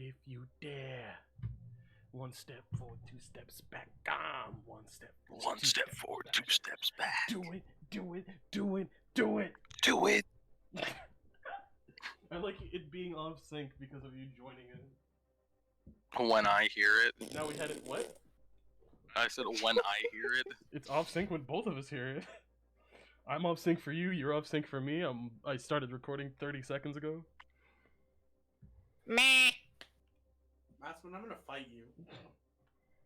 If you dare. One step forward, two steps back. One step forward, One step forward, two steps back. Do it, do it, do it, do it. Do it. I like it being off sync because of you joining in. When I hear it. Now we had it, what? I said when I hear it. It's off sync when both of us hear it. I'm off sync for you, you're off sync for me. I started recording 30 seconds ago. Meh. Masman, I'm gonna fight you.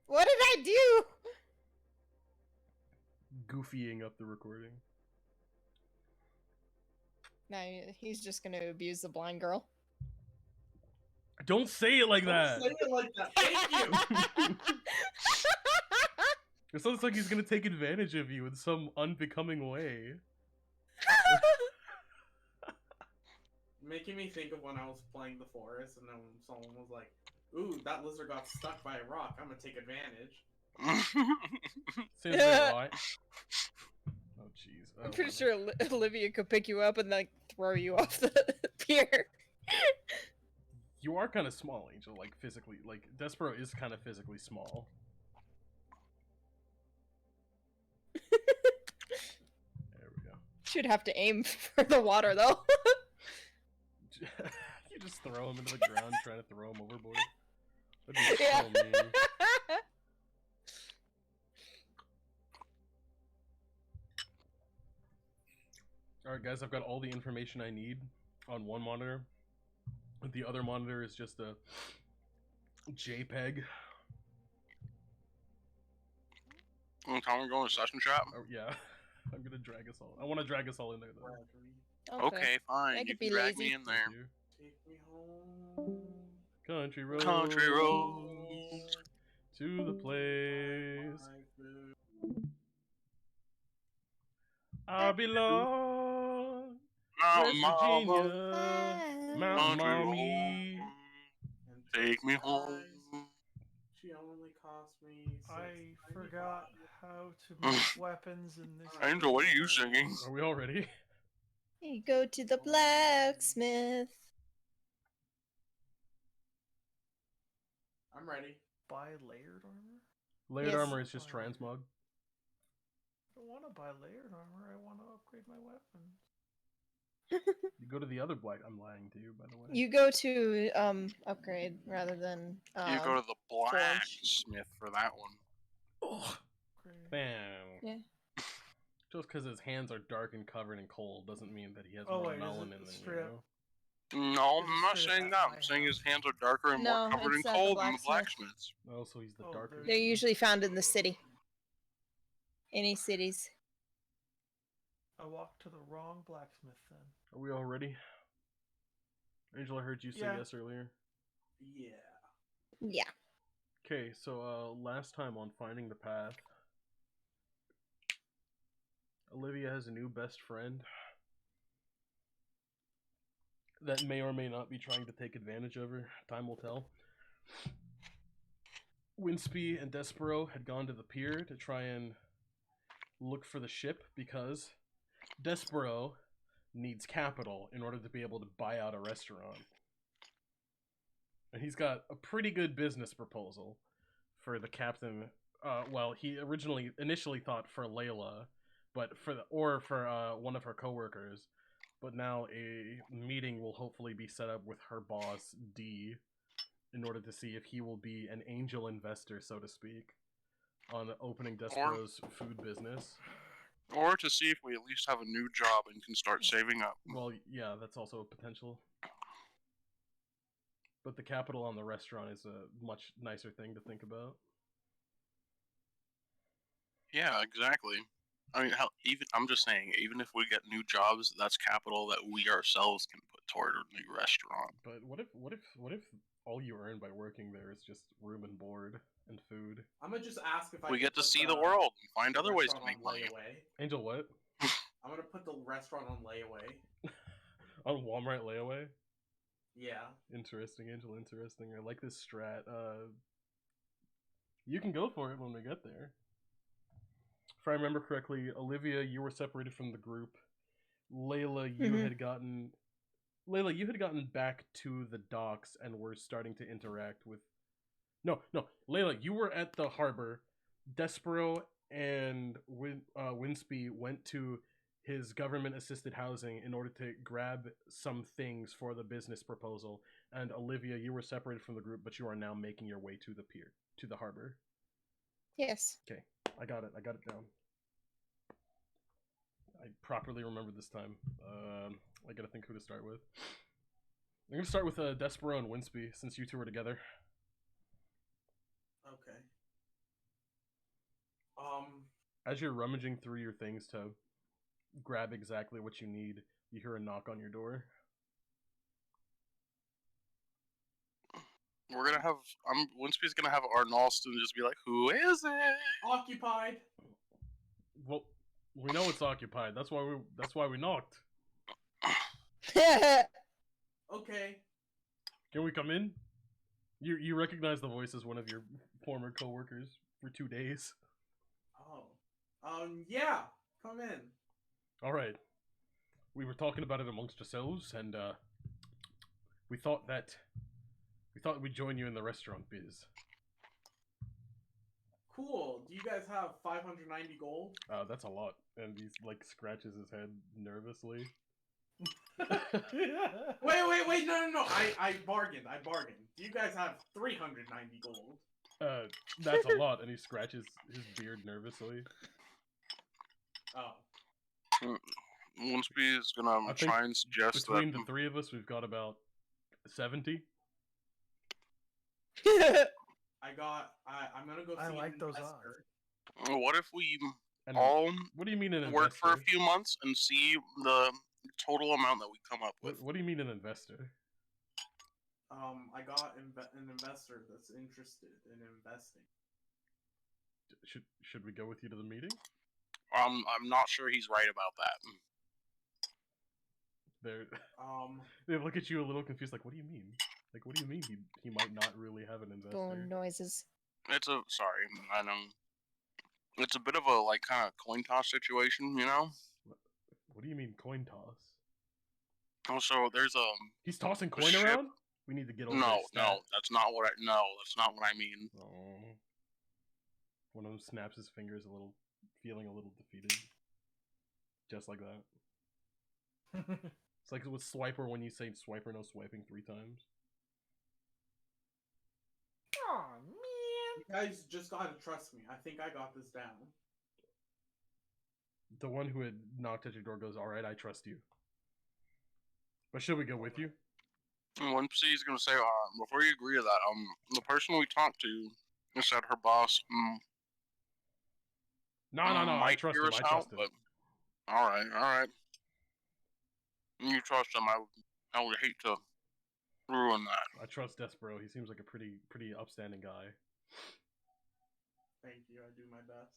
What did I do? Goofying up the recording. No, he's just gonna abuse the blind girl. Don't say it like that! Don't say it like that. Thank you! It sounds like he's gonna take advantage of you in some unbecoming way. Making me think of when I was playing the forest and then someone was like, ooh, that lizard got stuck by a rock. I'm gonna take advantage. Seems about right. Oh, jeez. I'm pretty sure Olivia could pick you up and like throw you off the pier. You are kind of small, Angel. Like physically, like Despero is kind of physically small. There we go. Should have to aim for the water though. You just throw him into the ground, trying to throw him overboard. That'd be so mean. Alright guys, I've got all the information I need on one monitor. The other monitor is just a JPEG. Time we go in session chat? Oh, yeah. I'm gonna drag us all. I want to drag us all in there though. Okay, fine. I You could can be drag lazy. me in there. Take me home. Country roads. Country roads. To the place I belong. West Virginia, Mount Mommy. Take me home. She only cost me. I forgot how to make weapons in this. Angel, what are you singing? Are we all ready? You go to the blacksmith. I'm ready. Buy layered armor? Layered Yes. armor is just transmog. I don't want to buy layered armor. I want to upgrade my weapons. You go to the other black. I'm lying to you, by the way. You go to upgrade rather than You go to the blacksmith for that one. Oh, Upgrade. bam. Yeah. Just because his hands are dark and covered in coal doesn't mean that he has Oh, more wait, is melanin it than you. straight up? No, It's I'm not straight saying up that. my I'm saying his house. hands are darker and No, more covered in it's at the coal than the blacksmith. blacksmiths. Oh, so he's the Oh, darker. They're usually found in the city. Any cities. I walked to the wrong blacksmith then. Are we all ready? Angel, I heard you say Yeah. yes earlier. Yeah. Yeah. Okay, so last time on Finding the Path, Olivia has a new best friend that may or may not be trying to take advantage of her. Time will tell. Winsby and Despero had gone to the pier to try and look for the ship because Despero needs capital in order to be able to buy out a restaurant. And he's got a pretty good business proposal for the captain. Well, he initially thought for Layla, but for one of her coworkers. But now a meeting will hopefully be set up with her boss D, in order to see if he will be an angel investor, so to speak, on opening Despero's food business. Or to see if we at least have a new job and can start saving up. Well, yeah, that's also a potential. But the capital on the restaurant is a much nicer thing to think about. Yeah, exactly. I mean, I'm just saying, even if we get new jobs, that's capital that we ourselves can put toward a new restaurant. But what if all you earn by working there is just room and board and food? I'm gonna just ask if We can get to put see the world and find other ways to restaurant make on money. layaway. Angel, what? I'm gonna put the restaurant on layaway. On Walmart layaway? Yeah. Interesting, Angel, interesting. I like this strat. You can go for it when we get there. If I remember correctly, Olivia, you were separated from the group. Layla, you had gotten Layla, you had gotten back to the docks and were starting to interact with. No, no, Layla, you were at the harbor. Despero and Winsby went to his government-assisted housing in order to grab some things for the business proposal. And Olivia, you were separated from the group, but you are now making your way to the pier, to the harbor. Yes. Okay, I got it. I got it down. I properly remembered this time. I gotta think who to start with. I'm gonna start with Despero and Winsby, since you two were together. Okay. As you're rummaging through your things to grab exactly what you need, you hear a knock on your door. We're gonna have. Winsby's gonna have Arnalston just be like, "Who is it?" Occupied. Well, we know it's occupied. That's why we knocked. Okay. Can we come in? You recognize the voice as one of your former coworkers for 2 days. Oh. Yeah. Come in. All right. We were talking about it amongst ourselves, and we thought we'd join you in the restaurant biz. Cool. Do you guys have 590 gold? That's a lot. And he like scratches his head nervously. Wait, no. I bargained. Do you guys have 390 gold? That's a lot. And he scratches his beard nervously. Oh. Winsby is gonna I think try and suggest Between that. the three of us, we've got about 70. I'm gonna go see I an like those investor. What if we And all what do you mean an work for a investor? few months and see the total amount that we come up with? What do you mean an investor? I got an investor that's interested in investing. Should we go with you to the meeting? I'm not sure he's right about that. They look at you a little confused, like, what do you mean? Like, what do you mean he might not really have an investor? Bone noises. Sorry, I know. It's a bit of a like kind of coin toss situation, you know. What do you mean coin toss? Also, there's He's tossing coin ship. around? We need to get over No, his stat. that's not what I mean. Oh. One of them snaps his fingers feeling a little defeated. Just like that. It's like with Swiper when you say Swiper no swiping 3 times. Oh man. You guys just gotta trust me. I think I got this down. The one who had knocked at your door goes, alright, I trust you. But should we go with you? Winsby's gonna say, before you agree to that, the person we talked to said her boss No, I might trust hear him, us I trust out, him. but alright. You trust him, I would hate to ruin that. I trust Despero, he seems like a pretty upstanding guy. Thank you. I do my best.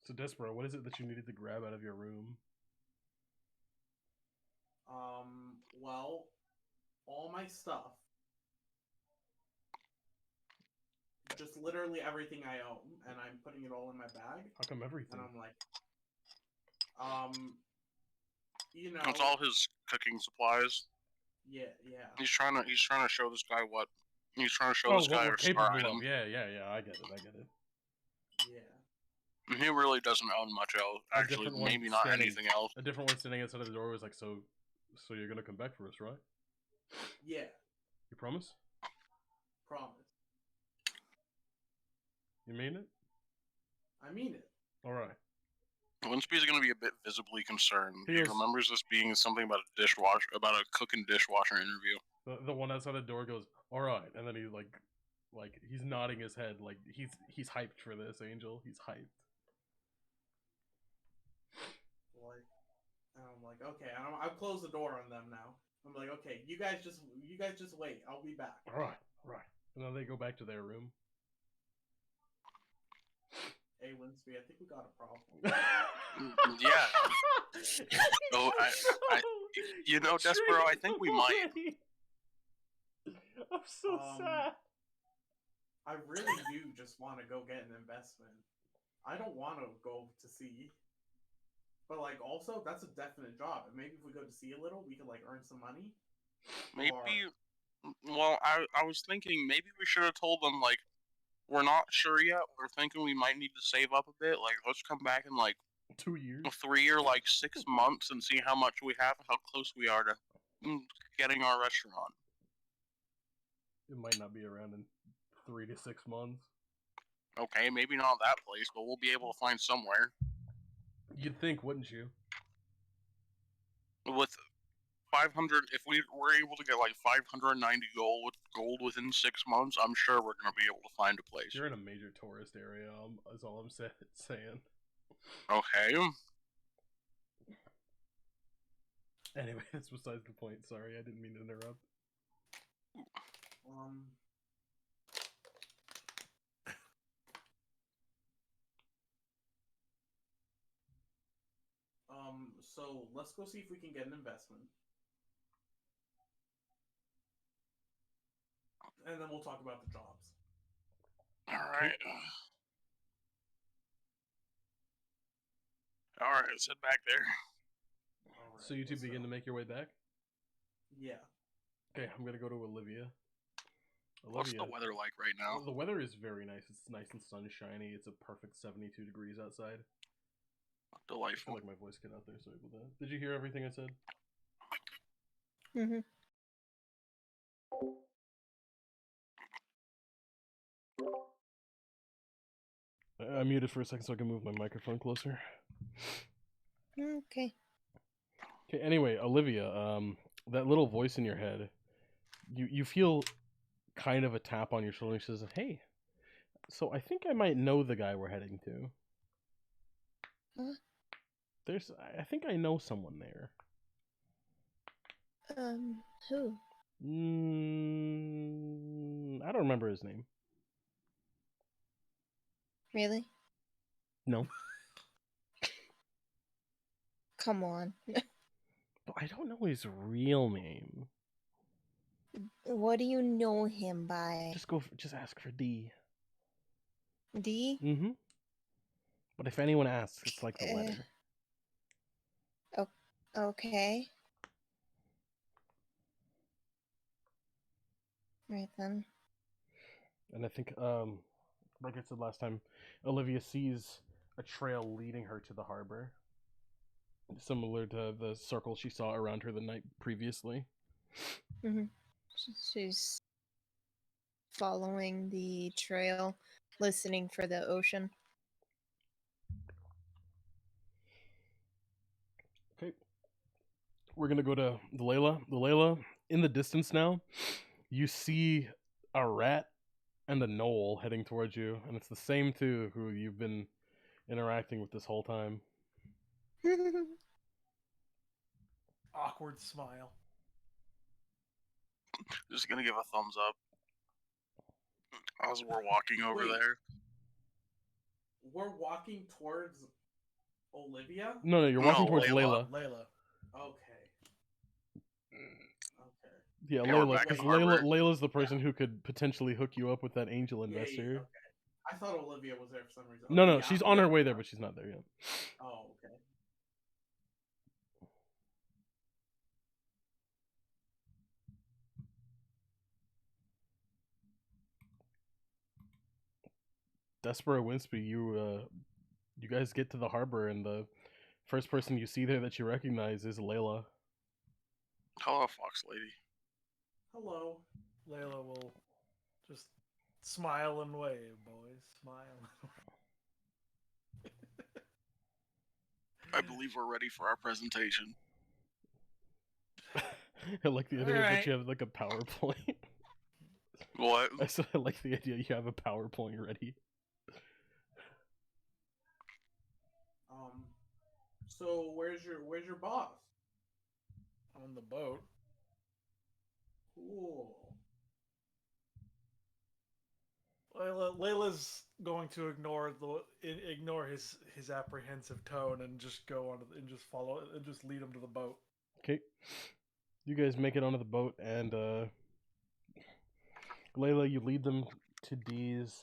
So Despero, what is it that you needed to grab out of your room? Well, all my stuff. Just literally everything I own, and I'm putting it all in my bag. How come everything? And I'm like, you know. That's all his cooking supplies. Yeah. He's trying to show this guy what he's trying to show Oh, this what guy we're our capable star item. of. Yeah, I get it. Yeah. He really doesn't own much else. A Actually, different one maybe not standing- anything else. A different one standing outside of the door was like, so you're gonna come back for us, right? Yeah. You promise? Promise. You mean it? I mean it. Alright. Winsby's going to be a bit visibly concerned. He He is- remembers this being something about a cook and dishwasher interview. The one outside the door goes, alright, and then he like he's nodding his head like he's hyped for this, Angel. He's hyped. Like, and I'm like, okay, I'll close the door on them now. I'm like, okay, you guys just wait. I'll be back. Alright. And then they go back to their room. Hey, Winsby, I think we got a problem. Yeah. Oh, you know, Despero, I think we might. I'm so sad. I really do just want to go get an investment. I don't want to go to sea. But like, also, that's a definite job. And maybe if we go to sea a little, we could like earn some money. Maybe. Well, I was thinking maybe we should have told them like we're not sure yet. We're thinking we might need to save up a bit. Like, let's come back in like 2 years. 3 or like 6 months and see how much we have, how close we are to getting our restaurant. It might not be around in 3 to 6 months. Okay, maybe not that place, but we'll be able to find somewhere. You'd think, wouldn't you? With 500, if we were able to get like 590 gold within 6 months, I'm sure we're gonna be able to find a place. You're in a major tourist area. Is all I'm saying. Okay. Anyway, that's besides the point. Sorry, I didn't mean to interrupt. So let's go see if we can get an investment. And then we'll talk about the jobs. Alright. Alright, let's head back there. All right, So you two let's begin go. to make your way back? Yeah. Okay, I'm gonna go to Olivia. What's the weather like right now? The weather is very nice. It's nice and sunshiny. It's a perfect 72 degrees outside. I feel Delightful. like my voice cut out there. Sorry about that. Did you hear everything I said? Mm-hmm. I muted for a second so I can move my microphone closer. Okay. Okay. Anyway, Olivia, that little voice in your head, you feel kind of a tap on your shoulder. And she says, "Hey, so I think I might know the guy we're heading to. Huh? I think I know someone there. Who? I don't remember his name. Really? No, Come on. but I don't know his real name. What do you know him by? Just ask for D. D? Mm-hmm. But if anyone asks, it's like the letter. Okay. Right then. And I think, like I said last time, Olivia sees a trail leading her to the harbor, similar to the circle she saw around her the night previously. Mm-hmm. She's following the trail, listening for the ocean. Okay. We're gonna go to the Layla. In the distance now, you see a rat and a knoll heading towards you, and it's the same two who you've been interacting with this whole time. Awkward smile. Just gonna give a thumbs up as we're walking over Wait. there. We're walking towards Olivia? No, you're walking No, towards Layla. Layla. Layla. Okay. Okay. Yeah, Yeah, we're Layla, back because in the harbor. Layla's the person who could potentially hook you up with that angel Yeah, investor. okay. I thought Olivia was there for some reason. No, Okay, no, yeah, she's I'm on her good. way there, but she's not there yet. Oh, okay. Despero Winsby, you guys get to the harbor, and the first person you see there that you recognize is Layla. Hello, Fox Lady. Hello. Layla will just smile and wave, boys. Smile. I believe we're ready for our presentation. I like the idea that Alright. you have like a PowerPoint. What? I like the idea you have a PowerPoint ready. So where's your boss? On the boat. Cool. Layla's going to ignore his apprehensive tone and just go on and just follow and just lead him to the boat. Okay, you guys make it onto the boat, and Layla, you lead them to D's,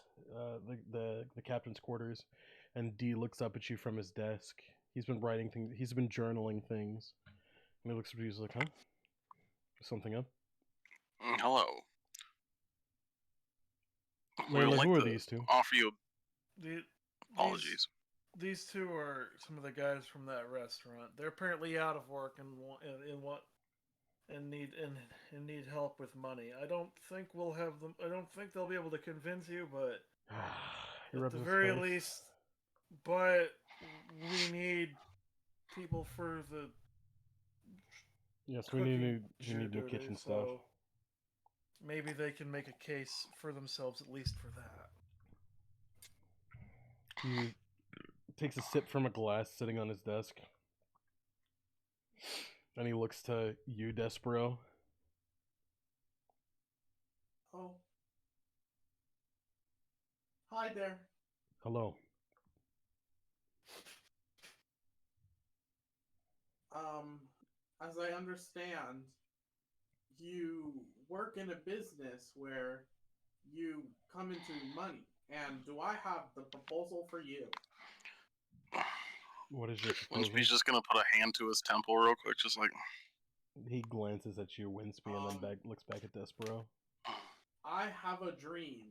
the captain's quarters, and D looks up at you from his desk, He's been writing things. He's been journaling things. And he looks at you. He's like, "Huh? Something up?" Hello. We would Layla, like who are to these two? offer you The, apologies. These two are some of the guys from that restaurant. They're apparently out of work and need help with money. I don't think we'll have them. I don't think they'll be able to convince you, but He at rubs the his very face. least, but we need people for the Yes, we cooking need new duty, kitchen stuff. so maybe they can make a case for themselves at least for that. He takes a sip from a glass sitting on his desk. And he looks to you, Despero. Oh. Hi there. Hello. As I understand, you work in a business where you come into money. And do I have the proposal for you? What is your proposal? Winsby's just gonna put a hand to his temple real quick, just like. He glances at you, Winsby, and then looks back at Despero. I have a dream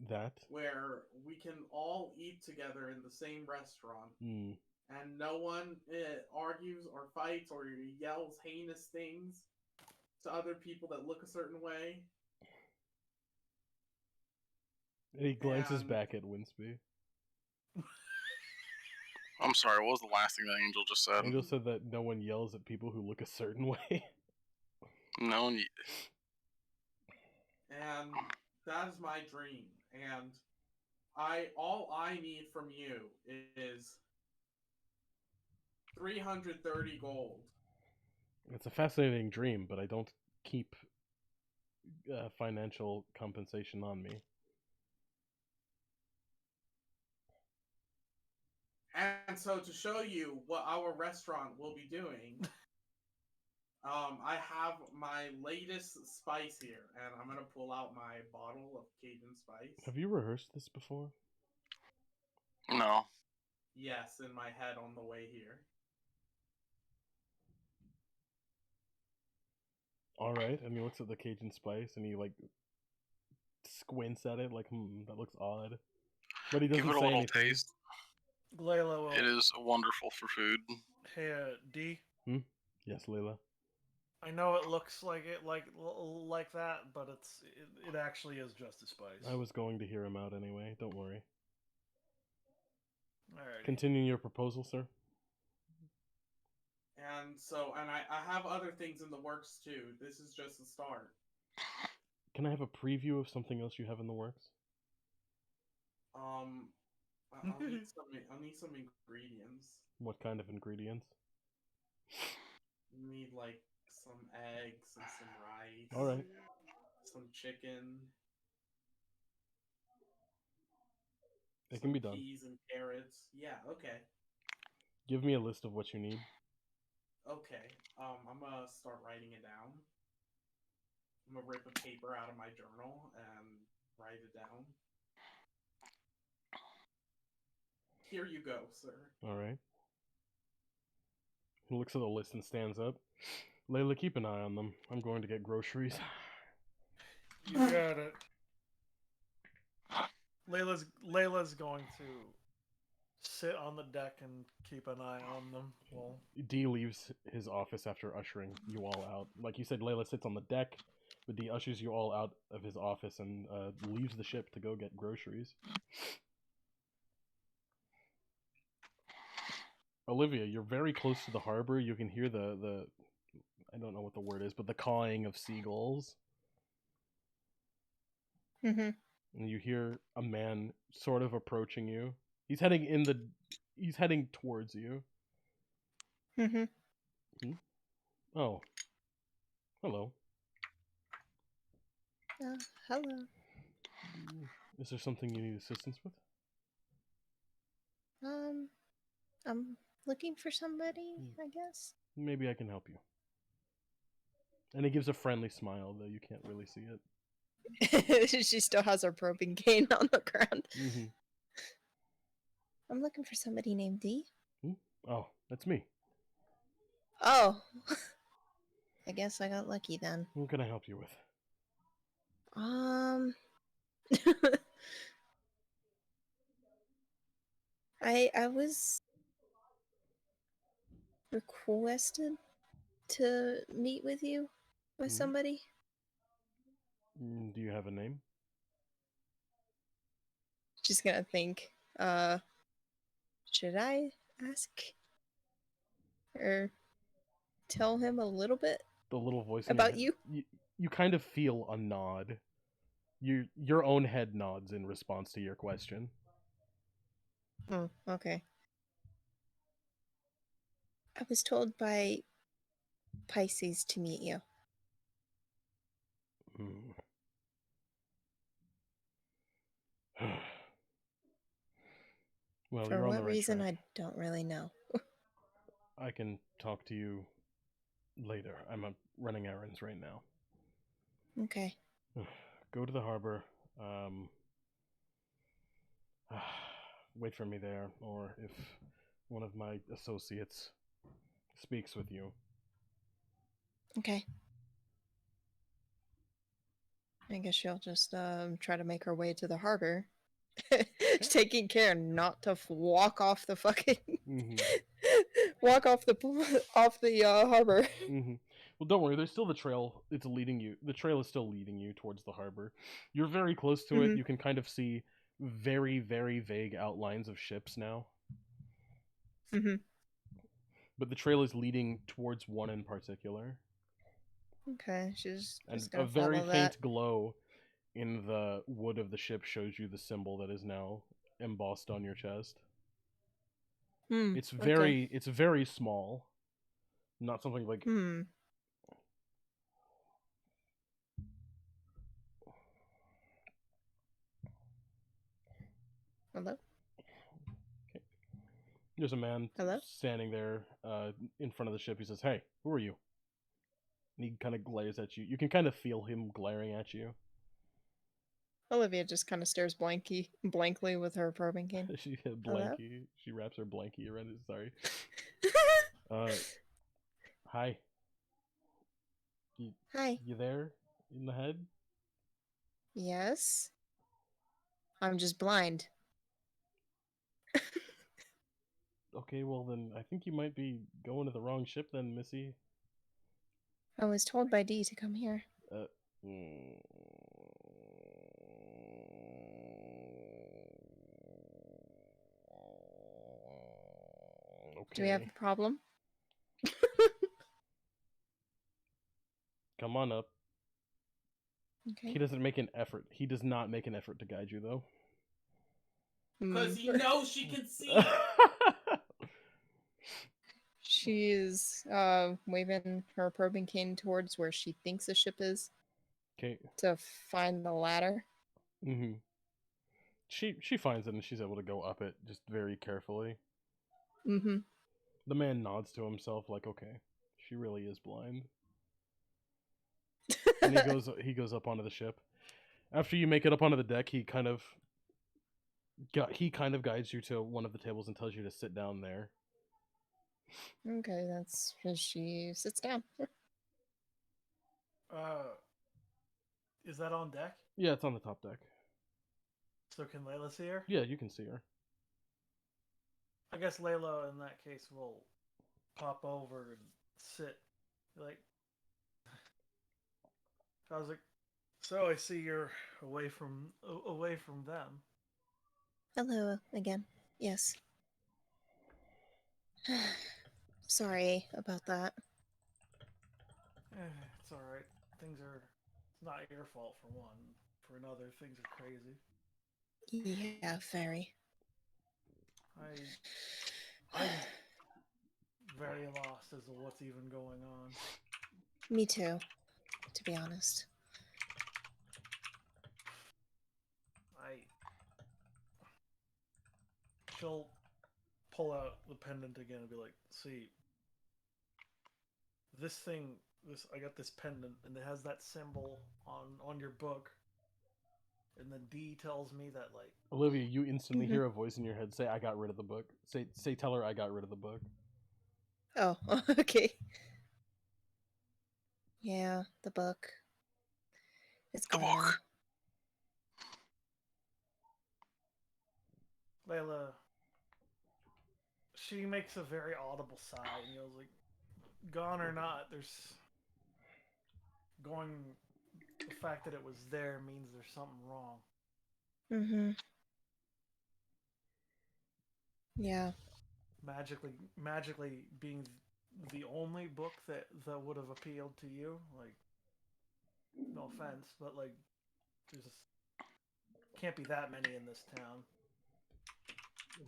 That? where we can all eat together in the same restaurant. Hmm. And no one argues or fights or yells heinous things to other people that look a certain way. And he glances And- back at Winsby. I'm sorry, what was the last thing that Angel just said? Angel said that no one yells at people who look a certain way. No, And that is my dream. And all I need from you is 330 gold. It's a fascinating dream, but I don't keep financial compensation on me. And so to show you what our restaurant will be doing, I have my latest spice here, and I'm gonna pull out my bottle of Cajun spice. Have you rehearsed this before? no. Yes, in my head on the way here. Alright, and he looks at the Cajun spice and he, like, squints at it like, that looks odd. But he doesn't Give it a say little anything. taste. Layla will. It is wonderful for food. Hey, D. Yes, Layla. I know it looks like it like that, but it actually is just a spice. I was going to hear him out anyway, don't worry. Alright. Continuing your proposal, sir? And so, and I have other things in the works too. This is just the start. Can I have a preview of something else you have in the works? I'll need some ingredients. What kind of ingredients? Need like some eggs and some rice. Alright. Some chicken. It can be done. Peas and carrots. Yeah, okay. Give me a list of what you need. Okay. I'm gonna start writing it down. I'm gonna rip a paper out of my journal and write it down. Here you go, sir. Alright. He looks at the list and stands up. Layla, keep an eye on them. I'm going to get groceries. You got it. Layla's going to sit on the deck and keep an eye on them. Well, D leaves his office after ushering you all out. Like you said, Layla sits on the deck, but D ushers you all out of his office and leaves the ship to go get groceries. Olivia, you're very close to the harbor. You can hear the I don't know what the word is, but the cawing of seagulls. Mm-hmm. And you hear a man sort of approaching you. He's heading towards you. Mm-hmm. Oh. Hello. Hello. Is there something you need assistance with? I'm looking for somebody, I guess. Maybe I can help you. And he gives a friendly smile, though you can't really see it. She still has her probing cane on the ground. Mm-hmm. I'm looking for somebody named D. Oh, that's me. Oh. I guess I got lucky then. What can I help you with? Um. I was requested to meet with you by Mhm. somebody. Do you have a name? Just gonna think. Should I ask or tell him a little bit The little voice in your about head. you? You kind of feel a nod. Your own head nods in response to your question. Oh, okay. I was told by Pisces to meet you. Hmm. Well, For you're on the what right reason, track. I don't really know. I can talk to you later. I'm running errands right now. Okay. Go to the harbor. Wait for me there, or if one of my associates speaks with you. Okay. I guess she'll just try to make her way to the harbor. Taking care not to walk off the fucking Mm-hmm. walk off the harbor. Mm-hmm. Well, don't worry. There's still the trail. It's leading you. The trail is still leading you towards the harbor. You're very close to it. Mhm. You can kind of see very, very vague outlines of ships now. Mhm. But the trail is leading towards one in particular, Okay, she's and just a gonna very follow that. faint glow in the wood of the ship shows you the symbol that is now embossed on your chest. Hmm. It's Okay. very small. Not something like Hmm. Hello. there's a man Hello. standing there in front of the ship. He says, "Hey, who are you?" And he kind of glares at you. You can kind of feel him glaring at you. Olivia just kind of stares blankly with her probing cane. She had Hello. blankie. She wraps her blankie around it. Sorry. Hi. You, Hi. you there in the head? Yes. I'm just blind. Okay, well then I think you might be going to the wrong ship then, Missy. I was told by Dee to come here. Uh, mm, Do we have okay. a problem? Come on up. Okay. He doesn't make an effort. He does not make an effort to guide you though. Because he Hmm. knows she can see. She is waving her probing cane towards where she thinks the ship is Okay. to find the ladder. Mm-hmm. She finds it and she's able to go up it just very carefully. Mm-hmm. The man nods to himself like, okay, she really is blind. And he goes up onto the ship. After you make it up onto the deck, he kind of guides you to one of the tables and tells you to sit down there. Okay, that's where she sits down. Is that on deck? Yeah, it's on the top deck. So can Layla see her? Yeah, you can see her. I guess Layla in that case will pop over and sit. Like, I was like, so I see you're away from them. Hello again. Yes. Sorry about that. It's all right. Things are. It's not your fault for one. For another, things are crazy. Yeah, very. I'm very lost as to what's even going on. Me too, to be honest. She'll pull out the pendant again and be like, "See, this thing, I got this pendant, and it has that symbol on your book. And then D tells me that like Olivia, you instantly Mhm. hear a voice in your head say, "I got rid of the book." Say, tell her I got rid of the book. Oh, okay. Yeah, the book. It's The gone now. book. Layla, she makes a very audible sigh and yells like, "Gone or not, there's going. The fact that it was there means there's something wrong." Mm-hmm. Yeah. Magically being the only book that would have appealed to you, like, no offense, but like, there's can't be that many in this town.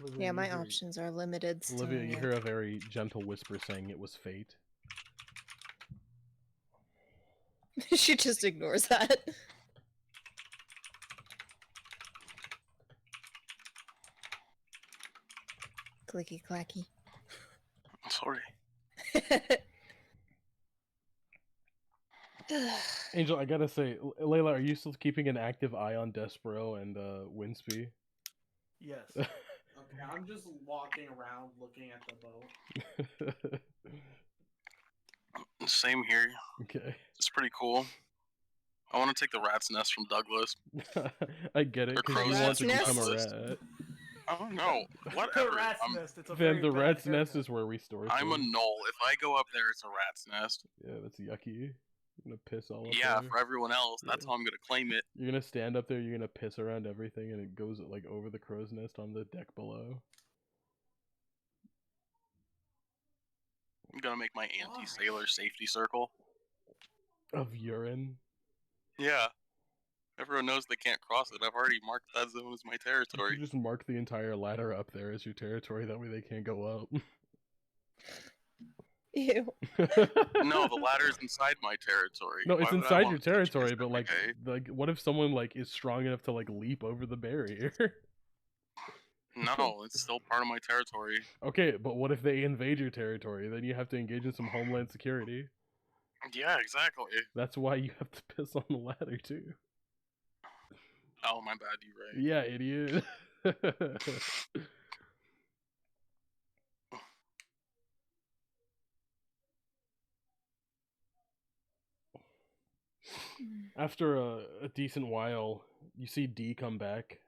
Olivia, Yeah, you my hear- options are limited still. Olivia, you Yeah. hear a very gentle whisper saying it was fate. She just ignores that. Clicky clacky. Sorry. Angel, I gotta say, Layla, are you still keeping an active eye on Despero and Winsby? Yes. Okay, I'm just walking around looking at the boat. Same here. Okay. It's pretty cool. I want to take the rat's nest from Douglas. I get it, Or because you crow's want to nest. become a Rat's rat. I don't know. The Whatever. rat's I'm, nest. It's a Fam, very the bad rat's nest haircut. is where we store I'm a things. knoll. If I go up there, it's a rat's nest. Yeah, that's yucky. You're gonna piss all up Yeah, there. for everyone else, that's Yeah. how I'm gonna claim it. You're gonna stand up there, you're gonna piss around everything, and it goes like over the crow's nest on the deck below. I'm gonna make my anti-sailor safety circle. Of urine. Yeah. Everyone knows they can't cross it. I've already marked that zone as my You territory. just mark the entire ladder up there as your territory, that way they can't go up. Ew. No, the ladder's inside my territory. No, Why it's would I inside want your to touch territory, this but every like, day? what if someone like is strong enough to like leap over the barrier? No, it's still part of my territory. Okay, but what if they invade your territory? Then you have to engage in some homeland security. Yeah, exactly. That's why you have to piss on the ladder too. Oh, my bad, you're right. Yeah, idiot. After a decent while, you see D come back.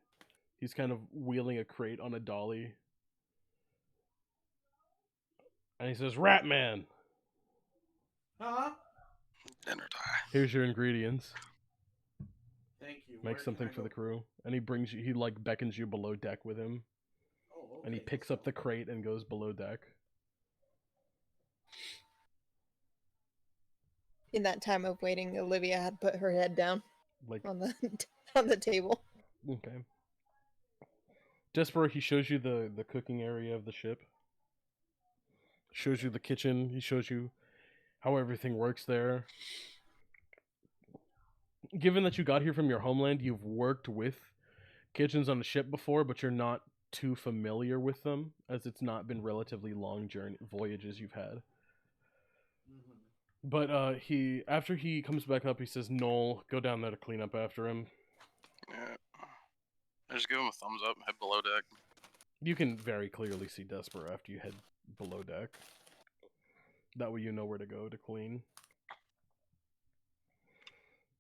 He's kind of wheeling a crate on a dolly. And he says, "Rat Man, Huh? Dinner time. here's your ingredients. Thank you. Make Where something can I for the go? crew." And he brings you, he like beckons you below deck with him. Oh, And he okay, picks let's up the crate and goes below deck. In that time of waiting, Olivia had put her head down Like, on the on the table. okay. Despero, he shows you the cooking area of the ship. Shows you the kitchen. He shows you how everything works there. Given that you got here from your homeland, you've worked with kitchens on a ship before, but you're not too familiar with them, as it's not been relatively long voyages you've had. Mhm. But he, after he comes back up, he says, "Noel, go down there to clean up after him." Yeah. I just give him a thumbs up and head below deck. You can very clearly see Despero after you head below deck. That way you know where to go to clean.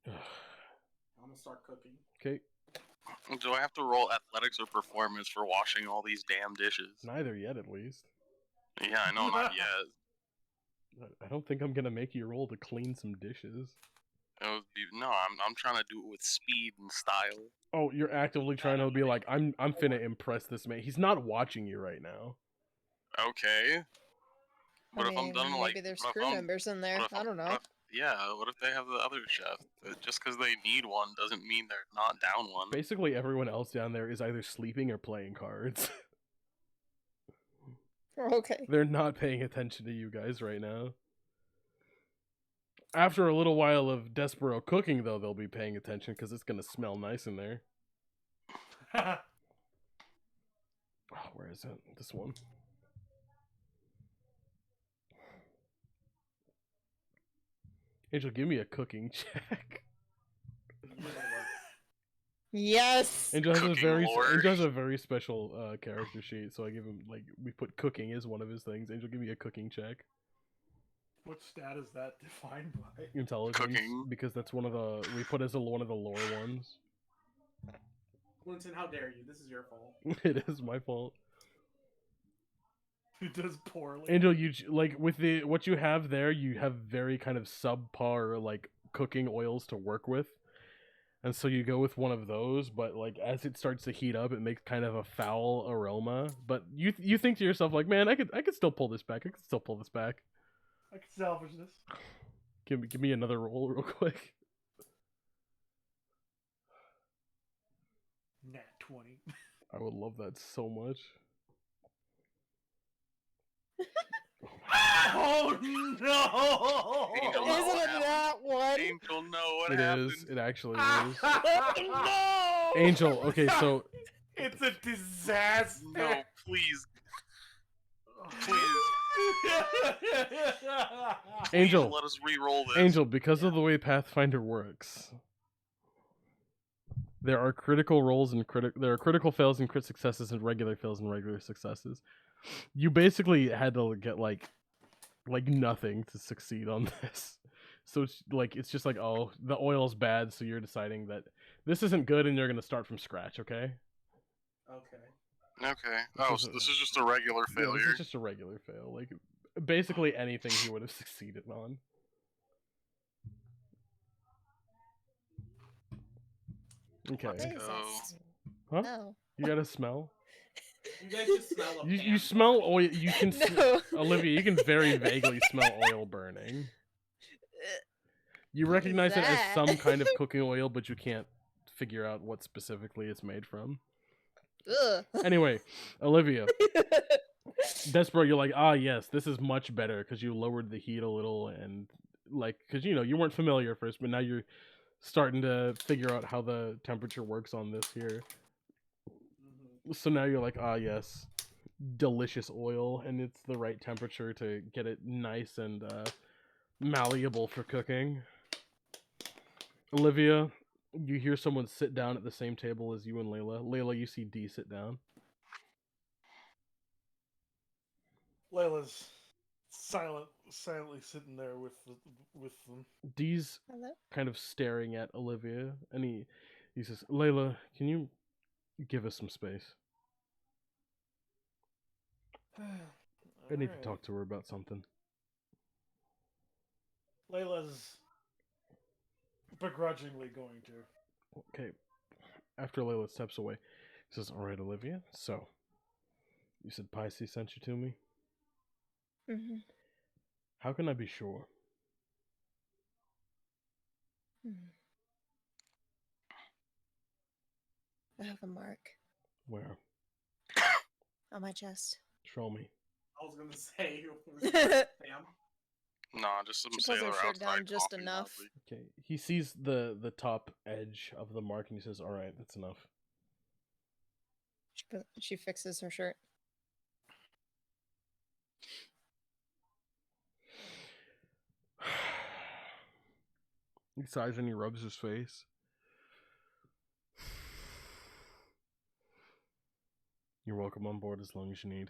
I'm gonna start cooking. Okay, Do I have to roll athletics or performance for washing all these damn dishes? neither yet, at least. Yeah, I know, not yet. I don't think I'm gonna make you roll to clean some dishes. It would be, no, I'm trying to do it with speed and style. Oh, you're actively trying to be like, I'm finna impress this man. He's not watching you right now. Okay. What I if I'm mean, done like? maybe there's what if crew I'm- members in there. what if I I'm- don't know. what if- yeah, what if they have the other chef? Just because they need one doesn't mean they're not down one. Basically, everyone else down there is either sleeping or playing cards. Okay. They're not paying attention to you guys right now. After a little while of Despero cooking, though, they'll be paying attention because it's gonna smell nice in there. Oh, where is it? This one. Angel, give me a cooking check. Middle work. Yes. Angel has Cooking lore. Angel has a very special character sheet, so I give him like we put cooking as one of his things. Angel, give me a cooking check. What stat is that defined by? Intelligence, Cooking. because that's one of the we put as one of the lore ones. Winston, how dare you? This is your fault. It is my fault. He does poorly. Angel, you like with the what you have there, you have very kind of subpar like cooking oils to work with. And so you go with one of those, but like as it starts to heat up, it makes kind of a foul aroma. But you think to yourself like, man, I could still pull this back. I could still pull this back. I can salvage this. Give me another roll real quick. Nat 20. I would love that so much. Oh no! Angel, Isn't it that one? Angel, no, what It happened? is. It actually is. Oh, no! Angel, okay, so It's a disaster. No, please. Please. Angel, Let us re-roll this. Angel, because of the way Pathfinder works, there are critical rolls and there are critical fails and crit successes and regular fails and regular successes. You basically had to get like nothing to succeed on this. So it's just like, oh, the oil's bad, so you're deciding that this isn't good and you're gonna start from scratch, okay? Okay. Okay. Oh, so this is just a regular Yeah, failure. this is just a regular fail. Like basically anything he would have succeeded on. Okay. What is go. this? Huh? No. You gotta smell? You guys just smell a You pan smell burning. oil. You can No. Olivia, you can very vaguely smell oil burning. You What is recognize it as that? some kind of cooking oil, but you can't figure out what specifically it's made from. Ugh. Anyway, Olivia, Despero, you're like, ah, yes, this is much better because you lowered the heat a little and like, because you weren't familiar at first, but now you're starting to figure out how the temperature works on this here. Mhm. So now you're like, ah, yes, delicious oil, and it's the right temperature to get it nice and malleable for cooking. Olivia, you hear someone sit down at the same table as you and Layla. Layla, you see D sit down. Layla's silently sitting there with them. D's Hello? kind of staring at Olivia, and he says, Layla, can you give us some space? I need to talk to her about something. Layla's begrudgingly going to. Okay. After Layla steps away, he says, all right, Olivia, so you said Pisces sent you to me? Mm-hmm. How can I be sure? I have a mark Where? on my chest. Show me. I was gonna say, She damn. Nah, just some pulls sailor her shirt outside down just coughing enough. loudly. Okay. He sees the top edge of the mark and he says, all right, that's enough. She fixes her shirt. He sighs and he rubs his face. You're welcome on board as long as you need.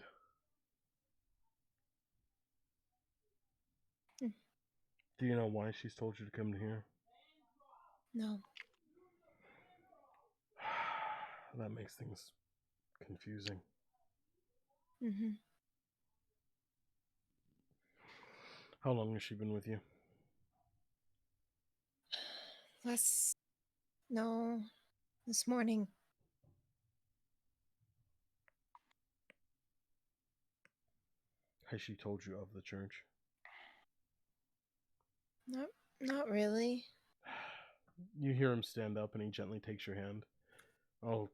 Hmm. Do you know why she's told you to come here? No. That makes things confusing. Mm-hmm. How long has she been with you? No. This morning. Has she told you of the church? Not really. You hear him stand up and he gently takes your hand. I'll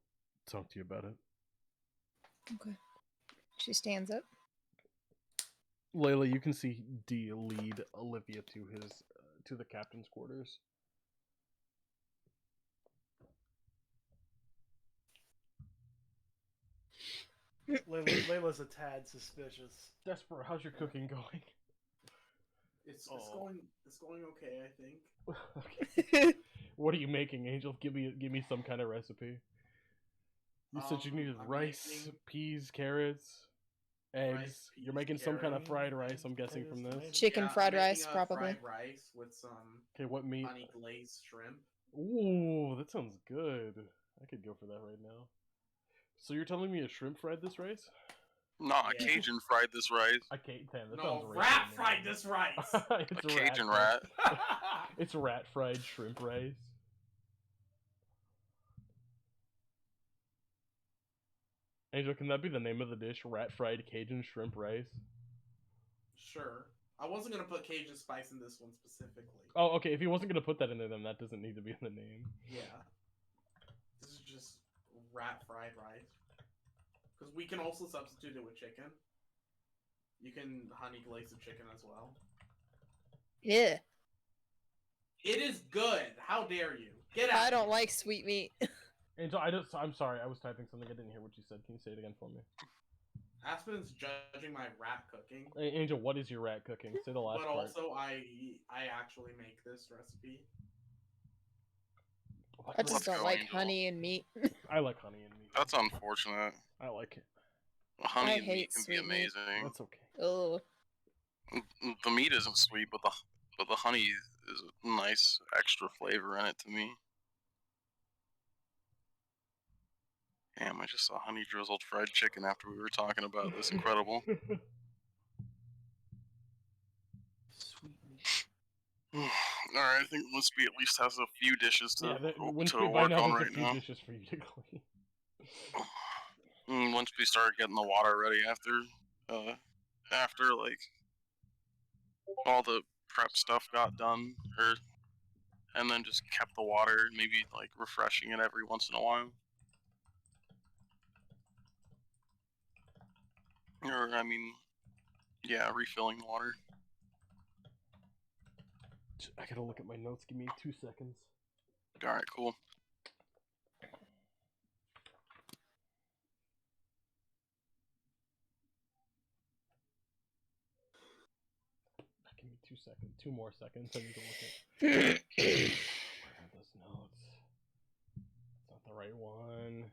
talk to you about it. Okay. She stands up. Layla, you can see D lead Olivia to the captain's quarters. Layla's a tad suspicious. Despero, how's your cooking going? It's Oh. going okay, I think. Okay. What are you making, Angel? Give me some kind of recipe. You said you needed I'm rice, making peas, carrots, eggs. rice, You're peas, making some kind of carrot, fried rice, I'm guessing, from potatoes, this. tomatoes. Chicken I'm fried making rice, a probably. fried rice with some Okay, what meat? honey glazed shrimp. Ooh, that sounds good. I could go for that right now. So you're telling me a shrimp fried this rice? Nah, Yeah. Cajun fried this rice. I can't. Damn, that No, sounds racist. rat fried this rice. It's A Cajun fried. rat. It's rat fried shrimp rice. Angel, can that be the name of the dish? Rat fried Cajun shrimp rice? Sure. I wasn't gonna put Cajun spice in this one specifically. Oh, okay. If he wasn't gonna put that in there, then that doesn't need to be in the name. Yeah. This is just rat fried rice. Because we can also substitute it with chicken. You can honey glaze the chicken as well. Yeah. It is good. How dare you? Get out. I don't like sweet meat. Angel, I'm sorry. I was typing something. I didn't hear what you said. Can you say it again for me? Aspen's judging my rat cooking. Angel, what is your rat cooking? Say the last But part. also, I actually make this recipe. What I just Let's don't go, like Angel. honey and meat. I like honey and meat. That's unfortunate. I like it. Honey I and meat hate can be sweet meat. amazing. That's okay. Oh, The meat isn't sweet, but the honey is a nice extra flavor in it to me. Damn, I just saw honey drizzled fried chicken after we were talking about this. Incredible. Sweet meat. Alright, I think Winsby at least has a few dishes to, Winsby, to by work now on there's right a few now. dishes for you to clean. Once we started getting the water ready after like all the prep stuff got done, and then just kept the water, maybe like refreshing it every once in a while. Or I mean, yeah, refilling the water. I gotta look at my notes. Give me 2 seconds. All right, cool. Give me 2 seconds. 2 more seconds. I need to look at. Where are those notes? It's not the right one.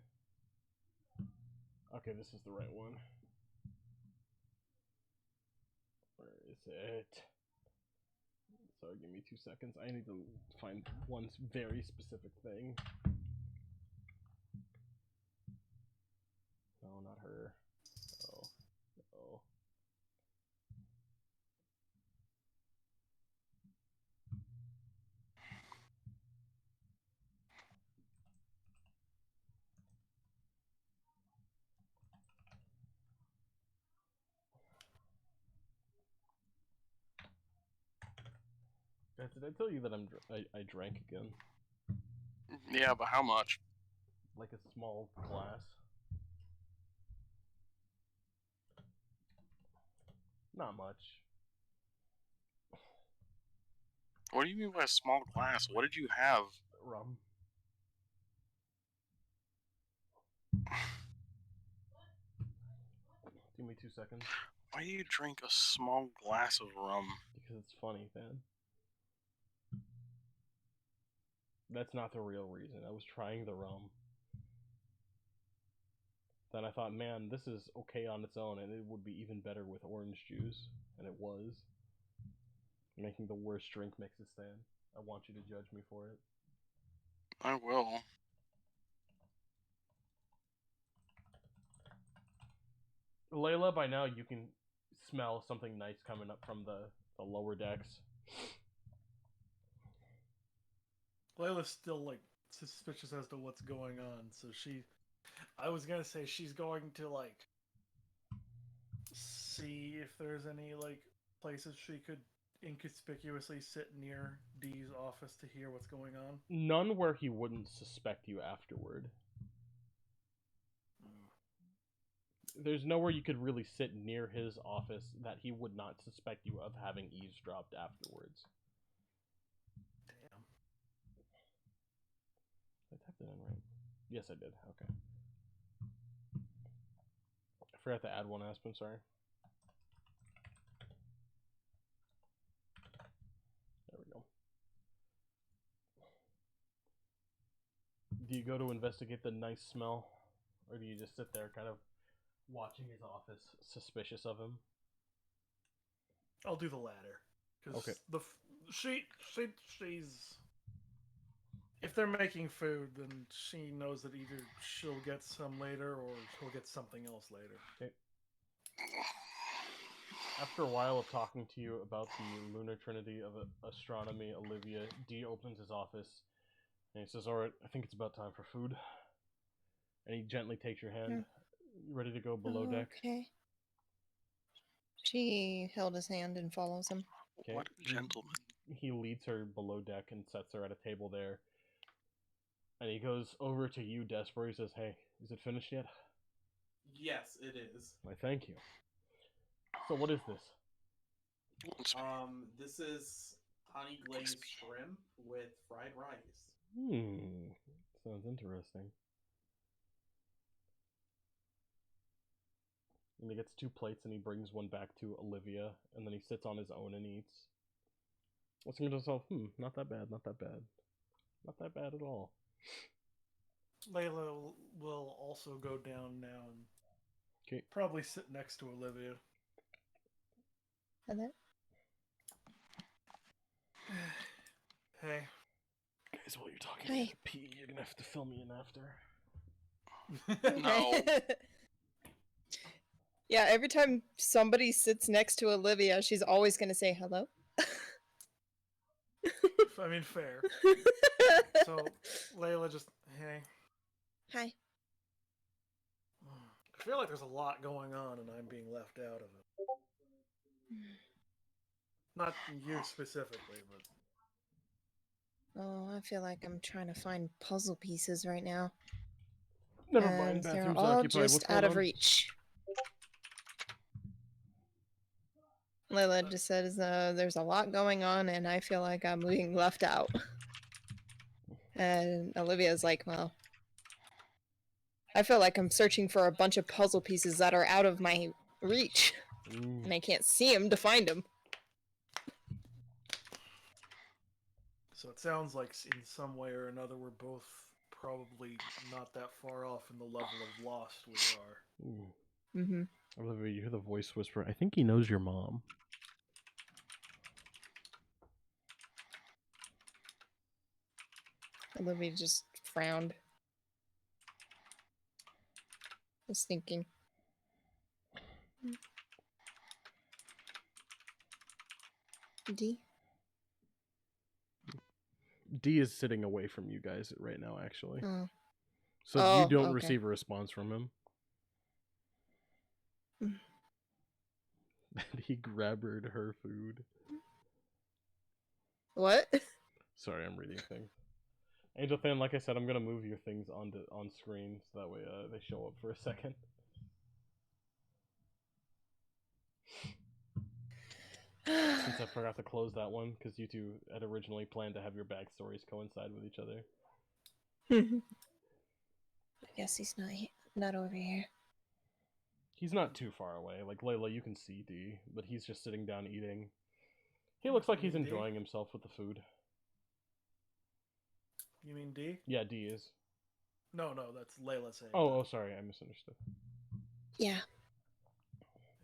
Okay, this is the right one. Where is it? Sorry, give me 2 seconds. I need to find one very specific thing. No, not her. Oh, no. Did I tell you that I drank again? Yeah, but how much? Like a small glass. Not much. What do you mean by a small glass? What did you have? Rum. Give me 2 seconds. Why do you drink a small glass of rum? Because it's funny, man. That's not the real reason. I was trying the rum. Then I thought, man, this is okay on its own, and it would be even better with orange juice. And it was. Making the worst drink mixes stand. I want you to judge me for it. I will. Layla, by now you can smell something nice coming up from the lower decks. Layla's still like suspicious as to what's going on, so I was gonna say she's going to like see if there's any like places she could inconspicuously sit near Dee's office to hear what's going on. None where he wouldn't suspect you afterward. There's nowhere you could really sit near his office that he would not suspect you of having eavesdropped afterwards. Damn. I typed it in right. Yes, I did. Okay. I forgot to add one Aspen, sorry. There we go. Do you go to investigate the nice smell, or do you just sit there, kind of watching his office, suspicious of him? I'll do the latter. Because Okay. she's... If they're making food, then she knows that either she'll get some later or he'll get something else later. Okay. After a while of talking to you about the lunar trinity of astronomy, Olivia, D opens his office and he says, "Alright, I think it's about time for food." And he gently takes your hand. You ready to go below deck? Okay. She held his hand and follows him. Okay. What a gentleman. He leads her below deck and sets her at a table there. And he goes over to you, Desper. He says, "Hey, is it finished yet?" Yes, it is. Why, thank you. So what is this? This is honey glazed shrimp with fried rice. Sounds interesting. And he gets 2 plates and he brings one back to Olivia, and then he sits on his own and eats. What's thinking to himself, not that bad, not that bad. Not that bad at all. Layla will also go down now and Okay. probably sit next to Olivia. Hello? Hey. Guys, while you're talking Hi. to P, you're gonna have to fill me in after. No. Yeah, every time somebody sits next to Olivia, she's always gonna say hello. I mean, fair. So, Layla just, hey. Hi. I feel like there's a lot going on and I'm being left out of it. Not you specifically, but... Oh, I feel like I'm trying to find puzzle pieces right now. Never and mind, they're bathroom's all occupied. just What's out going of on? reach. Layla just says, there's a lot going on and I feel like I'm being left out. And Olivia's like, well, I feel like I'm searching for a bunch of puzzle pieces that are out of my reach. And I can't see them to find them. So it sounds like in some way or another we're both probably not that far off in the level of lost we are. Ooh. Mm-hmm. Olivia, you hear the voice whisper, "I think he knows your mom." Olivia just frowned. Was thinking. D? D is sitting away from you guys right now, actually. Oh. So Oh, you don't okay. receive a response from him. Mm. He grabbed her food. What? Sorry, I'm reading things. Angel Fan, like I said, I'm gonna move your things on screen so that way they show up for a second. Since I forgot to close that one, because you two had originally planned to have your backstories coincide with each other. I guess he's not over here. He's not too far away. Like, Layla, you can see D, but he's just sitting down eating. He looks like he's You mean D? enjoying himself with the food. You mean D? Yeah, D is. No, that's Layla saying. Oh, sorry, I misunderstood. Yeah.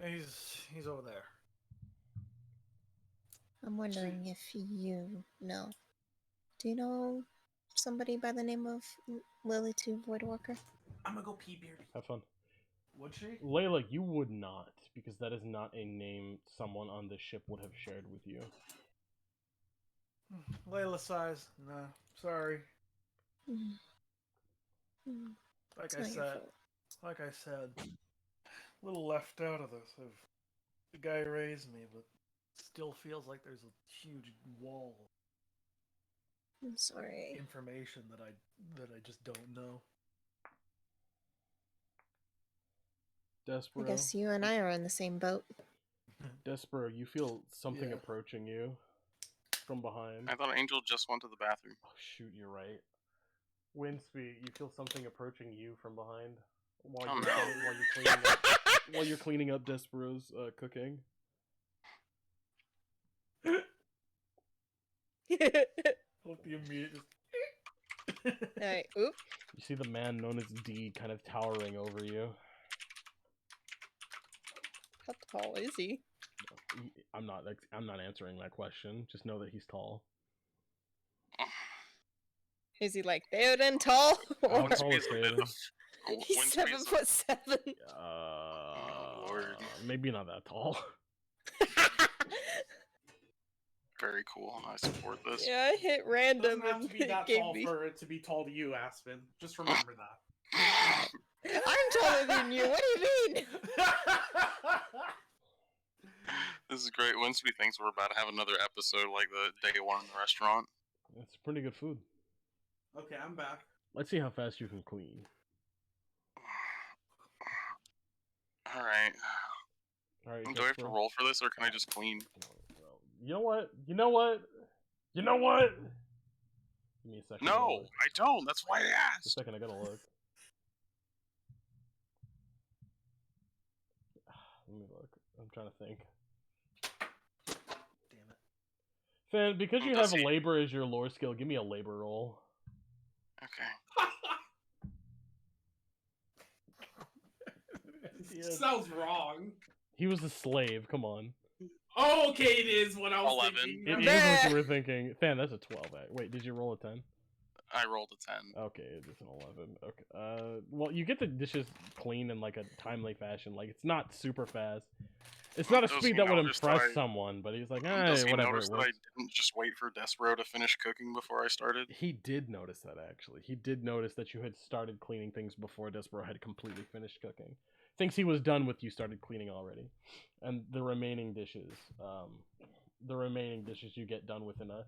He's over there. I'm wondering if you know. Do you know somebody by the name of Lily 2 Voidwalker? I'm gonna go pee, Beardy. Have fun. Would she? Layla, you would not, because that is not a name someone on this ship would have shared with you. Layla sighs. Nah, sorry. Like It's I not your said, fault. a little left out of this. The guy raised me, but still feels like there's a huge wall I'm of sorry. information that I just don't know. I Despero, guess you and I are in the same boat. Despero, you feel something Yeah. approaching you from behind. I thought Angel just went to the bathroom. Oh shoot, you're right. Winspeed, you feel something approaching you from behind while Oh, you're no. cleaning up, while you're cleaning up Despero's cooking. Hope the immediate. Alright, oop. You see the man known as D kind of towering over you. How tall is he? I'm not answering that question. Just know that he's tall. Is he like Theoden tall? How Or tall is Theoden? he's 7'7". Lord. Maybe not that tall. Very cool. I support this. Yeah, I hit It random doesn't have and to be it that gave tall me. for it to be tall to you, Aspen. Just remember that. I'm taller than you. What do you mean? This is great. Winsby thinks we're about to have another episode like the day one in the restaurant. It's pretty good food. Okay, I'm back. Let's see how fast you can clean. Alright. Alright, Do I have to roll for this, or can I just clean? You know what? You know what? You know what? Give me a second. No, I don't. That's why I Just a asked. second, I gotta look. Let me look. I'm trying to think. Damn it. Fan, because you Does have he- labor as your lore skill, give me a labor roll. Okay. Yeah. Sounds wrong. He was a slave, come on. Oh, okay, it is what I was 11. thinking. It Never- is what you were thinking. Fan, that's a 12. Wait, did you roll a 10? I rolled a 10. Okay, it's an 11. Okay. Well, you get the dishes clean in like a timely fashion. Like, it's not super fast. It's not a Does speed he that would notice that impress I- someone, but he's like, Does he whatever. notice It that I works. didn't just wait for Despero to finish cooking before I started? He did notice that, actually. He did notice that you had started cleaning things before Despero had completely finished cooking. Thinks he was done with you started cleaning already. And the remaining dishes you get done within a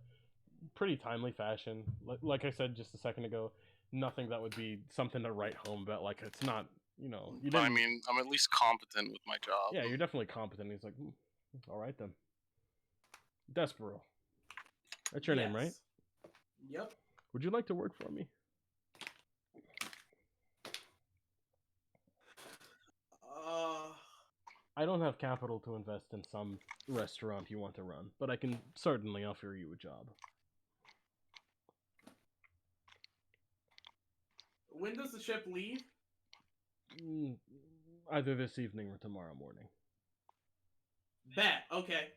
pretty timely fashion. Like I said just a second ago, nothing that would be something to write home about. Like, it's not, you I didn't... mean, I'm at least competent with my job. Yeah, you're definitely competent. He's like, alright then. Despero. That's your name, right? Yes. Yep. Would you like to work for me? I don't have capital to invest in some restaurant you want to run, but I can certainly offer you a job. When does the ship leave? Either this evening or tomorrow morning. Bet. Okay.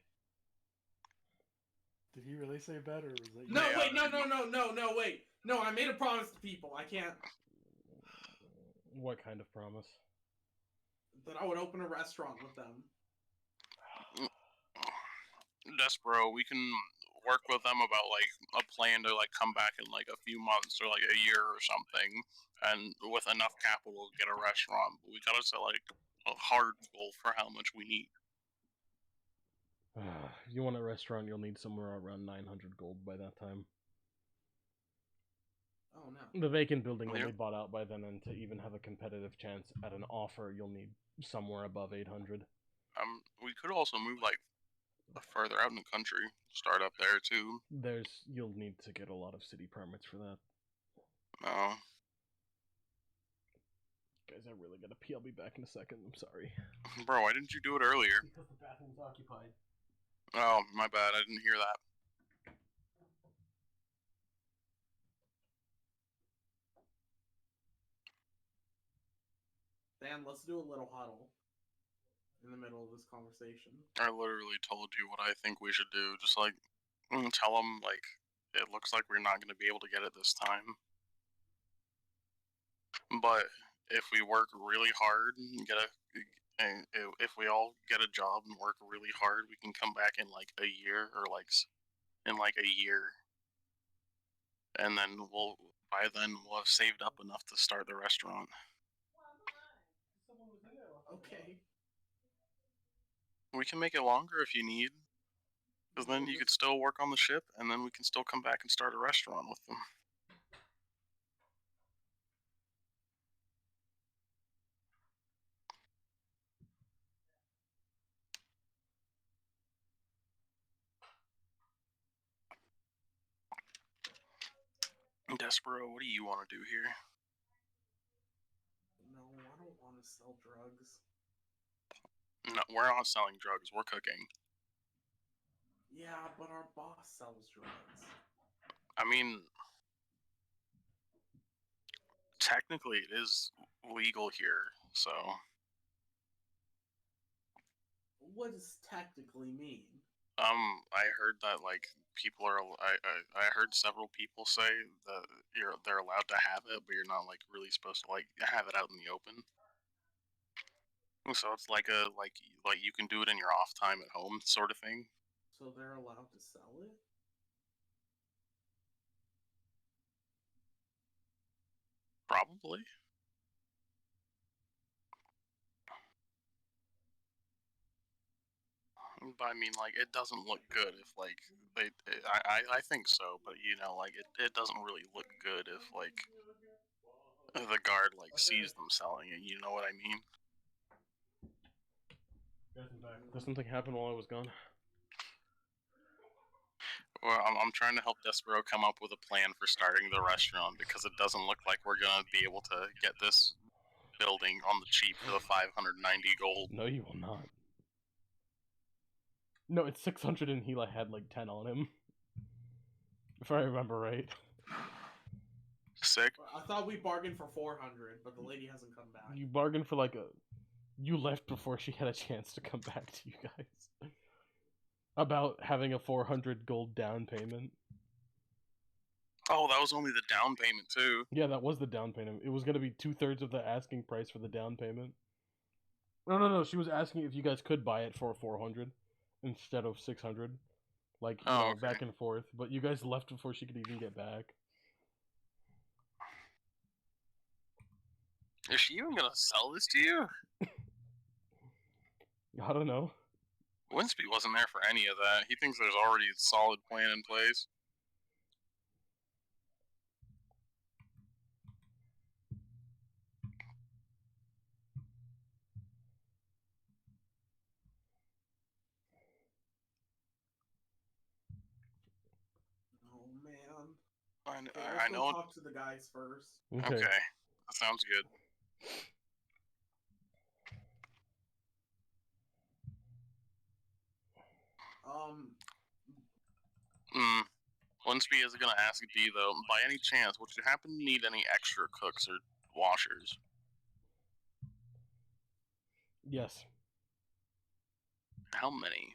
Did he really say bet, or was that you? No, Yeah. wait, no, wait. No, I made a promise to people. I can't. What kind of promise? That I would open a restaurant with them. Despero, we can work with them about like a plan to like come back in like a few months or like a year or something, and with enough capital get a restaurant. But we gotta set like a hard goal for how much we need. If you want a restaurant, you'll need somewhere around 900 gold by that time. Oh no. The vacant building will Yeah. be bought out by then, and to even have a competitive chance at an offer, you'll need somewhere above 800. We could also move like further out in the country, start up there too. You'll need to get a lot of city permits for that. No. Guys, I really gotta pee. I'll be back in a second. I'm sorry. Bro, why didn't you do it earlier? Because the bathroom's occupied. Oh, my bad. I didn't hear that. Dan, let's do a little huddle in the middle of this conversation. I literally told you what I think we should do. Just like tell them like it looks like we're not going to be able to get it this time. But if we work really hard and if we all get a job and work really hard, we can come back in like a year or like in like a year, and then by then we'll have saved up enough to start the restaurant. Okay. We can make it longer if you need, because then you could still work on the ship, and then we can still come back and start a restaurant with them. Despero, what do you want to do here? No, I don't want to sell drugs. No, we're not selling drugs. We're cooking. Yeah, but our boss sells drugs. I mean, technically it is legal here, so What does technically mean? I heard that like people are I heard several people say that they're allowed to have it, but you're not like really supposed to like have it out in the open. So it's like like you can do it in your off time at home sort of thing. So they're allowed to sell it? Probably. But I mean, like, it doesn't look good if, like, I think so, but, you know, like, it doesn't really look good if, like, the guard, like, sees them selling it, you know what I mean? Guys, I'm back. Does something happen while I was gone? Well, I'm trying to help Despero come up with a plan for starting the restaurant, because it doesn't look like we're gonna be able to get this building on the cheap for the 590 gold. No, you will not. No, it's 600 and he had like 10 on him. If I remember right. Sick. I thought we bargained for 400, but the lady hasn't come back. You bargained for like a... You left before she had a chance to come back to you guys. About having a 400 gold down payment. Oh, that was only the down payment, too. Yeah, that was the down payment. It was going to be 2/3 of the asking price for the down payment. No. She was asking if you guys could buy it for 400 instead of 600. Like, you know, okay. back and forth. But you guys left before she could even get back. Is she even gonna sell this to you? I don't know. Winsby wasn't there for any of that. He thinks there's already a solid plan in place. Oh man. I Let's go know. talk to the guys first. Okay, that sounds good. Winsby is gonna ask D though. By any chance, would you happen to need any extra cooks or washers? Yes. How many?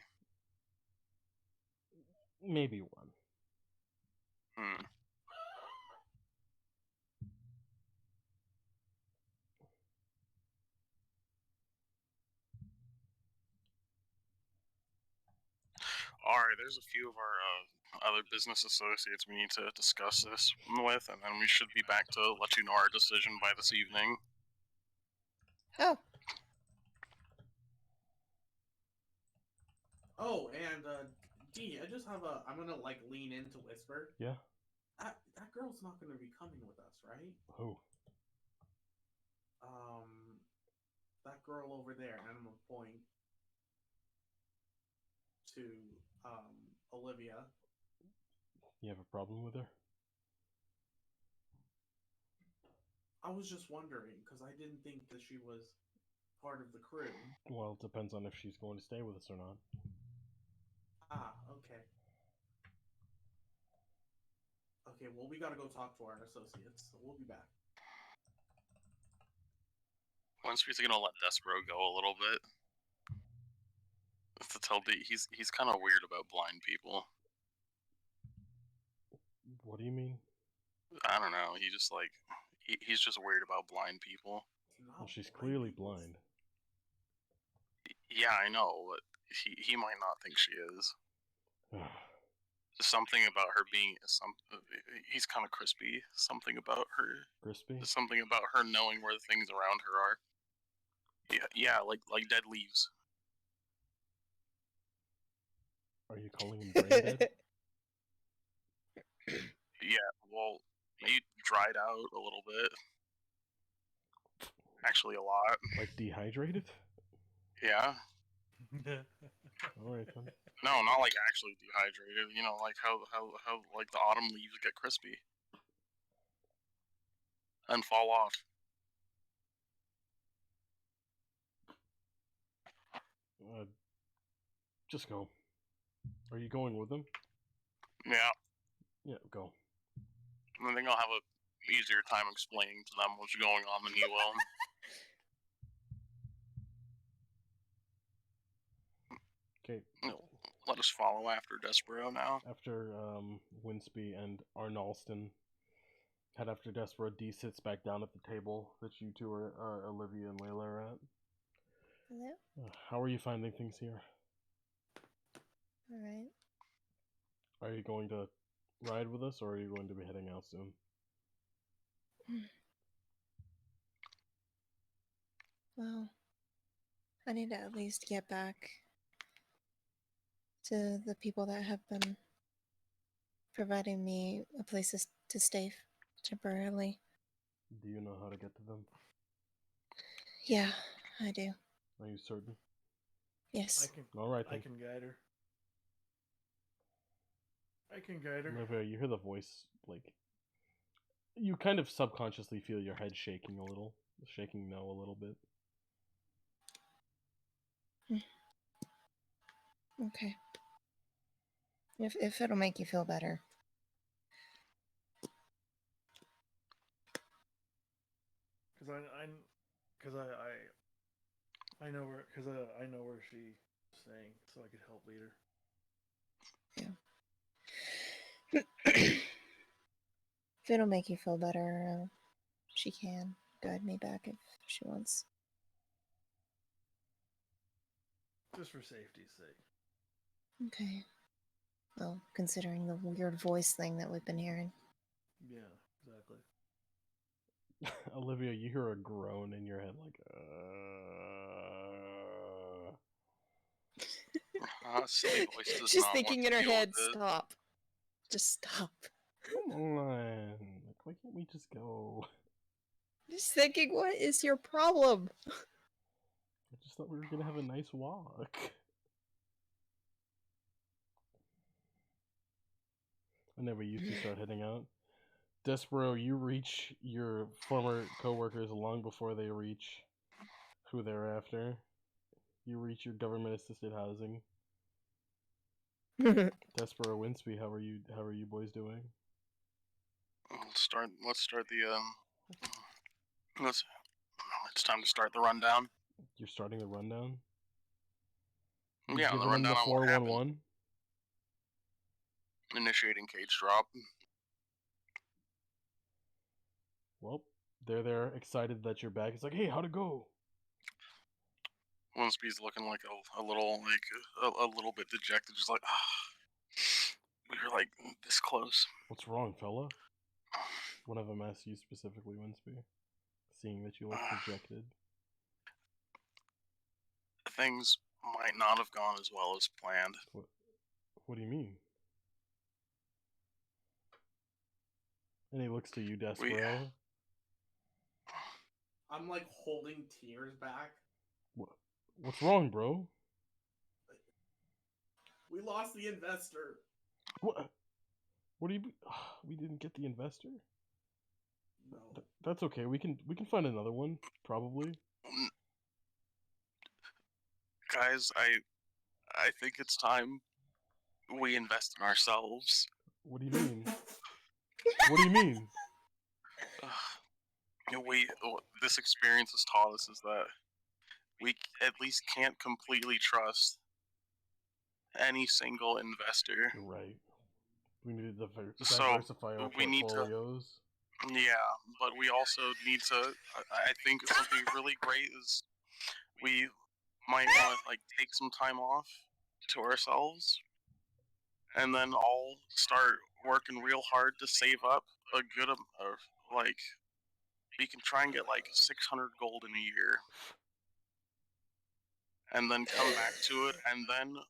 Maybe one. Alright, there's a few of our other business associates we need to discuss this with, and then we should be back to let you know our decision by this evening. Oh, Oh, and D, I just have a. I'm gonna like lean in to whisper. Yeah? That girl's not gonna be coming with us, right? Who? That girl over there, and I'm gonna point to Olivia. You have a problem with her? I was just wondering because I didn't think that she was part of the crew. Well, it depends on if she's going to stay with us or not. Ah, okay. Okay, well, we gotta go talk to our associates, so we'll be back. Winsby's gonna let Despero go a little bit. To tell D, he's kind of weird about blind people. What do you mean? I don't know. He just like he's just weird about blind people. Well, she's clearly blind. Yeah, I know, but he might not think she is. Something about her being he's kind of crispy. Something about her. Crispy? Something about her knowing where the things around her are. Yeah, like dead leaves. Are you calling him brain dead? Yeah, well, he dried out a little bit. Actually, a lot. Like dehydrated? Yeah. Alright then. No, not like actually dehydrated. You know, like how like the autumn leaves get crispy and fall off. Just go. Are you going with them? Yeah. Yeah, go. I think I'll have a easier time explaining to them what's going on than you will. Okay. Let us follow after Despero now. After Winsby and Arnalston head after Despero, D sits back down at the table that you two are, Olivia and Layla are at. Hello? How are you finding things here? Alright. Are you going to ride with us, or are you going to be heading out soon? Well, I need to at least get back to the people that have been providing me a place to stay temporarily. Do you know how to get to them? Yeah, I do. Are you certain? Yes. All right, I then. can guide her. I can guide her. Olivia, you hear the voice, like, you kind of subconsciously feel your head shaking a little. Shaking no a little bit. Okay. If it'll make you feel better. I know where, I know where she's staying, so I could help lead her. Yeah. If it'll make you feel better, she can guide me back if she wants. Just for safety's sake. Okay. Well, considering the weird voice thing that we've been hearing. Yeah, exactly. Olivia, you hear a groan in your head, like, Silly voice does She's not thinking want in to her deal head, with it. stop. Just stop. Come on. Like, why can't we just go? Just thinking, what is your problem? I just thought we were gonna have a nice walk. And then we used to start heading out. Despero, you reach your former co-workers long before they reach who they're after. You reach your government-assisted housing. Despero, Winsby, how are you boys doing? Let's start the it's time to start the rundown. You're starting the rundown? Yeah, the giving them rundown the on what happened. 411? Initiating cage drop. Well, they're there, excited that you're back. It's like, hey, how'd it go? Winsby's looking like a little bit dejected, just like, we were like this close. What's wrong, fella? One of them asked you specifically, Winsby, seeing that you look dejected. Things might not have gone as well as planned. What do you mean? And he looks to you, Despero. I'm like holding tears back. What's wrong, bro? We lost the investor. What? What do you? We didn't get the investor. No. That's okay. We can find another one, probably. Guys, I think it's time we invest in ourselves. What do you mean? What do you mean? This experience has taught us is that we at least can't completely trust any single investor. You're right. We need to diversify our portfolios. Yeah, but we also need to. I think something really great is we might want to like take some time off to ourselves, and then all start working real hard to save up a good like. We can try and get like 600 gold in a year, and then come back to it, and then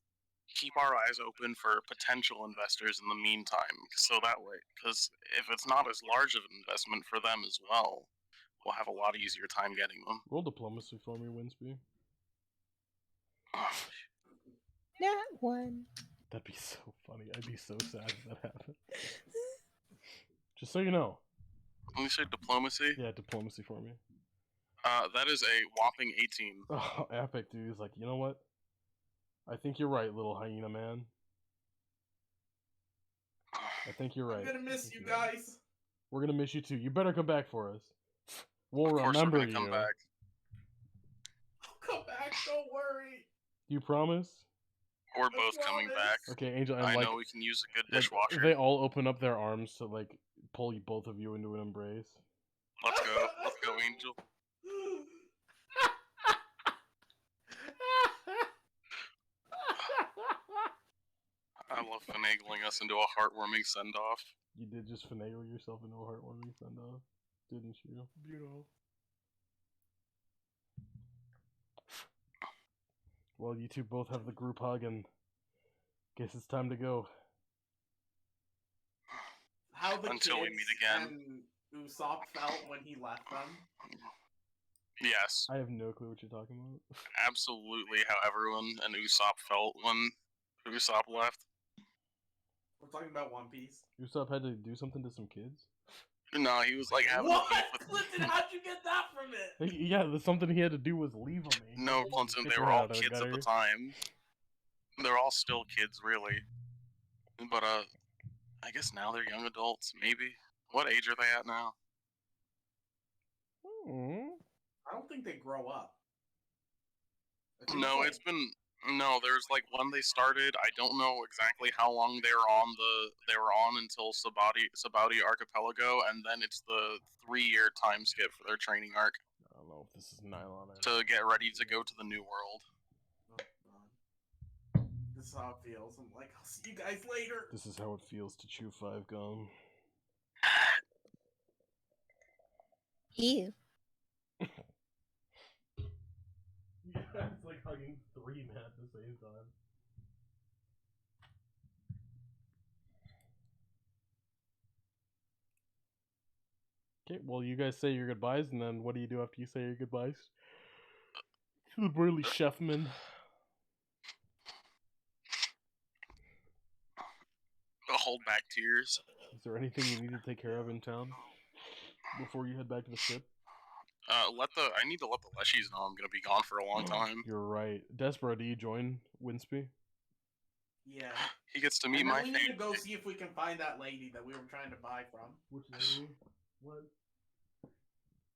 keep our eyes open for potential investors in the meantime. So that way, because if it's not as large of an investment for them as well, we'll have a lot easier time getting them. Roll diplomacy for me, Winsby. That one. That'd be so funny. I'd be so sad if that happened. Just so you know. When you say diplomacy? Yeah, diplomacy for me. That is a whopping 18. Oh, epic, dude. He's like, you know what? I think you're right, little hyena man. I think you're right. I'm gonna miss you guys. We're gonna miss you too. You better come back for us. We'll Of course remember we're gonna come you. back. I'll come back. Don't worry. You promise? We're both coming back. Okay, Angel, and I like, know we can use a good like, dishwasher. they all open up their arms to like pull you, both of you into an embrace. Let's go. Let's go, Angel. I love finagling us into a heartwarming send-off. You did just finagle yourself into a heartwarming send-off, didn't you? Beautiful. Well, you two both have the group hug, and guess it's time to go. How the Until we kids meet again. and Usopp felt when he left them. Yes, I have no clue what you're talking about. absolutely how everyone and Usopp felt when Usopp left. We're talking about One Piece. Usopp had to do something to some kids? No, he was like having What? a beef with. Clinton, how'd you get that from it? Yeah, the something he had to do was leave him. No, Clinton, Kick they her were all out of the kids at the gutter. time. They're all still kids, really. But I guess now they're young adults. Maybe. What age are they at now? I don't think they grow up. I think No, like- it's been no. There's like when they started. I don't know exactly how long they were on until Sabauti Archipelago, and then it's the 3-year time skip for their training arc I don't know if this is nylon or to get ready to go to the New World. Oh, God. This is how it feels. I'm like, I'll see you guys later. This is how it feels to chew 5 gum. Ew. Yeah, it's like hugging 3 men at the same time. Okay, well, you guys say your goodbyes, and then what do you do after you say your goodbyes? To the burly chefman. I'll hold back tears. Is there anything you need to take care of in town before you head back to the ship? I need to let the Leshies know I'm gonna be gone for a long time. You're right. Despero, do you join Winsby? Yeah. He gets to And meet then my we need to family. go see if we can find that lady that we were trying to buy from. Which lady? What?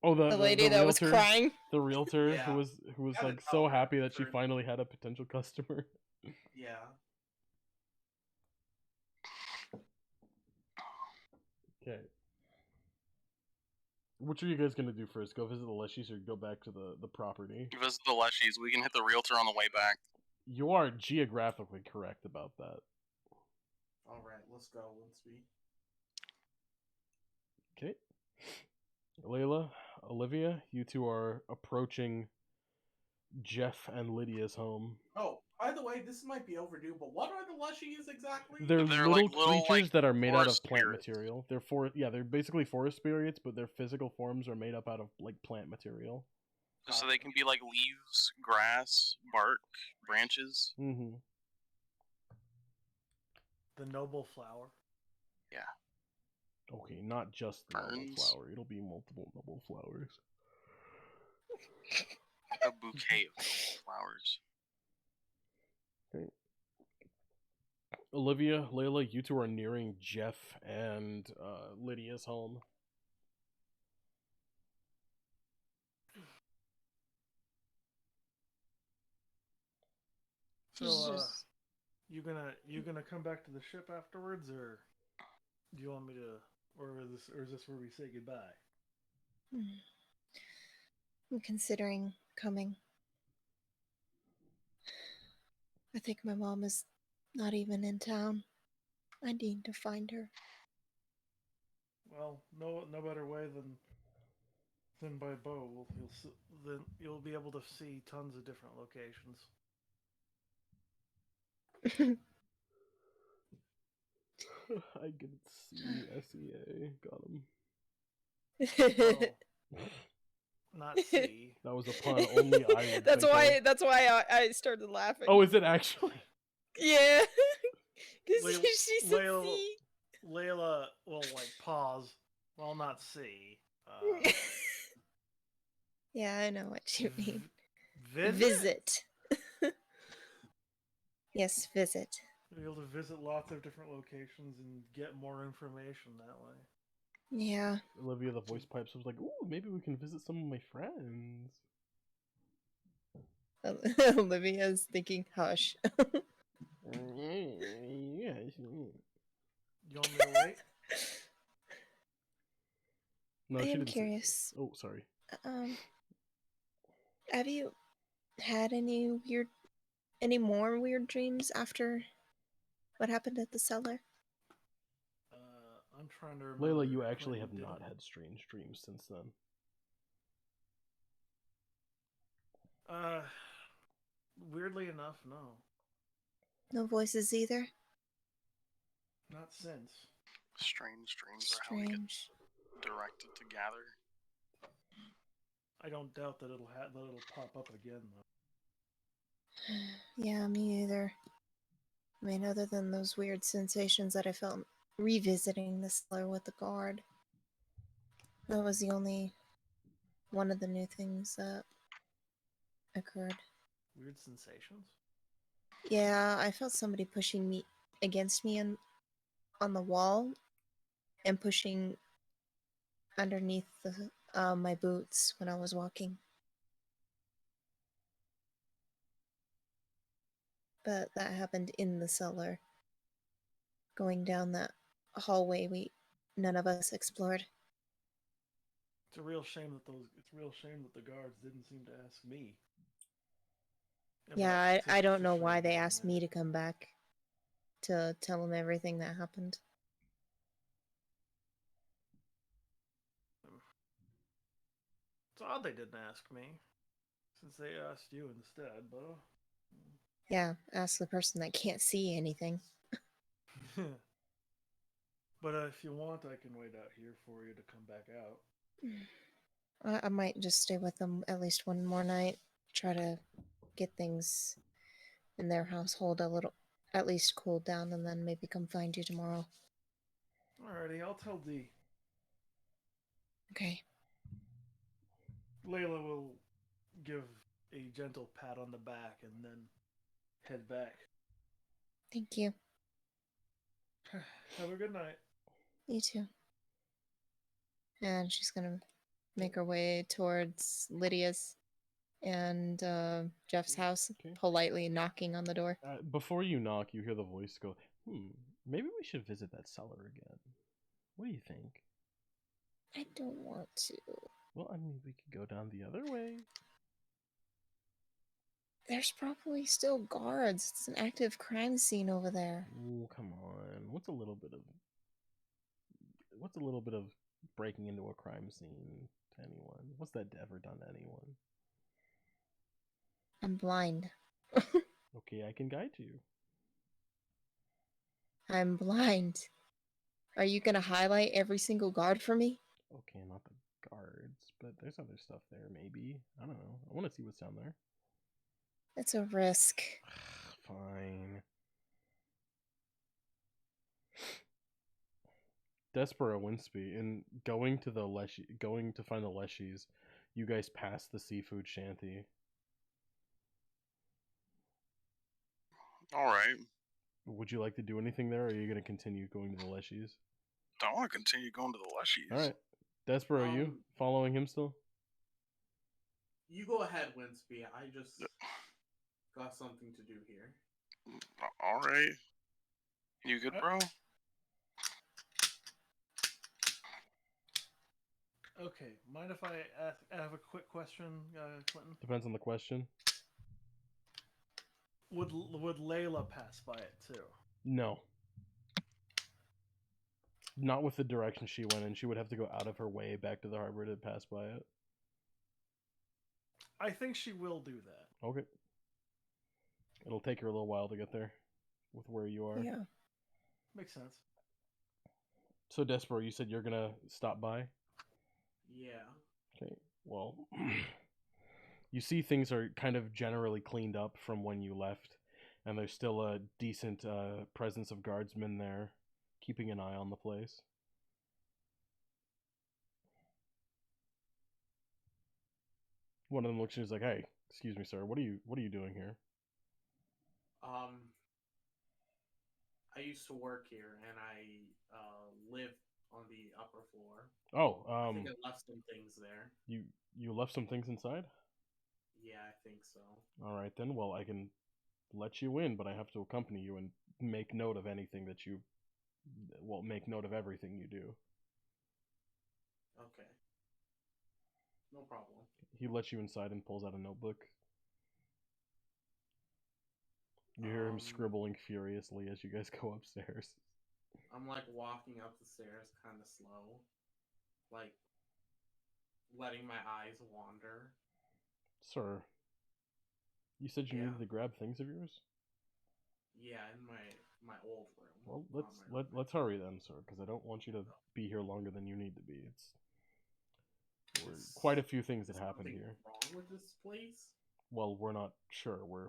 Oh, The lady that was realtor? crying. The realtor Yeah. who was Gotta like tell so her happy that she for- finally had a potential customer. Yeah. Okay. Which are you guys gonna do first? Go visit the Leshies or go back to the property? Visit the Leshies. We can hit the realtor on the way back. You are geographically correct about that. Alright, let's go, Winsby. Okay. Layla, Olivia, you two are approaching Jeff and Lydia's home. Oh, by the way, this might be overdue, but what are the Lushies exactly? They're They're little like little, creatures like, that are made out of forest plant spirits. material. They're basically forest spirits, but their physical forms are made up out of like plant material. So they can be like leaves, grass, bark, branches. Mm-hmm. The noble flower. Okay, not just the noble Ferns. flower. It'll be multiple noble flowers. A bouquet of flowers. Olivia, Layla, you two are nearing Jeff and Lydia's home. So, Jesus. you gonna come back to the ship afterwards, or do you want me to, or is this where we say goodbye? I'm considering coming. I think my mom is not even in town. I need to find her. Well, no better way than by boat. Then you'll be able to see tons of different locations. I get C-S-E-A. Got him. Well, not see. That was a pun only I would That's think why. of. That's why I started laughing. Oh, is it actually? Yeah. Because Layla- she said Layla- see. Layla will like pause. Well, not see. Yeah, I know what you mean. Visit. Yes, visit. Be able to visit lots of different locations and get more information that way. Yeah. Olivia, the voice pipes, was like, "Ooh, maybe we can visit some of my friends." Olivia's thinking, hush. Yes. You want me to wait? No, I she am didn't say. curious. Oh, sorry. Have you had any more weird dreams after what happened at the cellar? I'm trying to remember. Layla, you actually have Clinton not didn't- had strange dreams since then. Weirdly enough, no. No voices either? Not since. Strange dreams are how we get Strange. directed to gather. I don't doubt that it'll pop up again though. Yeah, me either. I mean, other than those weird sensations that I felt revisiting the cellar with the guard. That was the only one of the new things that occurred. Weird sensations? Yeah, I felt somebody pushing me against me on the wall and pushing underneath my boots when I was walking. But that happened in the cellar, going down that hallway none of us explored. It's a real shame that the guards didn't seem to ask me. Yeah, I don't know why they straighten asked me to come back to tell them everything that happened. It's odd they didn't ask me, since they asked you instead, but... Yeah, ask the person that can't see anything. But if you want, I can wait out here for you to come back out. I might just stay with them at least one more night. Try to get things in their household a little, at least cooled down, and then maybe come find you tomorrow. Alrighty, I'll tell Dee. Okay. Layla will give a gentle pat on the back and then head back. Thank you. Have a good night. You too. And she's gonna make her way towards Lydia's and Jeff's house, Okay. politely knocking on the door. Before you knock, you hear the voice go, maybe we should visit that cellar again. What do you think? I don't want to. Well, I mean, we could go down the other way. There's probably still guards. It's an active crime scene over there. Oh, come on. What's a little bit of breaking into a crime scene to anyone? What's that ever done to anyone? I'm blind. Okay, I can guide you. I'm blind. Are you gonna highlight every single guard for me? Okay, not the guards, but there's other stuff there, maybe. I don't know. I want to see what's down there. It's a risk. Fine. Despero Winsby, in going to find the Leshies, you guys pass the seafood shanty. Alright. Would you like to do anything there, or are you going to continue going to the Leshies? I want to continue going to the Leshies. Alright. Despero, you following him still? You go ahead, Winsby. I just got something to do here. Alright. You good, bro? Okay, mind if I have a quick question, Clinton? Depends on the question. Would Layla pass by it too? No. Not with the direction she went in. She would have to go out of her way back to the harbor to pass by it. I think she will do that. Okay. It'll take her a little while to get there with where you are. Yeah. Makes sense. So, Despero, you said you're going to stop by? Yeah. Okay. Well, you see things are kind of generally cleaned up from when you left, and there's still a decent presence of guardsmen there, keeping an eye on the place. One of them looks at you and is like, "Hey, excuse me, sir. What are you doing here?" I used to work here, and I live on the upper floor. Oh, I think I left some things there. you left some things inside? Yeah, I think so. All right then. Well, I can let you in, but I have to accompany you and make note of anything that you. Well, make note of everything you do. Okay. No problem. He lets you inside and pulls out a notebook. You hear him scribbling furiously as you guys go upstairs. I'm like walking up the stairs kind of slow. Like letting my eyes wander. Sir, you said you needed to grab things of yours? Yeah, in my old room. Well, let's hurry then, sir, because I don't want you to be here longer than you need to be. It's quite a few things that happened here. Wrong with this place? Well, we're not sure. We're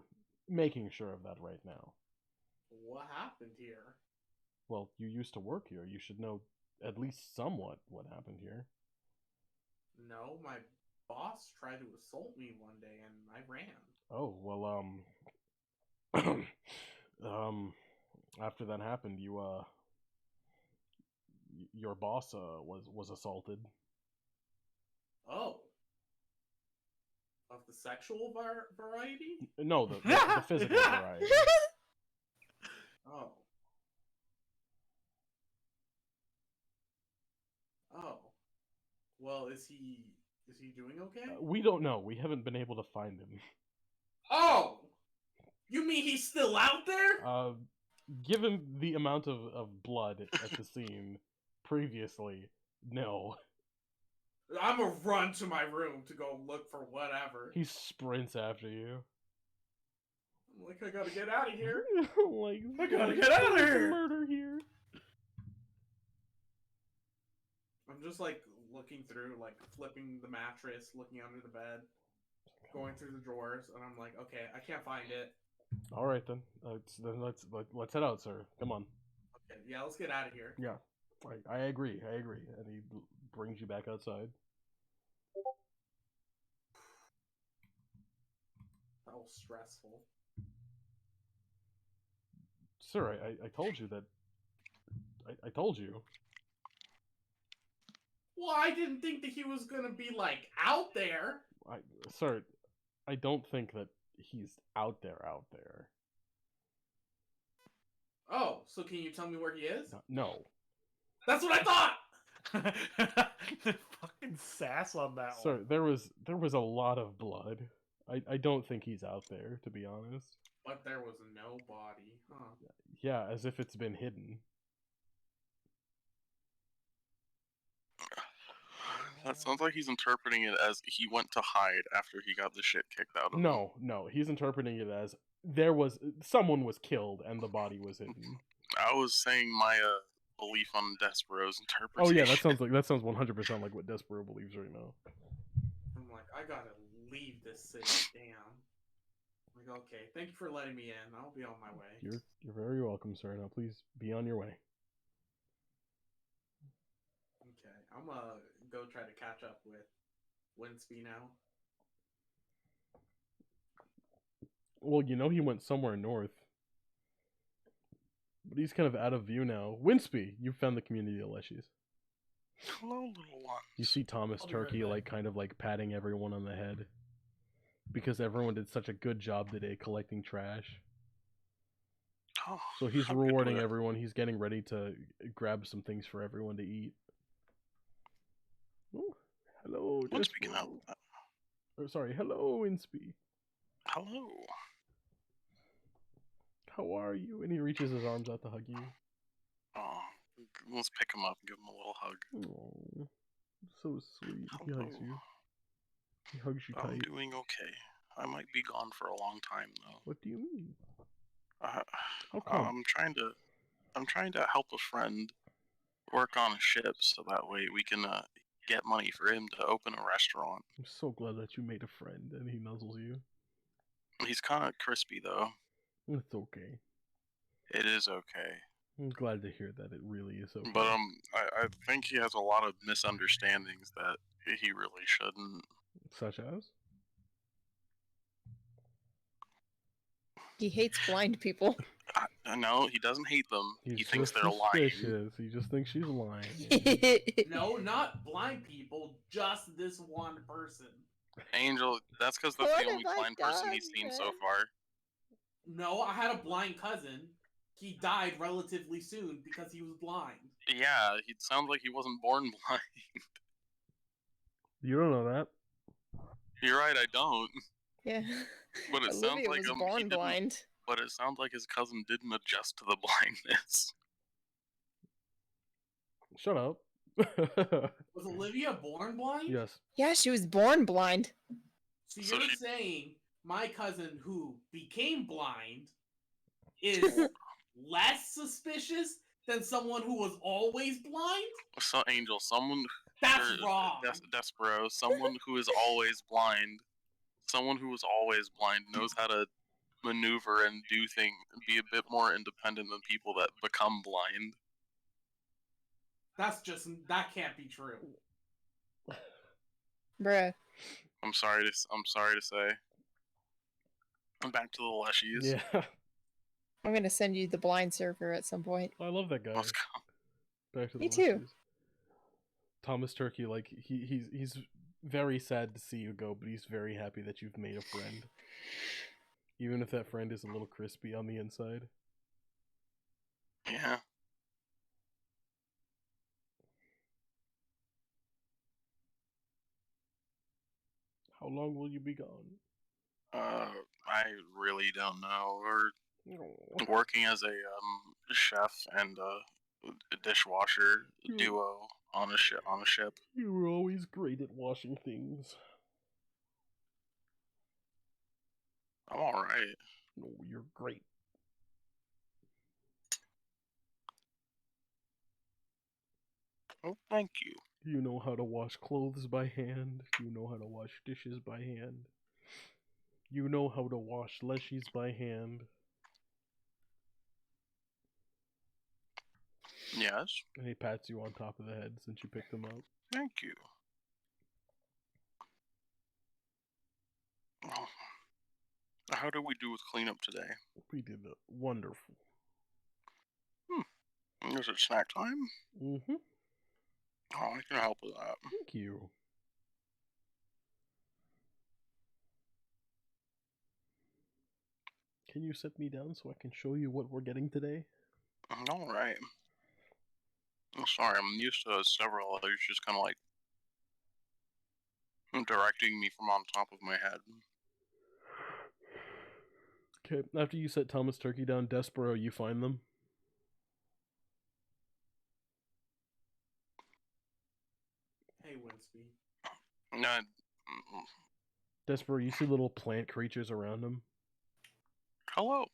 making sure of that right now. What happened here? Well, you used to work here. You should know at least somewhat what happened here. No, my boss tried to assault me one day and I ran. Oh, well, after that happened, your boss, was assaulted. Oh. Of the sexual variety? No, the physical variety. Oh. Oh. Well, is he doing okay? We don't know. We haven't been able to find him. Oh! You mean he's still out there? Given the amount of blood at the scene previously, no. I'm gonna run to my room to go look for whatever. He sprints after you. I'm like, I gotta get out of here. Like, I gotta get out of here. Murder here. I'm just like looking through, like flipping the mattress, looking under the bed, going through the drawers, and I'm like, okay, I can't find it. All right then. Let's head out, sir. Come on. Okay, yeah, let's get out of here. Yeah, I agree. And he brings you back outside. That was stressful. Sir, I told you that. I told you. Well, I didn't think that he was gonna be like out there. Sir, I don't think that he's out there. Oh, so can you tell me where he is? No. That's what I thought. The fucking sass on that Sir, one. there was a lot of blood. I don't think he's out there, to be honest. But there was no body, huh? Yeah, as if it's been hidden. That sounds like he's interpreting it as he went to hide after he got the shit kicked out of him. No, he's interpreting it as someone was killed and the body was hidden. I was saying my belief on Despero's interpretation. Oh yeah, that sounds 100% like what Despero believes right now. I'm like, I gotta leave this city. Damn. I'm like, okay, thank you for letting me in. I'll be on my way. You're very welcome, sir. Now please be on your way. Okay, I'm gonna go try to catch up with Winsby now. Well, he went somewhere north. But he's kind of out of view now. Winsby, you found the community of Leshies. Hello, little ones. You see Thomas I'll be right Turkey, back. kind of patting everyone on the head. Because everyone did such a good job today collecting trash. Oh, So he's how good rewarding would- everyone. He's getting ready to grab some things for everyone to eat. Oh, hello, Winsby can Despero. help with that. Or, sorry, hello, Winsby. Hello. How are you? And he reaches his arms out to hug you. Oh, let's pick him up and give him a little hug. Oh, so sweet. He hugs Hello. you. He hugs you I'm tight. doing okay. I might be gone for a long time though. What do you mean? How come? I'm trying to help a friend work on a ship so that way we can get money for him to open a restaurant. I'm so glad that you made a friend. And he nuzzles you. He's kind of crispy though. It's okay. It is okay. I'm glad to hear that it really is okay. But I think he has a lot of misunderstandings that he really shouldn't. Such as? He hates blind people. No, he doesn't hate them. He's He thinks just they're lying. suspicious. He just thinks she's lying. No, not blind people, just this one person. Angel, that's because that's What the only have I blind person he's done, seen so man? far. No, I had a blind cousin. He died relatively soon because he was blind. Yeah, he sounds like he wasn't born blind. You don't know that. You're right, I don't. Yeah. But it sounds Olivia like was he born didn't. blind. But it sounds like his cousin didn't adjust to the blindness. Shut up. Was Olivia born blind? Yes. Yeah, she was born blind. So So you're she- saying my cousin who became blind is less suspicious than someone who was always blind? So, Angel, someone. That's wrong. Despero, someone who is always blind. Someone who is always blind knows how to maneuver and do things, be a bit more independent than people that become blind. That can't be true. Bruh. I'm sorry to say. Back to the Leshies. Yeah. I'm gonna send you the blind server at some point. I love that guy. Let's go. Back to the Me too. Leshies. Thomas Turkey, like he's very sad to see you go, but he's very happy that you've made a friend. Even if that friend is a little crispy on the inside. Yeah. How long will you be gone? I really don't know. We're Oh, working as a chef and a dishwasher duo on a ship. you were always great at washing things. I'm all right. No, you're great. Oh, thank you. You know how to wash clothes by hand. You know how to wash dishes by hand. You know how to wash leshies by hand. Yes, And he pats you on top of the head since you picked him up. thank you. Oh. How did we do with cleanup today? We did wonderful. Is it snack time? Mm-hmm. Oh, I can help with that. Thank you. Can you set me down so I can show you what we're getting today? All right. I'm sorry, I'm used to several others just kind of like directing me from on top of my head. Okay, after you set Thomas Turkey down, Despero, you find them. Hey, Winsby. No, Despero, you see little plant creatures around him. hello.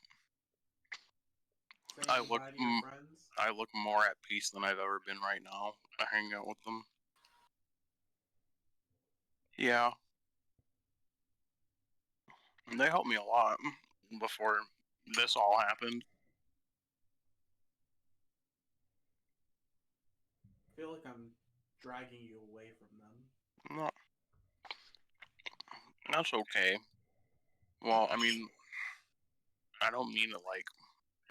Saying I look, goodbye to your friends. I look more at peace than I've ever been right now. I hang out with them. Yeah. And they helped me a lot before this all happened. I feel like I'm dragging you away from them. No, that's okay. Well, I mean, I don't mean it like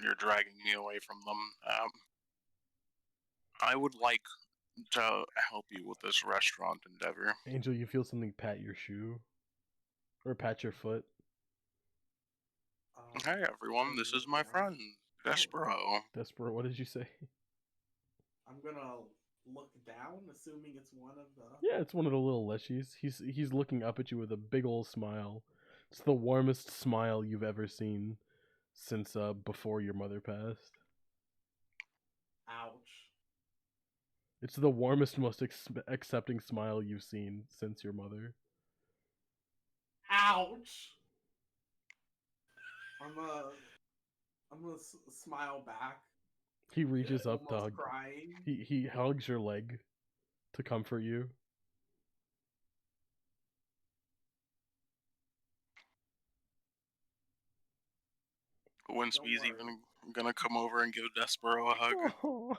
you're dragging me away from them. I would like to help you with this restaurant endeavor. Angel, you feel something pat your shoe. Or pat your foot. Hey everyone, this is my friend, Despero. Despero, what did you say? I'm gonna look down, assuming it's one of the. Yeah, it's one of the little leshies. He's looking up at you with a big old smile. It's the warmest smile you've ever seen since before your mother passed. Ouch. It's the warmest, most accepting smile you've seen since your mother. Ouch. I'm gonna smile back. He reaches up to Almost hug. crying. He hugs your leg to comfort you. Winsby's worry. even gonna come over and give Despero a hug. Oh,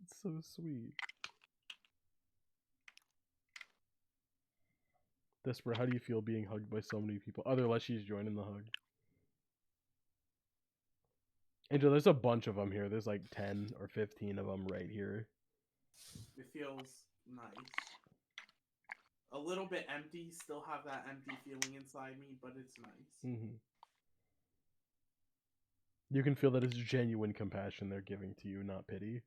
it's so sweet. Despero, how do you feel being hugged by so many people? Other leshies join in the hug. Angel, there's a bunch of them here. There's like 10 or 15 of them right here. It feels nice. A little bit empty. Still have that empty feeling inside me, but it's nice. Mm-hmm. You can feel that it's genuine compassion they're giving to you, not pity.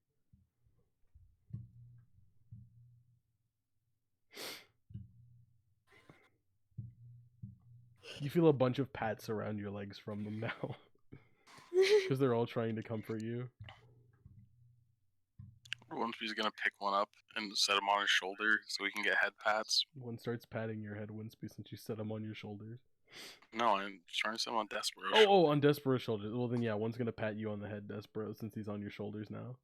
You feel a bunch of pats around your legs from them now. Because they're all trying to comfort you. Winspy's gonna pick one up and set him on his shoulder so we can get head pats. One starts patting your head, Winsby, since you set him on your shoulders. No, I'm trying to set him on Despero's Oh, shoulder. on Despero's shoulders. Well, then, yeah, one's gonna pat you on the head, Despero, since he's on your shoulders now.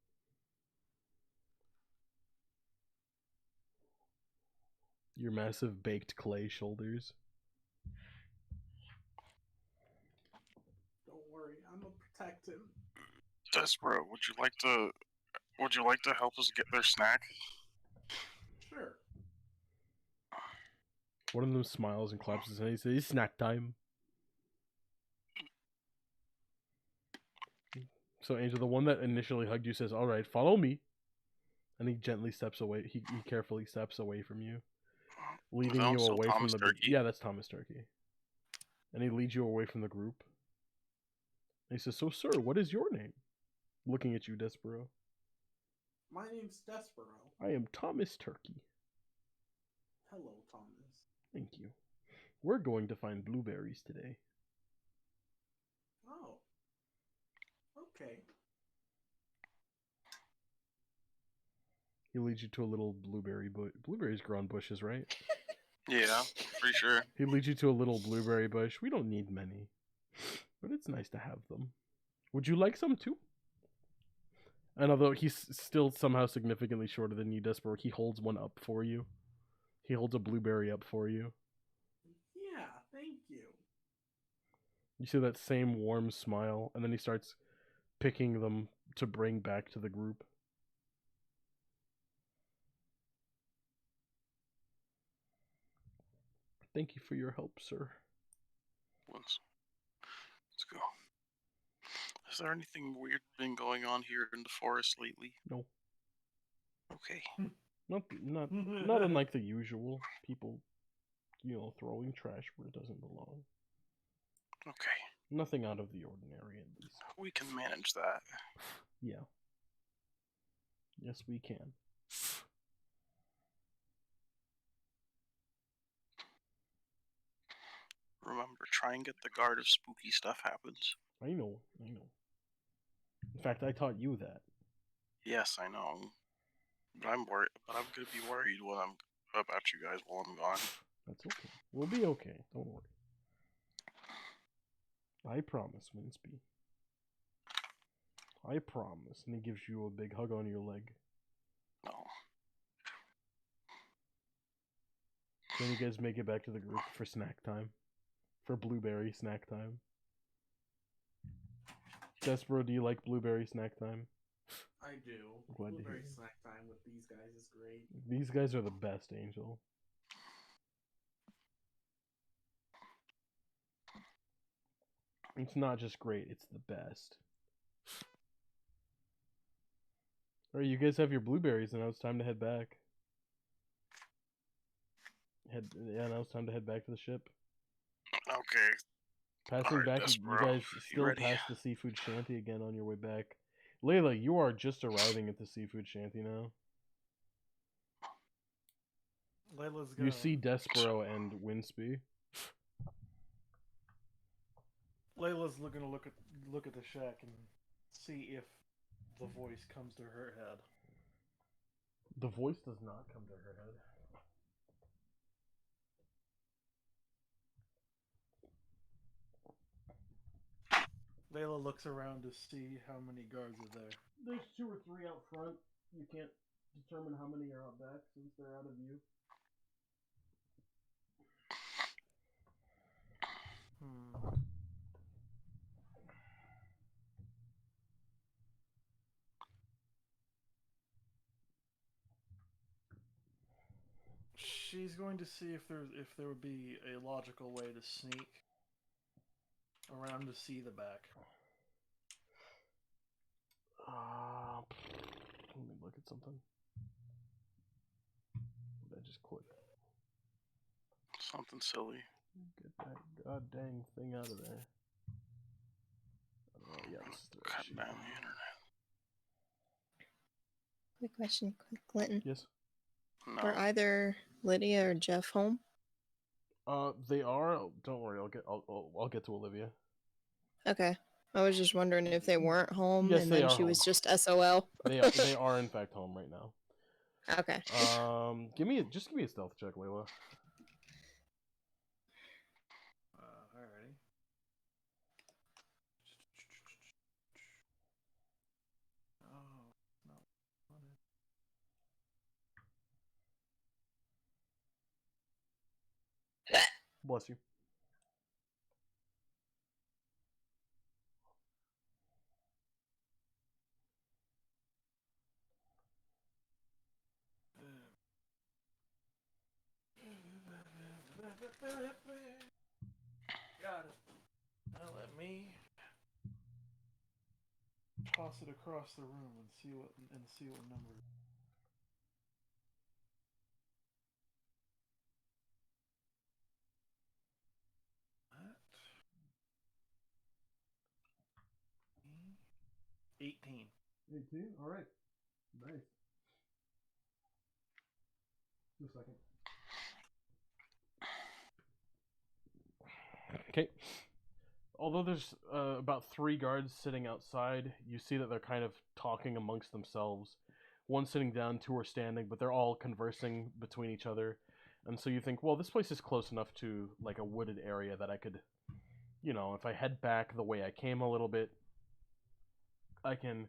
Your massive baked clay shoulders. Don't worry, I'm gonna protect him. Despero, would you like to help us get their snack? Sure. One of them smiles and claps his hands. He says, "It's snack time." So Angel, the one that initially hugged you, says, "All right, follow me," and he gently steps away. He carefully steps away from you, leading Is that you also away Thomas from the. Turkey? Yeah, that's Thomas Turkey. And he leads you away from the group. And he says, "So, sir, what is your name?" Looking at you, Despero. My name's Despero. "I am Thomas Turkey." Hello, Thomas. "Thank you. We're going to find blueberries today." Oh. Okay. He leads you to a little blueberry bush. Blueberries grow on bushes, right? Yeah, pretty sure. He leads you to a little blueberry bush. "We don't need many, but it's nice to have them. Would you like some too?" And although he's still somehow significantly shorter than you, Despero, he holds one up for you. He holds a blueberry up for you. Yeah, thank you. You see that same warm smile, and then he starts picking them to bring back to the group. "Thank you for your help, sir." Let's go. Is there anything weird been going on here in the forest lately? No. Okay. Not unlike the usual. People, throwing trash where it doesn't belong. Okay. Nothing out of the ordinary, at least. We can manage that. Yeah. Yes, we can. Remember, try and get the guard if spooky stuff happens. I know. In fact, I taught you that. Yes, I know. But I'm worried. But I'm gonna be worried when I'm about you guys while I'm gone. That's okay. We'll be okay. Don't worry. I promise, Winsby. I promise. And he gives you a big hug on your leg. No. Then you guys make it back to the group for snack time. For blueberry snack time. Despero, do you like blueberry snack time? I do. Glad to Blueberry hear. snack time with these guys is great. These guys are the best, Angel. It's not just great, it's the best. Alright, you guys have your blueberries, and now it's time to head back. Now it's time to head back to the ship. Okay. Passing Alright, back, you Despero, guys you still ready? pass the seafood shanty again on your way back. Layla, you are just arriving at the seafood shanty now. Layla's gonna. You see Despero and Winsby. Layla's gonna look at the shack and see if the voice comes to her head. The voice does not come to her head. Layla looks around to see how many guards are there. There's 2 or 3 out front. You can't determine how many are out back since they're out of view. She's going to see if there would be a logical way to sneak around to see the back. Let me look at something. Did I just click? Something silly. Get that god dang thing out of there. Yeah, this is the right Cut sheet. down the internet. Quick question, Clinton. Yes. No. Were either Lydia or Jeff home? They are. Don't worry. I'll get to Olivia. Okay. I was just wondering if they weren't home Yes, and they then are she was home. just SOL. They are in fact home right now. Okay. Give me a stealth check, Layla. Alrighty. Oh, no. Bless you. Got it. Now let me toss it across the room and see what number. That 18. 18. All right. Nice. Just a second. Okay. Although there's about 3 guards sitting outside, you see that they're kind of talking amongst themselves. One sitting down, 2 are standing, but they're all conversing between each other. And so you think, well, this place is close enough to like a wooded area that I could, if I head back the way I came a little bit, I can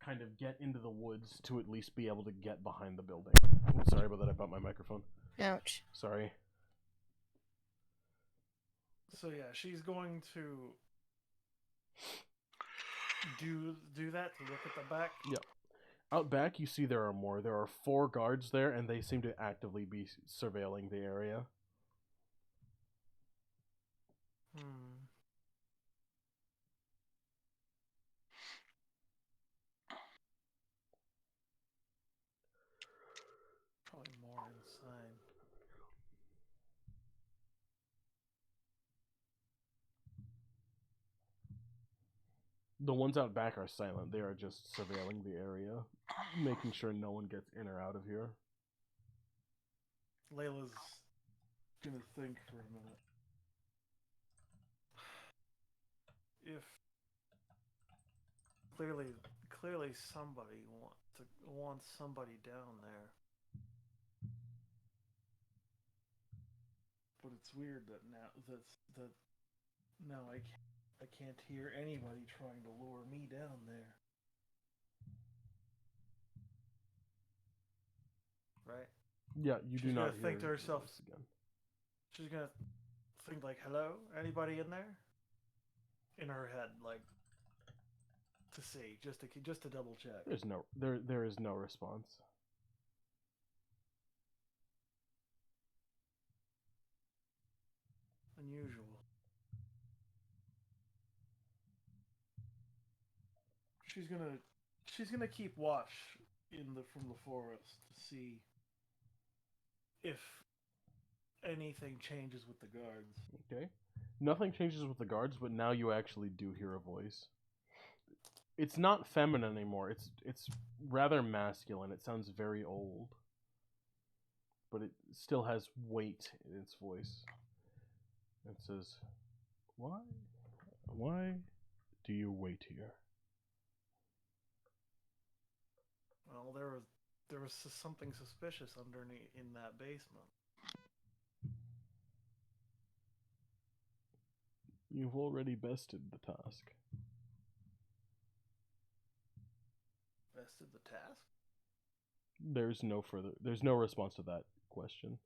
kind of get into the woods to at least be able to get behind the building. Ooh, sorry about that. I bumped my microphone. Ouch. Sorry. So yeah, she's going to do that to look at the back. Yeah. Out back, you see there are more. There are 4 guards there, and they seem to actively be surveilling the area. Probably more inside. The ones out back are silent. They are just surveilling the area, making sure no one gets in or out of here. Layla's gonna think for a minute. If clearly somebody wants somebody down there, but it's weird that now I can't hear anybody trying to lure me down there. Right? Yeah, you do She's not gonna hear think to herself this again. She's gonna think like, "Hello, anybody in there?" In her head, like to see, just to double check. There is no response. Unusual. She's gonna keep watch from the forest to see if anything changes with the guards. Okay. Nothing changes with the guards, but now you actually do hear a voice. It's not feminine anymore. It's rather masculine. It sounds very old. But it still has weight in its voice. It says, Why do you wait here?" Well, there was something suspicious underneath in that basement. You've already bested the task. Bested the task? There's no response to that question.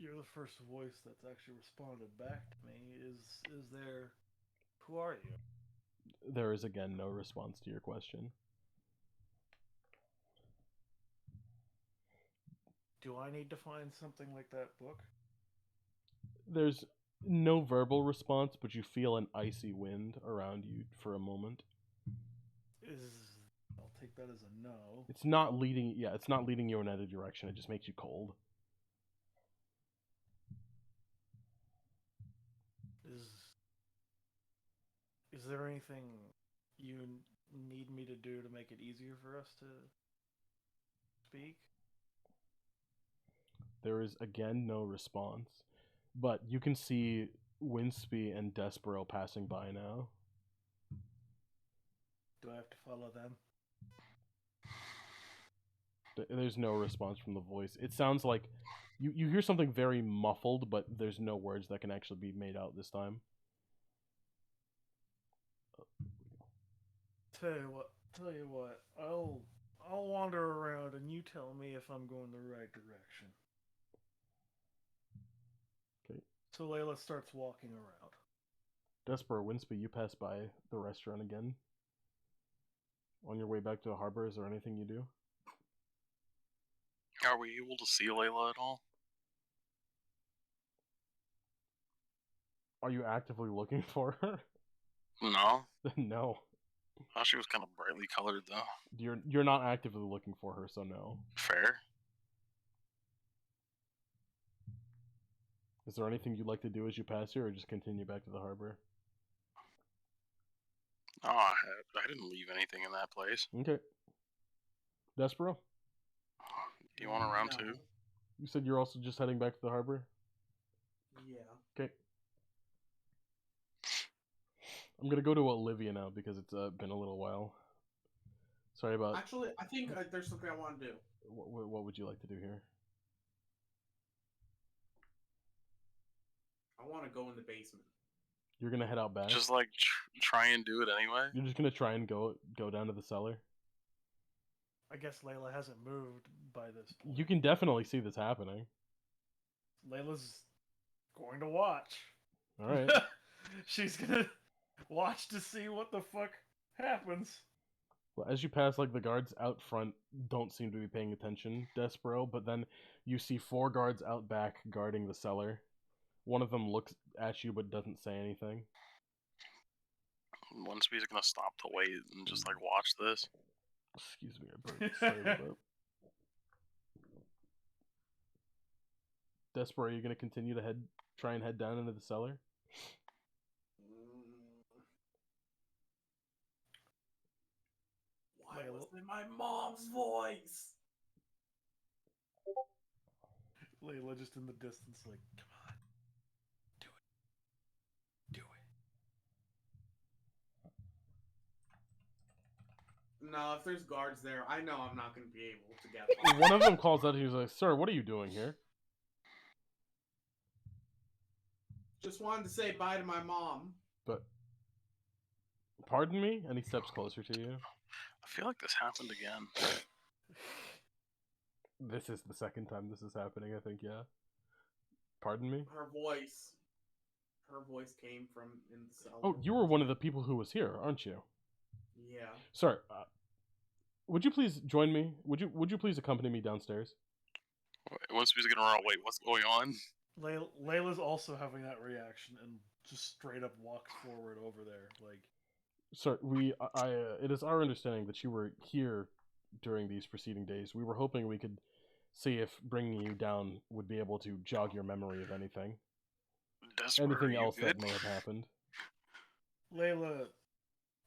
You're the first voice that's actually responded back to me. Who are you? There is again no response to your question. Do I need to find something like that book? There's no verbal response, but you feel an icy wind around you for a moment. I'll take that as a no. It's not leading. Yeah, it's not leading you in any direction. It just makes you cold. Is there anything you need me to do to make it easier for us to speak? There is again no response, but you can see Winsby and Despero passing by now. Do I have to follow them? There's no response from the voice. It sounds like you hear something very muffled, but there's no words that can actually be made out this time. Tell you what, I'll wander around and you tell me if I'm going the right direction. Okay. So Layla starts walking around. Despero, Winsby, you pass by the restaurant again. On your way back to the harbor, is there anything you do? Are we able to see Layla at all? Are you actively looking for her? No. No. I thought she was kind of brightly colored, though. You're not actively looking for her, so no. Fair. Is there anything you'd like to do as you pass here, or just continue back to the harbor? Oh, I didn't leave anything in that place. Okay. Despero? Do you want a round No. two? You said you're also just heading back to the harbor? Yeah. Okay. I'm gonna go to Olivia now because it's been a little while. Sorry about. Actually, I think there's something I want to do. What would you like to do here? I want to go in the basement. You're gonna head out back. Just like try and do it anyway. You're just gonna try and go down to the cellar. I guess Layla hasn't moved by this point. You can definitely see this happening. Layla's going to watch. All right. She's gonna watch to see what the fuck happens. Well, as you pass, like, the guards out front don't seem to be paying attention, Despero, but then you see 4 guards out back guarding the cellar. One of them looks at you but doesn't say anything. Winsby's gonna stop to wait and just like watch this. Excuse me, I burped. Sorry about that. Despero, are you gonna continue to try and head down into the cellar? Why was it my mom's voice? Layla just in the distance, like, come on, do it. No, if there's guards there, I know I'm not going to be able to get them. One of them calls out, he's like, "Sir, what are you doing here?" Just wanted to say bye to my mom. But, pardon me? And he steps closer to you. I feel like this happened again. This is the second time this is happening, I think, yeah. Pardon me? Her voice came from in the cell. Oh, you were one of the people who was here, aren't you? Yeah. Sir, would you please join me? Would you please accompany me downstairs? Winsby's gonna run. Wait, what's going on? Layla's also having that reaction and just straight up walks forward over there, like. Sir, it is our understanding that you were here during these preceding days. We were hoping we could see if bringing you down would be able to jog your memory of anything. Anything else that may have happened. Layla,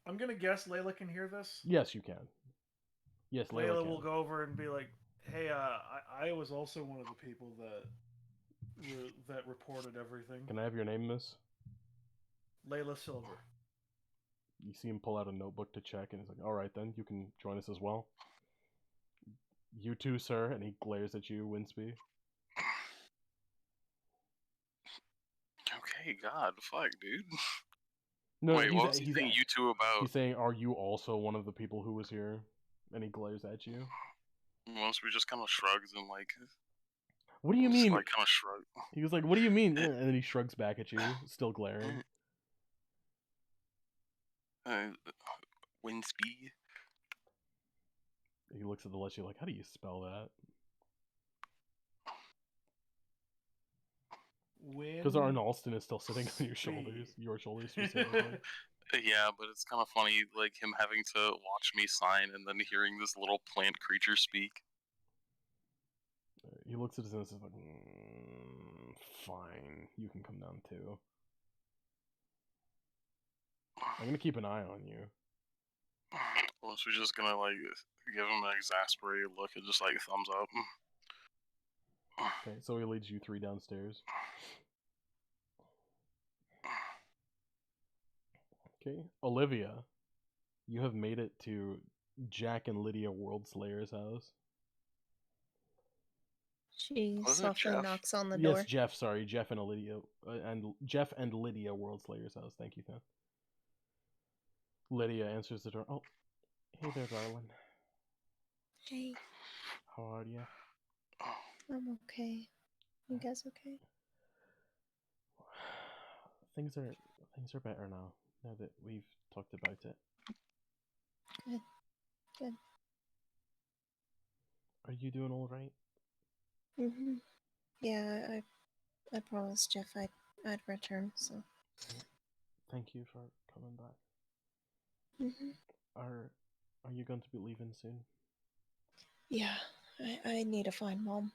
I'm gonna guess Layla can hear this. Yes, you can. Yes, Layla can. will go over and be like, "Hey, I was also one of the people that reported everything." Can I have your name, miss? Layla Silver. You see him pull out a notebook to check, and he's like, "All right, then you can join us as well." You too, sir. And he glares at you, Winsby. Okay, God, fuck, dude. No, wait, what was he saying you two about? He's saying, "Are you also one of the people who was here?" And he glares at you. Winsby just kind of shrugs and like. What do you mean? Like kind of shrug. He was like, "What do you mean?" And then he shrugs back at you, still glaring. Winsby. He looks at the list. You're like, "How do you spell that?" Because Arn Alston is still sitting on your shoulders. Your shoulders specifically. Yeah, but it's kind of funny, like him having to watch me sign and then hearing this little plant creature speak. He looks at his nose and is like, fine, you can come down too. I'm gonna keep an eye on you. Well, so we're just gonna like give him an exasperated look and just like thumbs up. Okay, so he leads you 3 downstairs. Okay, Olivia, you have made it to Jack and Lydia Worldslayer's house. She Wasn't it softly Jeff? knocks on the Yes, door. Jeff. Sorry, Jeff and Lydia, Jeff and Lydia Worldslayer's house. Thank you, Fan. Lydia answers the door. Oh, hey there, darling. Hey, How are you? I'm okay. You guys okay? Things are better now. Now that we've talked about it. Good. Good. Are you doing all right? Mhm. Yeah, I promised Jeff I'd return. So. Thank you for coming back. Mhm. Are you going to be leaving soon? Yeah, I need to find Mom.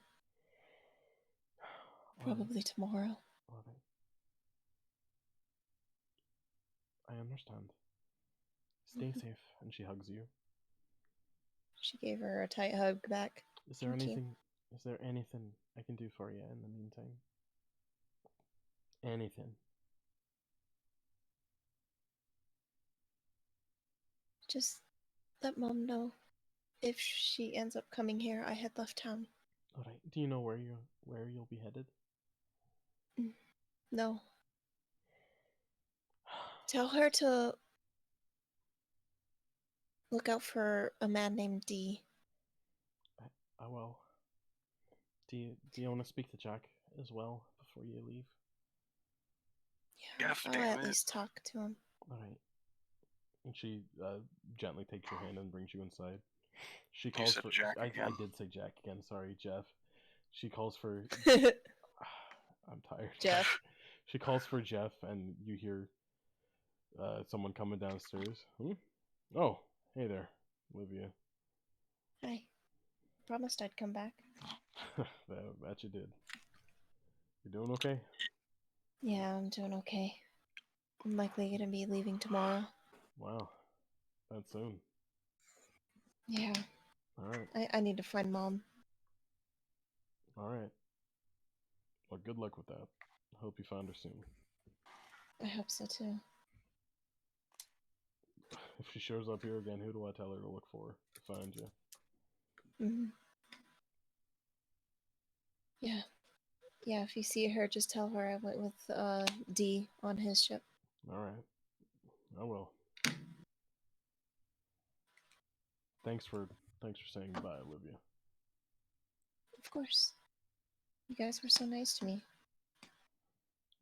Probably tomorrow. Alright. I understand. Stay safe, and she hugs you. She gave her a tight hug back. Is there Thank you. anything? Is there anything I can do for you in the meantime? Anything? Just let Mom know if she ends up coming here. I had left town. All right. Do you know where you'll be headed? No. Tell her to look out for a man named D. I will. Do you want to speak to Jack as well before you leave? Yeah, Yes, I'll damn at it. least talk to him. All right. And she gently takes your hand and brings you inside. She You calls said for Jack I again. did say Jack again. Sorry, Jeff. She calls for. I'm tired. Jeff. She calls for Jeff, and you hear someone coming downstairs. Oh, hey there, Olivia. Hi. Promised I'd come back. That you did. You doing okay? Yeah, I'm doing okay. I'm likely gonna be leaving tomorrow. Wow, that soon. Yeah. All right. I need to find Mom. All right. Well, good luck with that. Hope you find her soon. I hope so too. If she shows up here again, who do I tell her to look for to find you? Mhm. Yeah. Yeah, if you see her, just tell her I went with D on his ship. All right. I will. Thanks for saying bye, Olivia. Of course. You guys were so nice to me.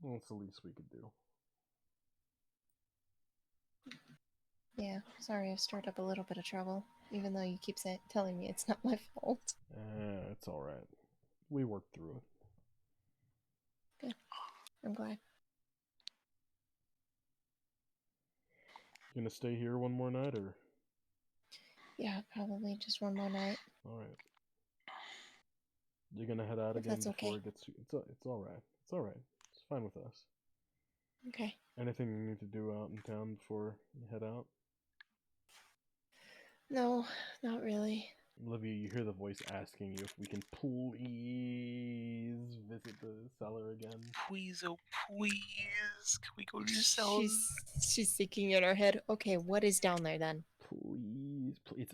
Well, it's the least we could do. Yeah, sorry I stirred up a little bit of trouble, even though you keep telling me it's not my fault. It's all right. We worked through it. Good. I'm glad. You gonna stay here one more night, or? Yeah, probably just one more night. All right. You're gonna head out If again that's before okay. it gets. It's all right. It's all right. It's fine with us. Okay. Anything you need to do out in town before you head out? No, not really. Olivia, you hear the voice asking you if we can please visit the cellar again. Please, oh please, can we go to the cellar? She's thinking in her head, okay, what is down there then? Please, please.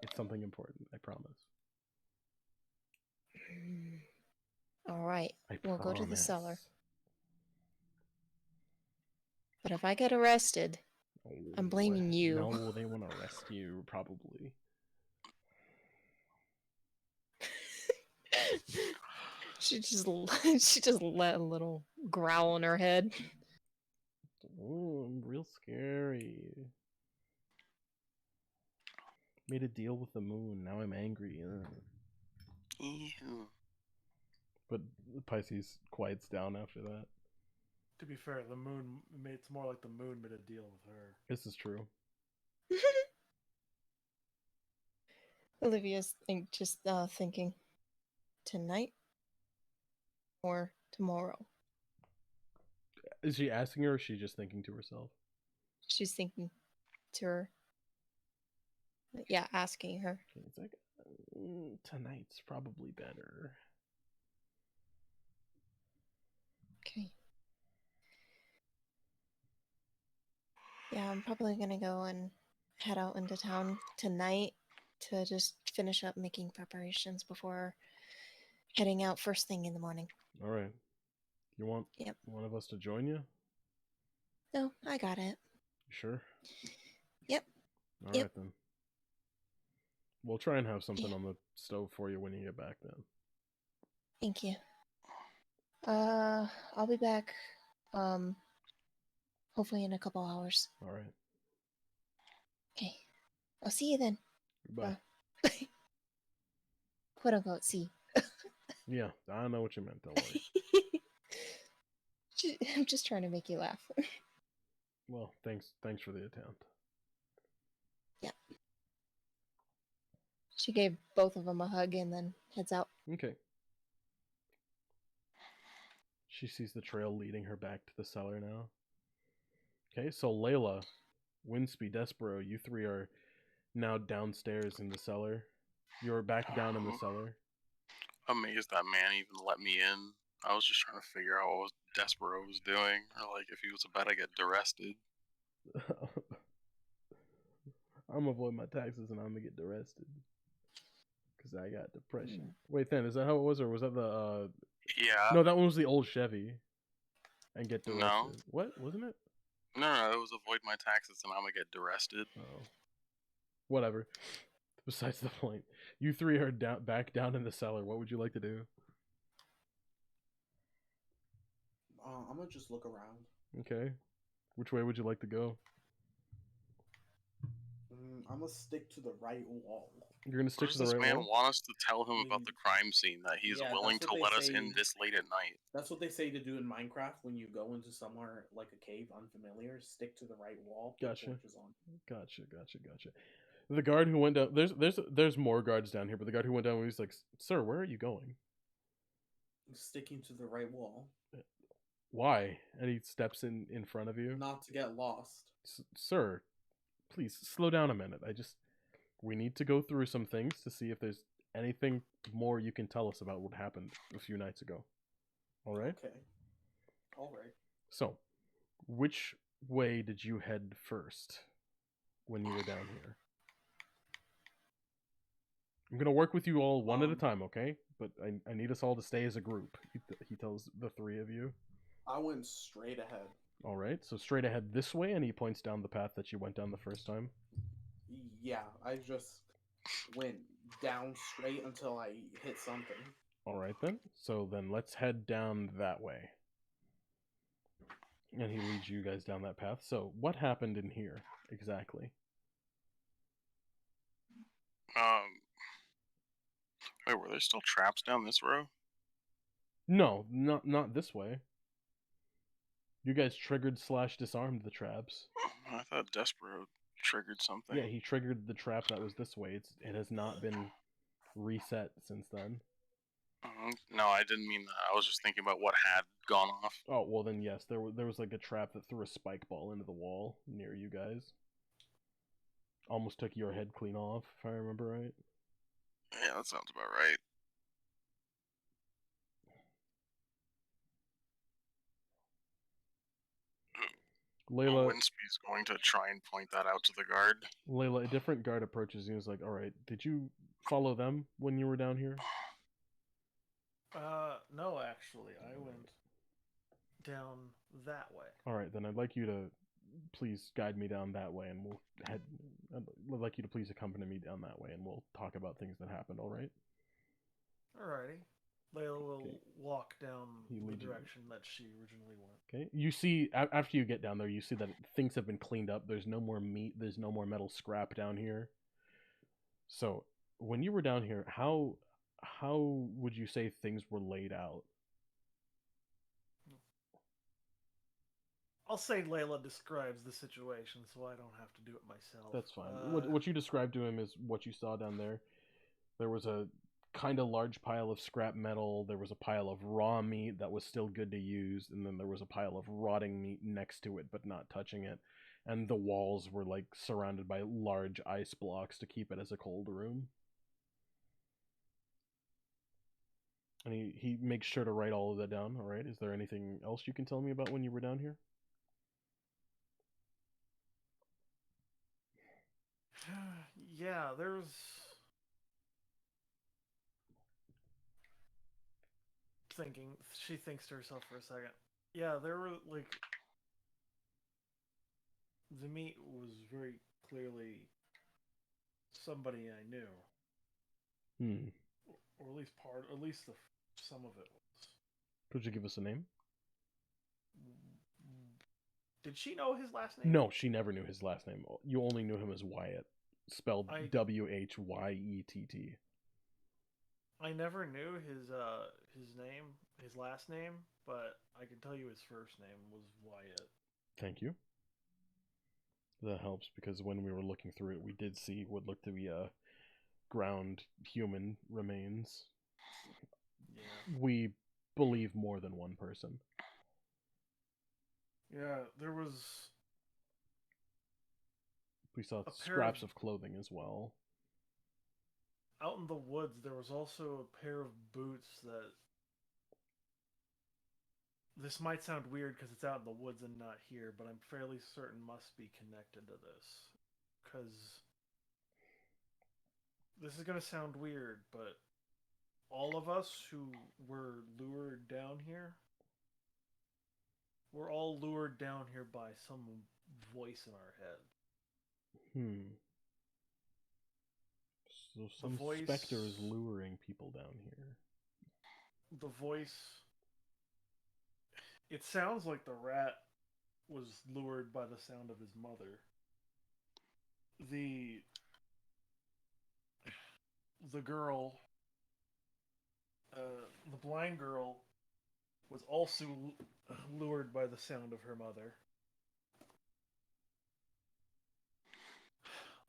It's something important. I promise. All right, I we'll promise. go to the cellar. But if I get arrested, I'm blaming you. No, they want to arrest you, probably. she just let a little growl in her head. Oh, I'm real scary. Made a deal with the moon. Now I'm angry. Ew. But Pisces quiets down after that. To be fair, the moon. It's more like the moon made a deal with her. This is true. Olivia's just thinking, tonight or tomorrow. Is she asking her, or is she just thinking to herself? She's thinking to her. Yeah, asking her. Okay, it's like, tonight's probably better. Okay. Yeah, I'm probably gonna go and head out into town tonight to just finish up making preparations before heading out first thing in the morning. All right. You want one of us to join you? No, I got it. You sure? Yep. All right then. We'll try and have something on the stove for you when you get back then. Thank you. I'll be back hopefully in a couple hours. All right. Okay. I'll see you then. Goodbye. Quote unquote see. Yeah, I know what you meant. Don't worry. I'm just trying to make you laugh. Well, thanks for the attempt. Yeah. She gave both of them a hug and then heads out. Okay. She sees the trail leading her back to the cellar now. Okay, so Layla, Winsby, Despero, you three are now downstairs in the cellar. You're back down in the cellar. Amazed that man even let me in. I was just trying to figure out what Despero was doing, or like if he was about to get arrested. I'm gonna avoid my taxes and I'm gonna get arrested because I got depression. Wait, then is that how it was, or was that the? Yeah. No, that one was the old Chevy. And get arrested. No. What wasn't it? No, it was avoid my taxes and I'm gonna get arrested. Oh, whatever. Besides the point. You three are back down in the cellar. What would you like to do? I'm gonna just look around. Okay. Which way would you like to go? I'm gonna stick to the right wall. You're gonna stick Does to the this right man wall? want us to tell him about the crime scene that he's willing to let us in this late at night? That's what they say to do in Minecraft when you go into somewhere like a cave unfamiliar. Stick to the right wall. Gotcha. Torches on. Gotcha. The guard who went down. There's more guards down here, but the guard who went down, he's like, "Sir, where are you going?" Sticking to the right wall. Why? And he steps in front of you. Not to get lost. Sir, please slow down a minute. We need to go through some things to see if there's anything more you can tell us about what happened a few nights ago. All right? Okay. All right. So, which way did you head first when you were down here? I'm going to work with you all one at a time, okay? But I need us all to stay as a group. He tells the three of you. I went straight ahead. All right, so straight ahead this way, and he points down the path that you went down the first time. Yeah, I just went down straight until I hit something. All right, then. So then let's head down that way. And he leads you guys down that path. So what happened in here exactly? Wait, were there still traps down this row? No, not this way. You guys triggered / disarmed the traps. I thought Despero triggered something. Yeah, he triggered the trap that was this way. It has not been reset since then. No, I didn't mean that. I was just thinking about what had gone off. Oh, well then yes, there was like a trap that threw a spike ball into the wall near you guys. Almost took your head clean off, if I remember right. Yeah, that sounds about right. Layla, Winsby's going to try and point that out to the guard. Layla, a different guard approaches you and is like, all right, did you follow them when you were down here? No, actually. I went down that way. All right, then I'd like you to please guide me down that way, and we'll head. I'd like you to please accompany me down that way, and we'll talk about things that happened, all right? Alrighty. Layla will walk down He the leads you. direction that she originally went. Okay. You see, after you get down there, you see that things have been cleaned up. There's no more meat. There's no more metal scrap down here. So, when you were down here, how how would you say things were laid out? I'll say Layla describes the situation, so I don't have to do it myself. That's fine. What you described to him is what you saw down there. There was a kind of large pile of scrap metal. There was a pile of raw meat that was still good to use, and then there was a pile of rotting meat next to it, but not touching it. And the walls were like surrounded by large ice blocks to keep it as a cold room. And he makes sure to write all of that down. All right. Is there anything else you can tell me about when you were down here? Yeah, there's. She thinks to herself for a second. Yeah, there were like. The meat was very clearly somebody I knew. Hmm. Or at least some of it was. Could you give us a name? Did she know his last name? No, she never knew his last name. You only knew him as Wyatt, spelled Whyett. I never knew his name, his last name, but I can tell you his first name was Wyatt. Thank you. That helps because when we were looking through it, we did see what looked to be ground human remains. Yeah. We believe more than one person. Yeah, there was. We saw scraps of clothing as well. Out in the woods, there was also a pair of boots that. This might sound weird because it's out in the woods and not here, but I'm fairly certain must be connected to this. Because. This is going to sound weird, but all of us who were lured down here. We're all lured down here by some voice in our head. So some specter is luring people down here. The voice... It sounds like the rat was lured by the sound of his mother. The girl... the blind girl was also lured by the sound of her mother.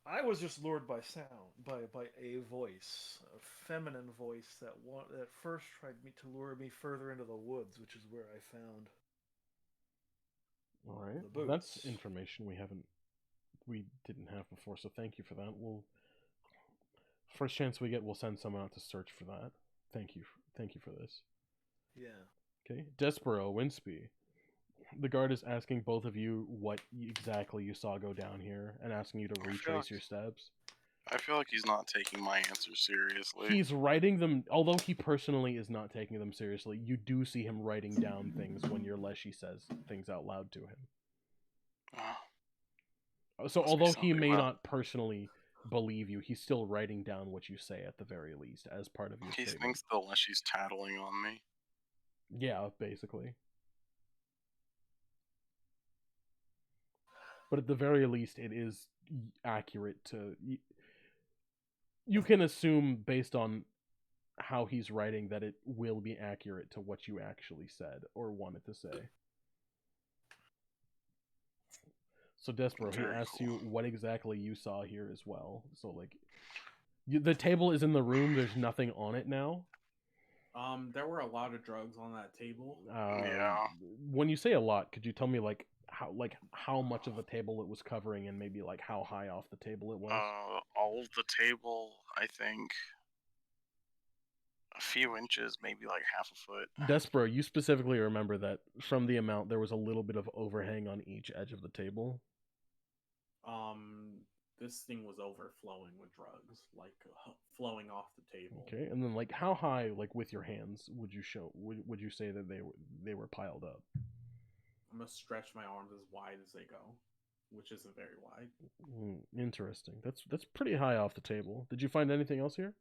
I was just lured by sound, by a voice, a feminine voice that first tried to lure me further into the woods, which is where I found. All right, the boots. That's information we didn't have before. So thank you for that. First chance we get, we'll send someone out to search for that. Thank you for this. Yeah. Okay, Despero Winsby. The guard is asking both of you what exactly you saw go down here and asking you to retrace your steps. I feel like he's not taking my answers seriously. He's writing them, although he personally is not taking them seriously, you do see him writing down things when your Leshy says things out loud to him. So although he may not personally believe you, he's still writing down what you say at the very least as part of your statement. He thinks the Leshy's tattling on me. Yeah, basically. But at the very least, it is accurate to... You can assume, based on how he's writing, that it will be accurate to what you actually said or wanted to say. So, Despero, he asks you what exactly you saw here as well. So, like, the table is in the room. There's nothing on it now. There were a lot of drugs on that table. Yeah. When you say a lot, could you tell me how much of the table it was covering and maybe like how high off the table it was? All of the table, I think a few inches, maybe like half a foot. Despero, you specifically remember that from the amount there was a little bit of overhang on each edge of the table. This thing was overflowing with drugs, like flowing off the table. Okay, and then like how high, like with your hands, would you say that they were piled up? I'm gonna stretch my arms as wide as they go, which isn't very wide. Interesting. That's pretty high off the table. Did you find anything else here?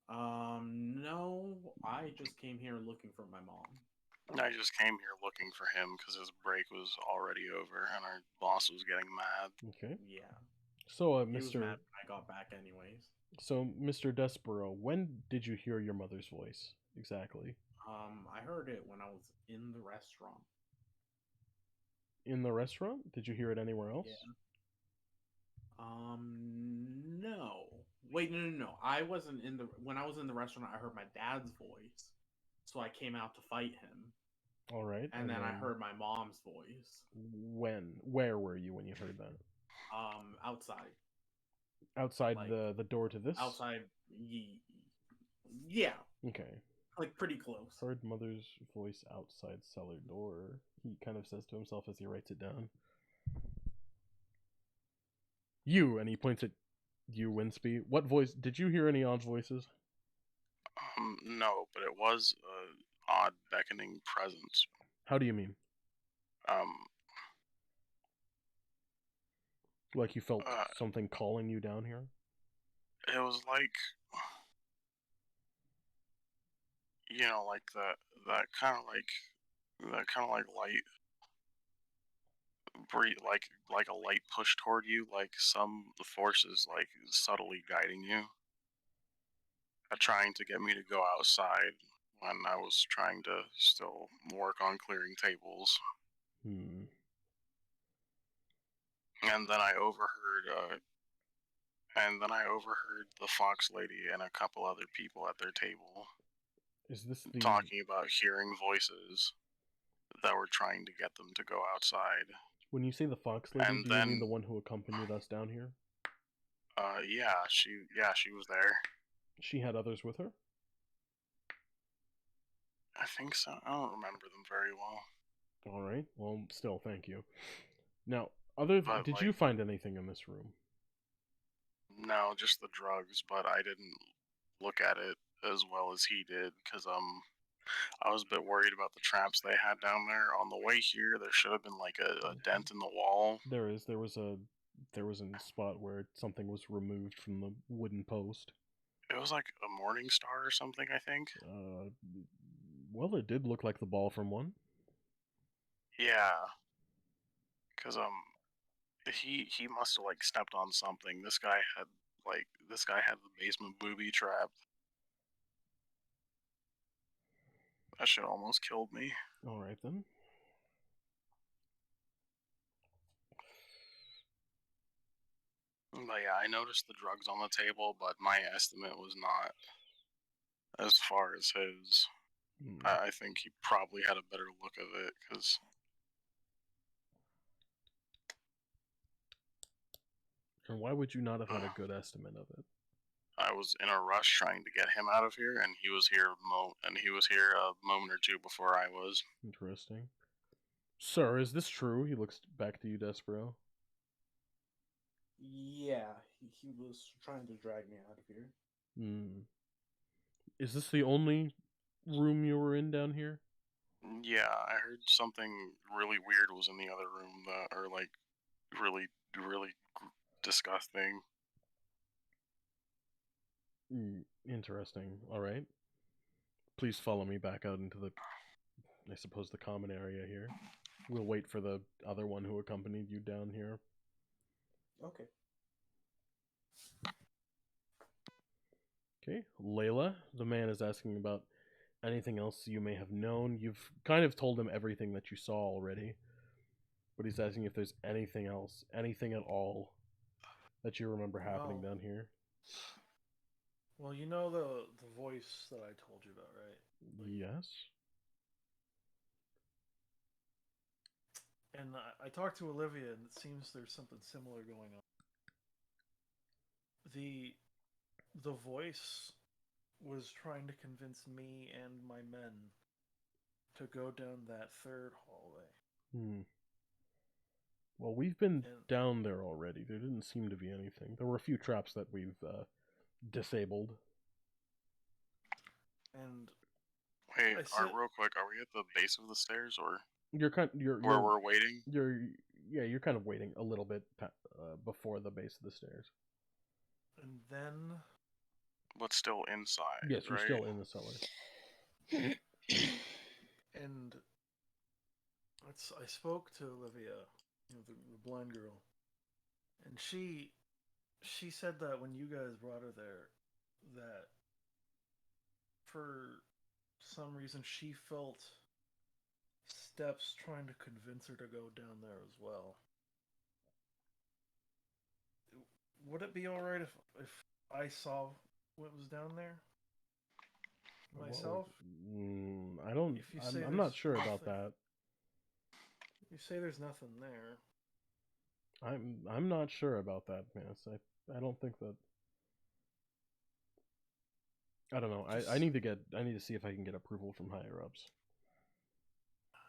No. I just came here looking for my mom. I just came here looking for him because his break was already over and our boss was getting mad. Okay. Yeah. So, He was Mr. mad when I got back, anyways. So, Mr. Despero, when did you hear your mother's voice exactly? I heard it when I was in the restaurant. In the restaurant? Did you hear it anywhere else? Yeah. No. Wait, no. I wasn't in the when I was in the restaurant. I heard my dad's voice, so I came out to fight him, All right. and then I heard my mom's voice. Where were you when you heard that? Outside. Outside Like, the door to this? Outside. Yeah, Okay. like pretty close. Heard mother's voice outside cellar door. He kind of says to himself as he writes it down. You, and he points at you, Winsby. What voice? Did you hear any odd voices? No, but it was odd beckoning presence. How do you mean? Um, Like you felt something calling you down here? it was like, like that kind of like light, like a light push toward you, like some forces like subtly guiding you, trying to get me to go outside when I was trying to still work on clearing tables. And then I overheard the fox lady and a couple other people at their table Is this the talking about hearing voices that were trying to get them to go outside. When you say the fox lady, And do you mean then- the one who accompanied us down here? Yeah, she was there. She had others with her? I think so. I don't remember them very well. All right. Well, still, thank you. Now, did you find anything in this room? No, just the drugs, but I didn't look at it as well as he did because I was a bit worried about the traps they had down there. On the way here, there should have been like a dent in the wall. There was a spot where something was removed from the wooden post. It was like a morning star or something, I think. Well, it did look like the ball from one. Yeah, because he must have like stepped on something. This guy had the basement booby trapped. That shit almost killed me. All right then. But yeah, I noticed the drugs on the table, but my estimate was not as far as his. I think he probably had a better look of it, because... And why would you not have had a good estimate of it? I was in a rush trying to get him out of here, and he was here a moment or two before I was. Interesting. Sir, is this true? He looks back to you, Despero. Yeah, he was trying to drag me out of here. Is this the only room you were in down here? Yeah, I heard something really weird was in the other room, or like really, really disgusting. Interesting. All right. Please follow me back out into I suppose, the common area here. We'll wait for the other one who accompanied you down here. Okay. Okay, Layla, the man is asking about anything else you may have known. You've kind of told him everything that you saw already, but he's asking if there's anything else, anything at all, that you remember happening down here. Well, you know the voice that I told you about, right? Yes. And I talked to Olivia, and it seems there's something similar going on. The voice was trying to convince me and my men to go down that third hallway. Well, we've been down there already. There didn't seem to be anything. There were a few traps that we've disabled. And wait, real quick, are we at the base of the stairs, or where we're waiting? You're kind of waiting a little bit before the base of the stairs. And then, but still inside. Yes, you're right? still in the cellar. And I spoke to Olivia, the blind girl, and she she said that when you guys brought her there, that for some reason she felt steps trying to convince her to go down there as well. Would it be all right if I saw what was down there myself? I don't. If you say I'm not there's sure about nothing- that. You say there's nothing there. I'm not sure about that, Miss. I don't think that. I don't know. I need to see if I can get approval from higher ups.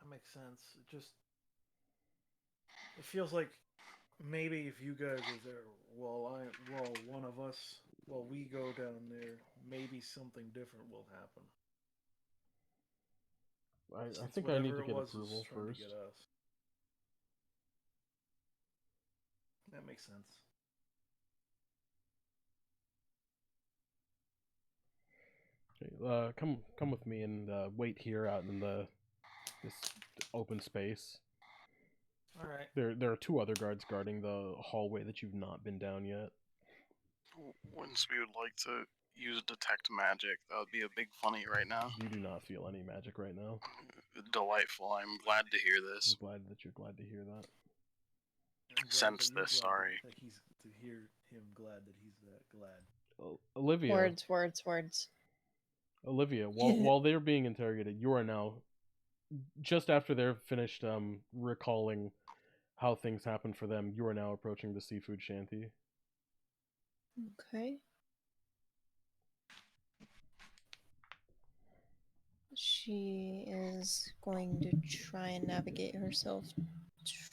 That makes sense. It feels like maybe if you guys are there while one of us while we go down there, maybe something different will happen. I Since think I need to whatever it get was approval trying to first. get us. That makes sense. Okay, come with me and wait here out in this open space. All right. There are two other guards guarding the hallway that you've not been down yet. Once we would like to use detect magic, that would be a big funny right now. You do not feel any magic right now. Delightful. I'm glad to hear I'm this. glad that you're glad to hear that. I'm glad Sense that you're this, glad sorry. That he's to hear him glad that he's that glad. Olivia. Words. Olivia, while they're being interrogated, you are now just after they're finished recalling how things happened for them. You are now approaching the seafood shanty. Okay. She is going to try and navigate herself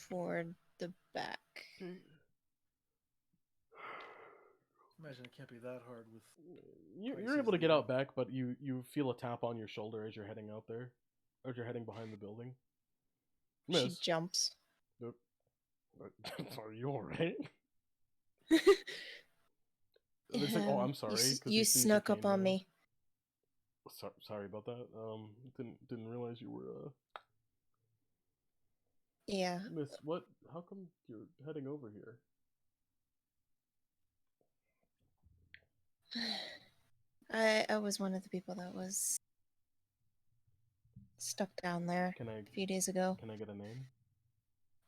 toward the back. Imagine it can't be that hard with. You're able to get out back, but you feel a tap on your shoulder as you're heading out there, as you're heading behind the building. Miss, She jumps. are you all right? They say, "Oh, I'm sorry." 'cause You he sees snuck up cane on now. me. Sorry about that. Didn't realize you were. Yeah. Miss, what? How come you're heading over here? I was one of the people that was stuck down there a few days ago. Can I get a name?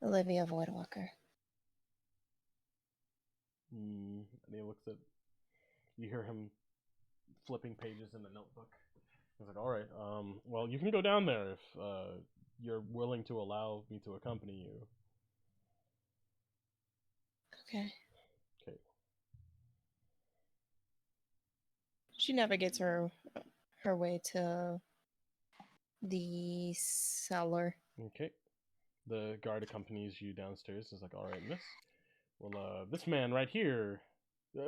Olivia Voidwalker. And he looks at. You hear him flipping pages in the notebook. He's like, "All right. Well, you can go down there if you're willing to allow me to accompany you." Okay. Okay. She navigates her way to the cellar. Okay. The guard accompanies you downstairs. He's like, "All right, miss. Well, this man right here."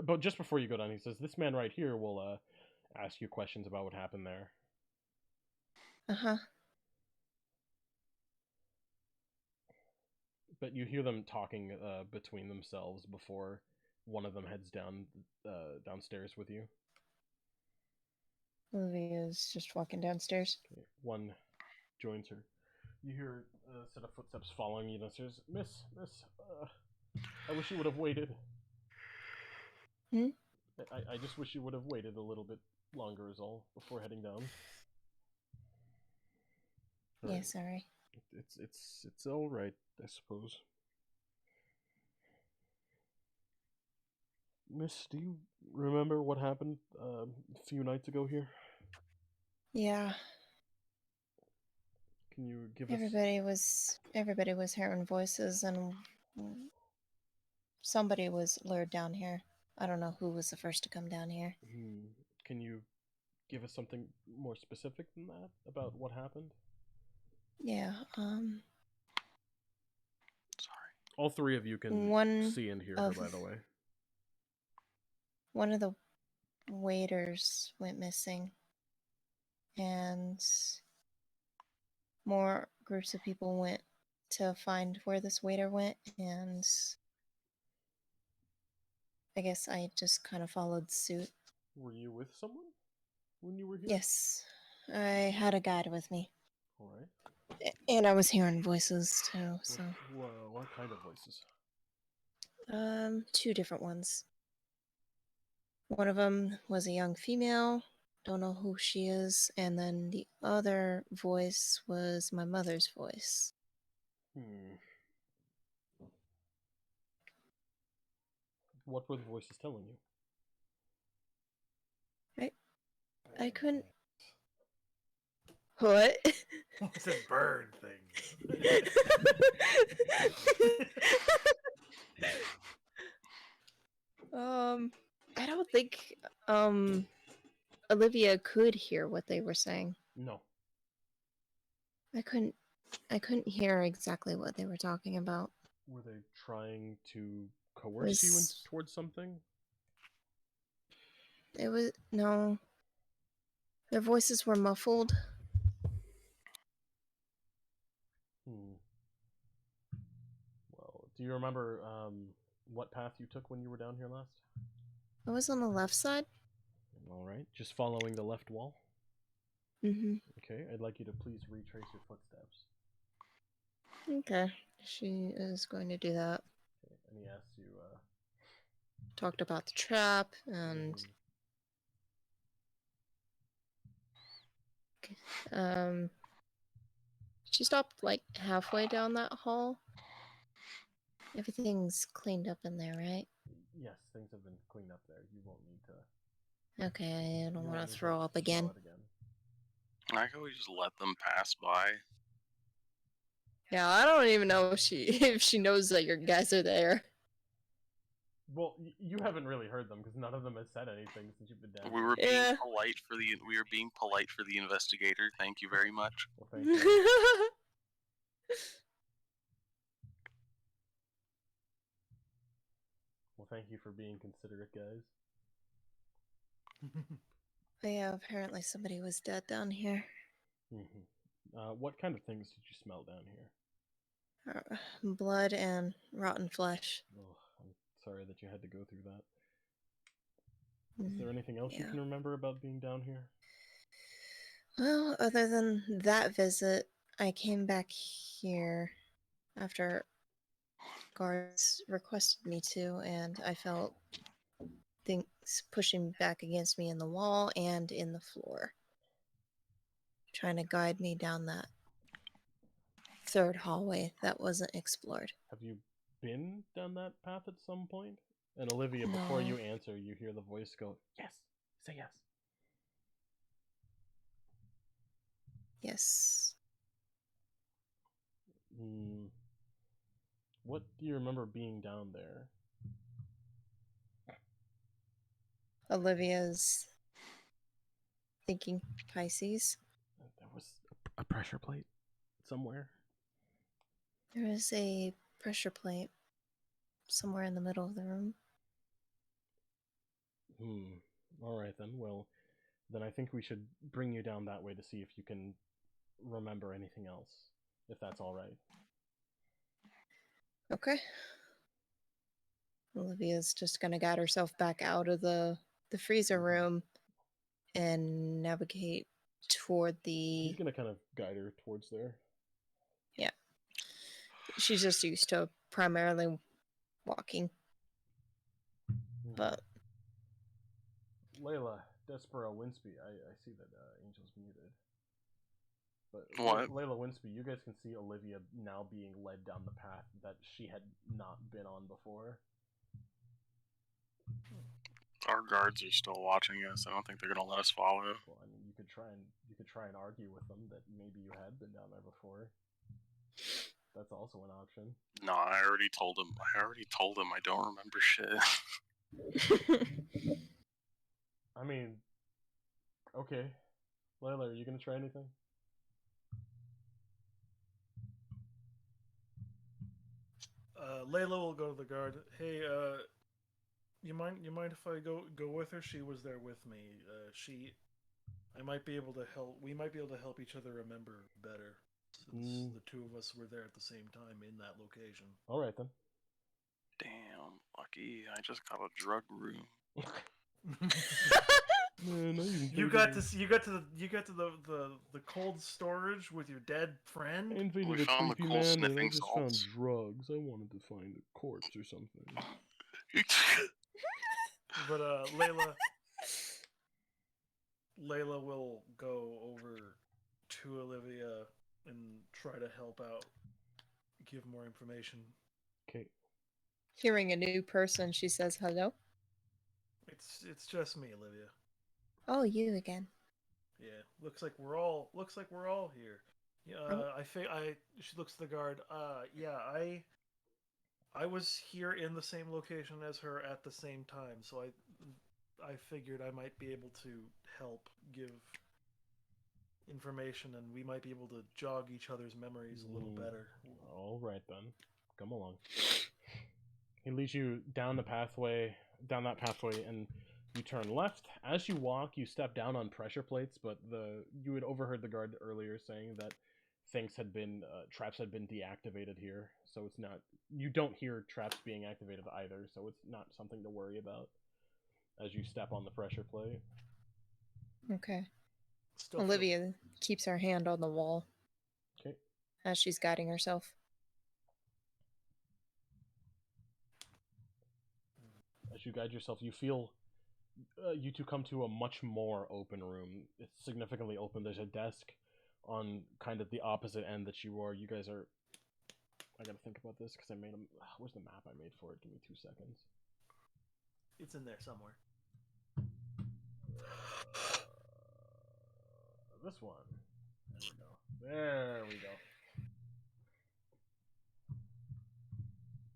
But just before you go down, he says, "This man right here will ask you questions about what happened there." Uh-huh. But you hear them talking between themselves before one of them heads downstairs with you. Olivia's just walking downstairs. Okay. One joins her. You hear a set of footsteps following you downstairs. Miss, I wish you would have waited. I just wish you would have waited a little bit longer is all, before heading down. All yeah, sorry. It's alright, I suppose. Miss, do you remember what happened a few nights ago here? Yeah. Can you give everybody was hearing voices, and somebody was lured down here. I don't know who was the first to come down here. Can you give us something more specific than that about what happened? Yeah, Sorry. All three of you can see and hear her, by the way. One of the waiters went missing, and more groups of people went to find where this waiter went, and I guess I just kind of followed suit. Were you with someone when you were here? Yes, I had a guide with me. All right. And I was hearing voices too. So. What kind of voices? 2 different ones. One of them was a young female. Don't know who she is. And then the other voice was my mother's voice. What were the voices telling you? I couldn't. What? It's a bird thing. I don't think Olivia could hear what they were saying. No. I couldn't hear exactly what they were talking about. Were they trying to coerce you towards something? It was no. Their voices were muffled. Well, do you remember what path you took when you were down here last? I was on the left side. All right, just following the left wall. Mm-hmm. Okay, I'd like you to please retrace your footsteps. Okay, she is going to do that. Okay, and he asks you. Talked about the trap and. She stopped like halfway down that hall. Everything's cleaned up in there, right? Yes, things have been cleaned up there. You won't need to. Okay, I don't want to throw throw up again. I could we just let them pass by? Yeah, I don't even know if she knows that your guys are there. Well, you haven't really heard them because none of them has said anything since you've been down. We were being polite for the investigator. Thank you very much. Well, thank you. Well, thank you for being considerate, guys. Yeah, apparently somebody was dead down here. What kind of things did you smell down here? Blood and rotten flesh. Oh, I'm sorry that you had to go through that. Is there anything else you can remember about being down here? Well, other than that visit, I came back here after guards requested me to, and I felt things pushing back against me in the wall and in the floor, trying to guide me down that third hallway that wasn't explored. Have you been down that path at some point? And Olivia, before you answer, you hear the voice go, "Yes, say yes." Yes. What do you remember being down there? Olivia's thinking Pisces. There was a pressure plate somewhere. There is a pressure plate somewhere in the middle of the room. All right then. Well, then I think we should bring you down that way to see if you can remember anything else, if that's all right. Okay. Olivia's just gonna guide herself back out of the freezer room and navigate toward the... He's gonna kind of guide her towards there. Yeah. She's just used to primarily walking. But... Layla, Despero, Winsby, I see that Angel's muted. But what? Layla, Winsby, you guys can see Olivia now being led down the path that she had not been on before. Our guards are still watching us. I don't think they're gonna let us follow. Well, I mean, you could try and argue with them that maybe you had been down there before. That's also an option. No, I already told him. I don't remember shit. I mean, okay. Layla, are you gonna try anything? Layla will go to the guard. Hey, you mind if I go with her? She was there with me. I might be able to help. We might be able to help each other remember better, since the two of us were there at the same time in that location. All right then. Damn, lucky! I just got a drug room. You got to the cold storage with your dead friend. I invaded We a found the creepy cool man and I sniffing just salts. found drugs. I wanted to find a corpse or something. But Layla will go over to Olivia and try to help out, give more information. Okay. Hearing a new person, she says hello. It's just me, Olivia. Oh, you again. Yeah, looks like we're all here. Yeah, Oh. She looks at the guard. Yeah, I was here in the same location as her at the same time, so I figured I might be able to help give information, and we might be able to jog each other's memories a little better. All right then, come along. He leads you down that pathway, and you turn left. As you walk, you step down on pressure plates, but you had overheard the guard earlier saying that traps had been deactivated here, so it's not. You don't hear traps being activated either, so it's not something to worry about. As you step on the pressure plate. Okay. Still Olivia keeps her hand on the wall. Okay. As she's guiding herself. As you guide yourself, you feel you two come to a much more open room. It's significantly open. There's a desk on kind of the opposite end that you are. You guys are. I gotta think about this because I made them. Where's the map I made for it? Give me 2 seconds. It's in there somewhere. This one. There we go.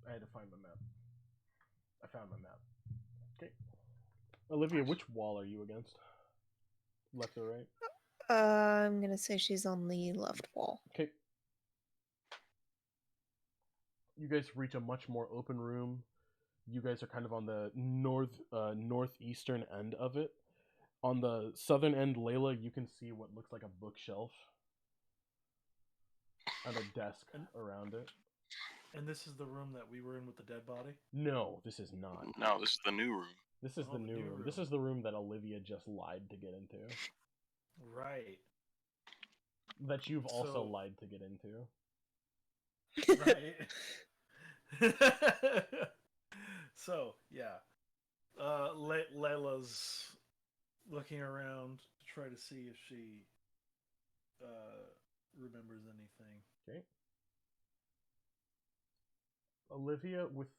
I had to find the map. I found my map. Okay. Olivia, which wall are you against? Left or right? I'm gonna say she's on the left wall. Okay. You guys reach a much more open room. You guys are kind of on the northeastern end of it. On the southern end, Layla, you can see what looks like a bookshelf and a desk around it. And this is the room that we were in with the dead body? No, this is not. No, this is the new room. This is the new room. This is the room that Olivia just lied to get into. Right. That you've also lied to get into. Right. So, yeah. Layla's looking around to try to see if she remembers anything. Okay. Olivia, with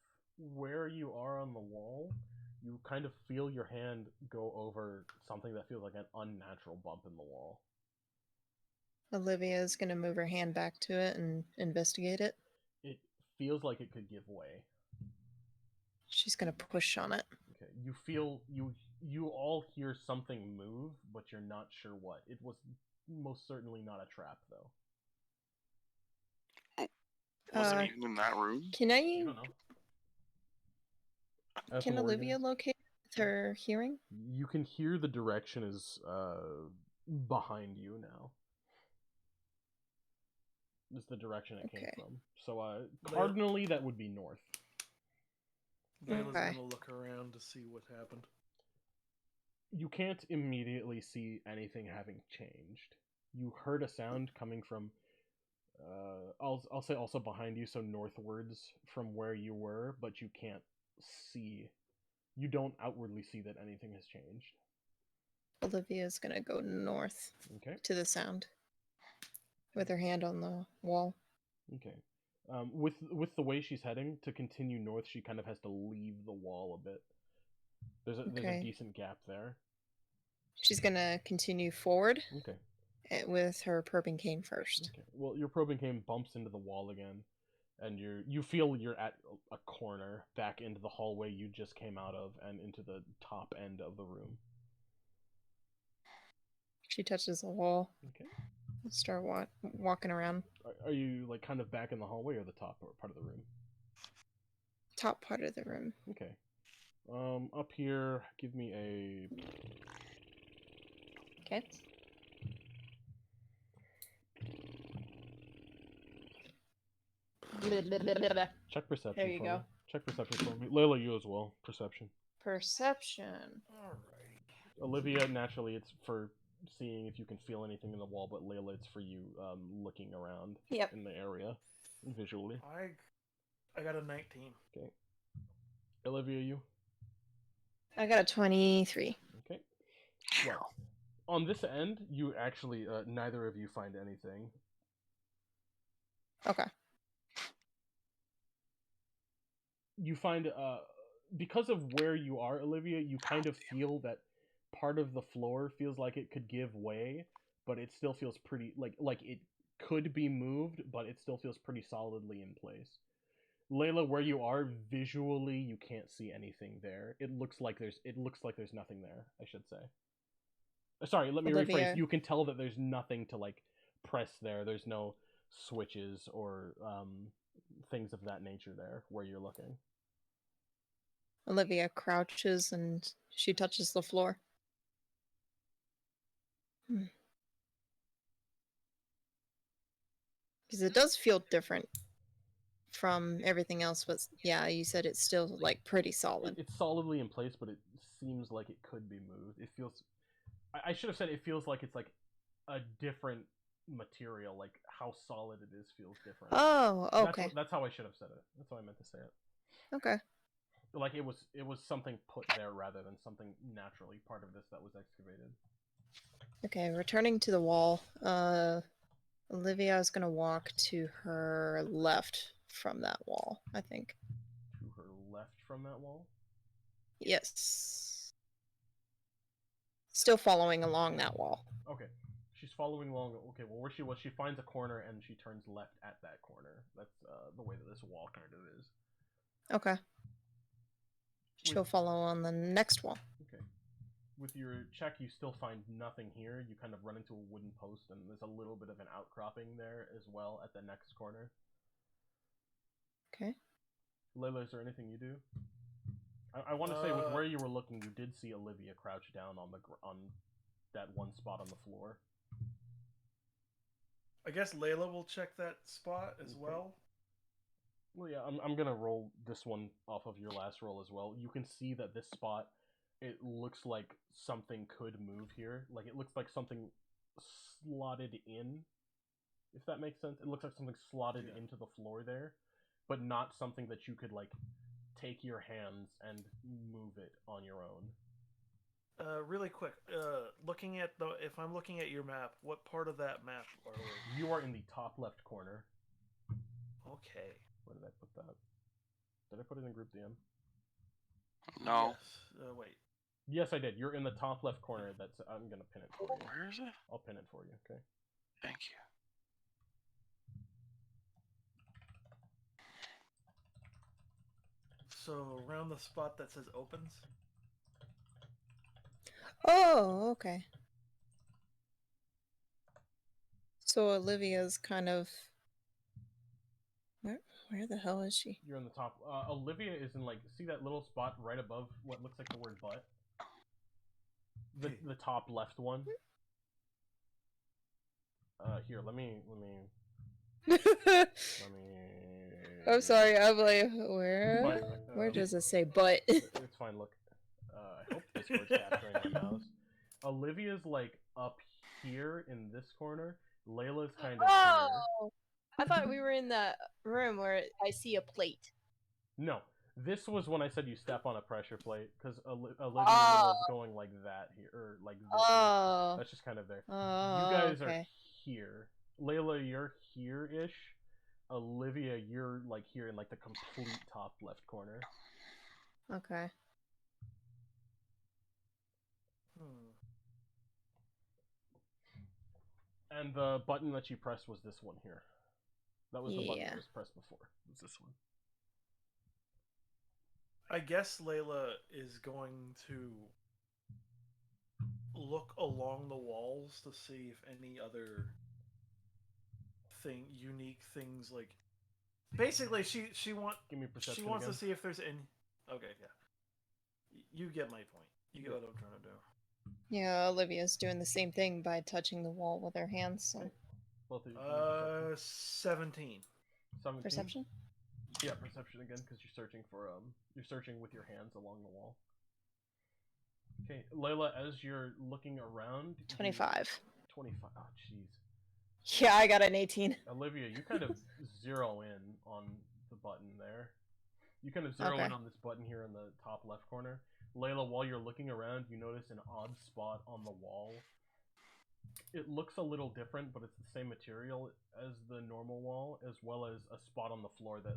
where you are on the wall, you kind of feel your hand go over something that feels like an unnatural bump in the wall. Olivia is gonna move her hand back to it and investigate it. It feels like it could give way. She's gonna push on it. Okay. You feel you all hear something move, but you're not sure what. It was most certainly not a trap, though. Was it even in that room? Can You don't know. Can Olivia locate with her hearing? You can hear the direction is behind you now. This is the direction it came from. So cardinally, that would be north. Layla's gonna look around to see what happened. You can't immediately see anything having changed. You heard a sound coming from I'll say also behind you, so northwards from where you were, but you can't see. You don't outwardly see that anything has changed. Olivia's gonna go north. Okay. To the sound. With her hand on the wall. Okay. With the way she's heading, to continue north, she kind of has to leave the wall a bit. There's a decent gap there. She's gonna continue forward. Okay. With her probing cane first. Okay. Well, your probing cane bumps into the wall again, and you feel you're at a corner back into the hallway you just came out of, and into the top end of the room. She touches the wall. Okay. Start walking around. Are you like kind of back in the hallway or the top part of the room? Top part of the room. Okay. Up here, give me a. Okay. Check perception. There you go. Me. Check perception for me. Layla, you as well. Perception. Perception. Alright. Olivia, naturally, it's for seeing if you can feel anything in the wall, but Layla, it's for you looking around in the area visually. I got a 19. Okay. Olivia, you? I got a 23. Okay. Well, on this end, you actually neither of you find anything. Okay. You find because of where you are, Olivia, you kind of feel that part of the floor feels like it could give way, but it still feels pretty like it could be moved, but it still feels pretty solidly in place. Layla, where you are visually, you can't see anything there. It looks like there's nothing there, I should say. Sorry, let me Olivia. rephrase. You can tell that there's nothing to like press there. There's no switches or things of that nature there where you're looking. Olivia crouches and she touches the floor. Because it does feel different from everything else, but yeah, you said it's still like pretty solid. It's solidly in place, but it seems like it could be moved. It feels. I should have said it feels like it's like a different material. Like how solid it is feels different. Oh, okay. That's how I should have said it. That's how I meant to say it. Okay. Like it was something put there rather than something naturally part of this that was excavated. Okay, returning to the wall, Olivia is gonna walk to her left from that wall, I think. To her left from that wall? Yes. Still following along that wall. Okay. She's following along. Okay, well, where she was, she finds a corner and she turns left at that corner. That's the way that this wall kind of is. Okay. She'll follow on the next wall. Okay. With your check, you still find nothing here. You kind of run into a wooden post, and there's a little bit of an outcropping there as well at the next corner. Okay. Layla, is there anything you do? I want to say with where you were looking, you did see Olivia crouch down on that one spot on the floor. I guess Layla will check that spot as well. Well, yeah, I'm gonna roll this one off of your last roll as well. You can see that this spot, it looks like something could move here. Like it looks like something slotted in, if that makes sense. It looks like something slotted into the floor there, but not something that you could like take your hands and move it on your own. Really quick, if I'm looking at your map, what part of that map are we? You are in the top left corner. Okay. Where did I put that? Did I put it in group DM? No. Yes. Wait. Yes, I did. You're in the top left corner. I'm gonna pin it for you. Where is it? I'll pin it for you. Okay. Thank you. So around the spot that says opens. Oh, okay. So Olivia's kind of... Where the hell is she? You're in the top. Olivia is in like, see that little spot right above what looks like the word butt? The top left one. Here, let me. I'm sorry, I'm like, where? Where does it say butt? It's fine. Look, I hope Discord's capturing my mouse. Olivia's like up here in this corner. Layla's kind of here. I thought we were in that room where I see a plate. No, this was when I said you step on a pressure plate, because Olivia was going like that here, or like this. Here. That's just kind of there. You guys are here. Layla, you're here-ish. Olivia, you're like here in like the complete top left corner. Okay. And the button that you pressed was this one here. That was the button that was pressed before. It was this one. I guess Layla is going to look along the walls to see if any other unique things like. Basically, she wants. Give me perception. She wants again. to see if there's any. Okay, yeah. You get my point. You get what I'm trying to do. Yeah, Olivia's doing the same thing by touching the wall with her hands. So. Both of you. 17. 17. Perception? Yeah, perception again, because you're searching with your hands along the wall. Okay, Layla, as you're looking around. 25. 25. Oh, jeez. Yeah, I got an 18. Olivia, you kind of zero in on the button there. You kind of zero in on this button here in the top left corner. Layla, while you're looking around, you notice an odd spot on the wall. It looks a little different, but it's the same material as the normal wall, as well as a spot on the floor that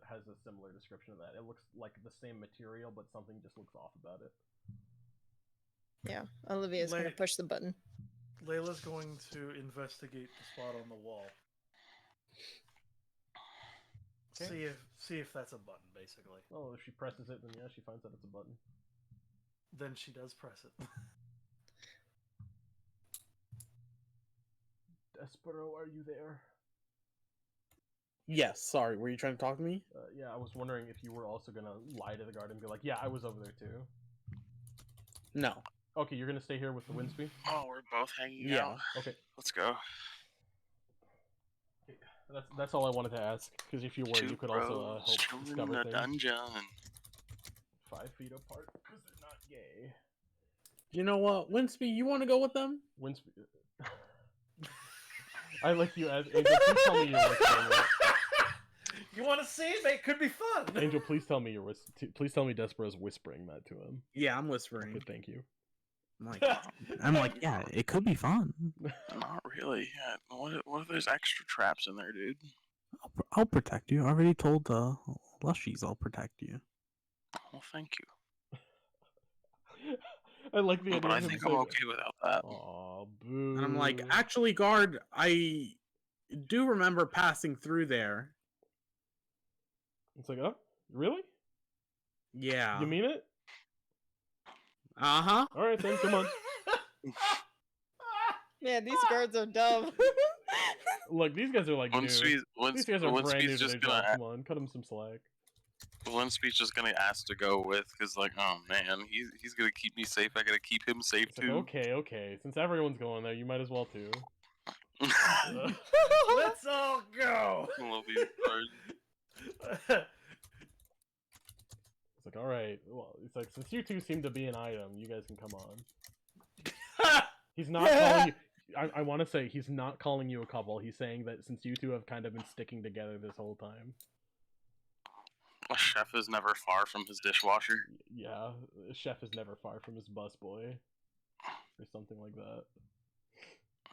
has a similar description of that. It looks like the same material, but something just looks off about it. Yeah, Olivia's gonna push the button. Layla's going to investigate the spot on the wall. Okay. See if that's a button, basically. Oh, if she presses it, then yeah, she finds that it's a button. Then she does press it. Despero, are you there? Yes, sorry, were you trying to talk to me? Yeah, I was wondering if you were also gonna lie to the guard and be like, yeah, I was over there too. No. Okay, you're gonna stay here with the Windspeed? Oh, we're both hanging Yeah. out. Okay. Let's go. That's all I wanted to ask, because if you were, you could also help discover in a things. dungeon. 5 feet apart, because they're not gay. You know what, Winsby, you want to go with them? Windspeed. I like you as Angel. Please tell me you're whispering it. You want to see it? It could be fun. Angel, please tell me please tell me Despero's whispering that to him. Yeah, I'm whispering. Okay, thank you. I'm like, yeah, it could be fun. Not really. Yeah. What if there's extra traps in there, dude? I'll protect you. I already told Lushies I'll protect you. Well, thank you. I like the idea. But I of him think I'm saying, okay without that. aw, boo. And I'm like, actually, guard, I do remember passing through there. It's like, oh, really? Yeah. You mean it? Uh-huh. All right, then, come on. Man, these guards are dumb. Look, these guys are like new. These guys are brand new to their job. Come on, cut them some slack. Winspeed's just gonna ask to go with, because like, oh man, he's gonna keep me safe. I gotta keep him safe It's like, too. okay. Since everyone's going there, you might as well too. Let's all go. I love you, guard. It's like, all right. Well, it's like, since you two seem to be an item, you guys can come on. He's not calling you. I want to say he's not calling you a couple. He's saying that since you two have kind of been sticking together this whole time. A chef is never far from his dishwasher. Yeah, a chef is never far from his busboy. Or something like that.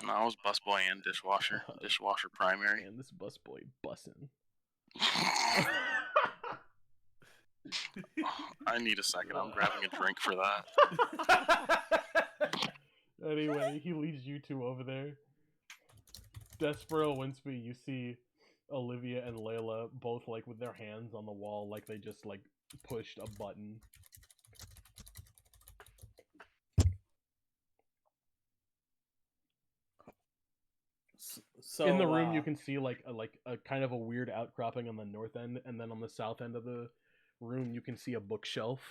No, I was busboy and dishwasher. Dishwasher primary. Man, this busboy bussin'. I need a second. I'm grabbing a drink for that. Anyway, he leads you two over there. Despero, Winsby, you see Olivia and Layla both like with their hands on the wall, like they just like pushed a button. So in the room, you can see like a kind of a weird outcropping on the north end, and then on the south end of the room, you can see a bookshelf.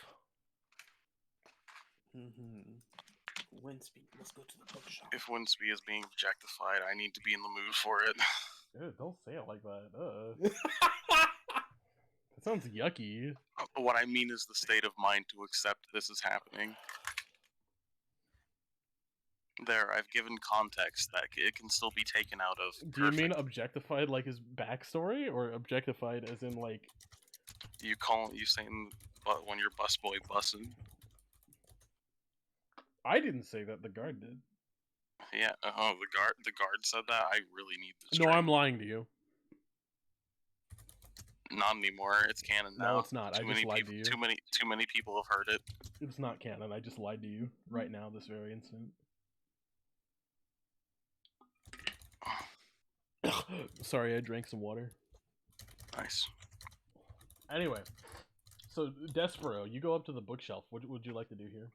Winsby, let's go to the bookshop. If Winsby is being objectified, I need to be in the mood for it. Ew, don't say it like that. That sounds yucky. What I mean is the state of mind to accept this is happening. There, I've given context that it can still be taken out of. Do you mean objectified like his backstory, or objectified as in like you saying when you're busboy bussin'? I didn't say that. The guard did. Yeah. Oh, the guard said that. I really need this. No, I'm lying to you. Not anymore. It's canon now. No, it's not. I just lied to you. Too many people have heard it. It's not canon. I just lied to you right now, this very instant. Sorry, I drank some water. Nice. Anyway, so Despero, you go up to the bookshelf. What would you like to do here?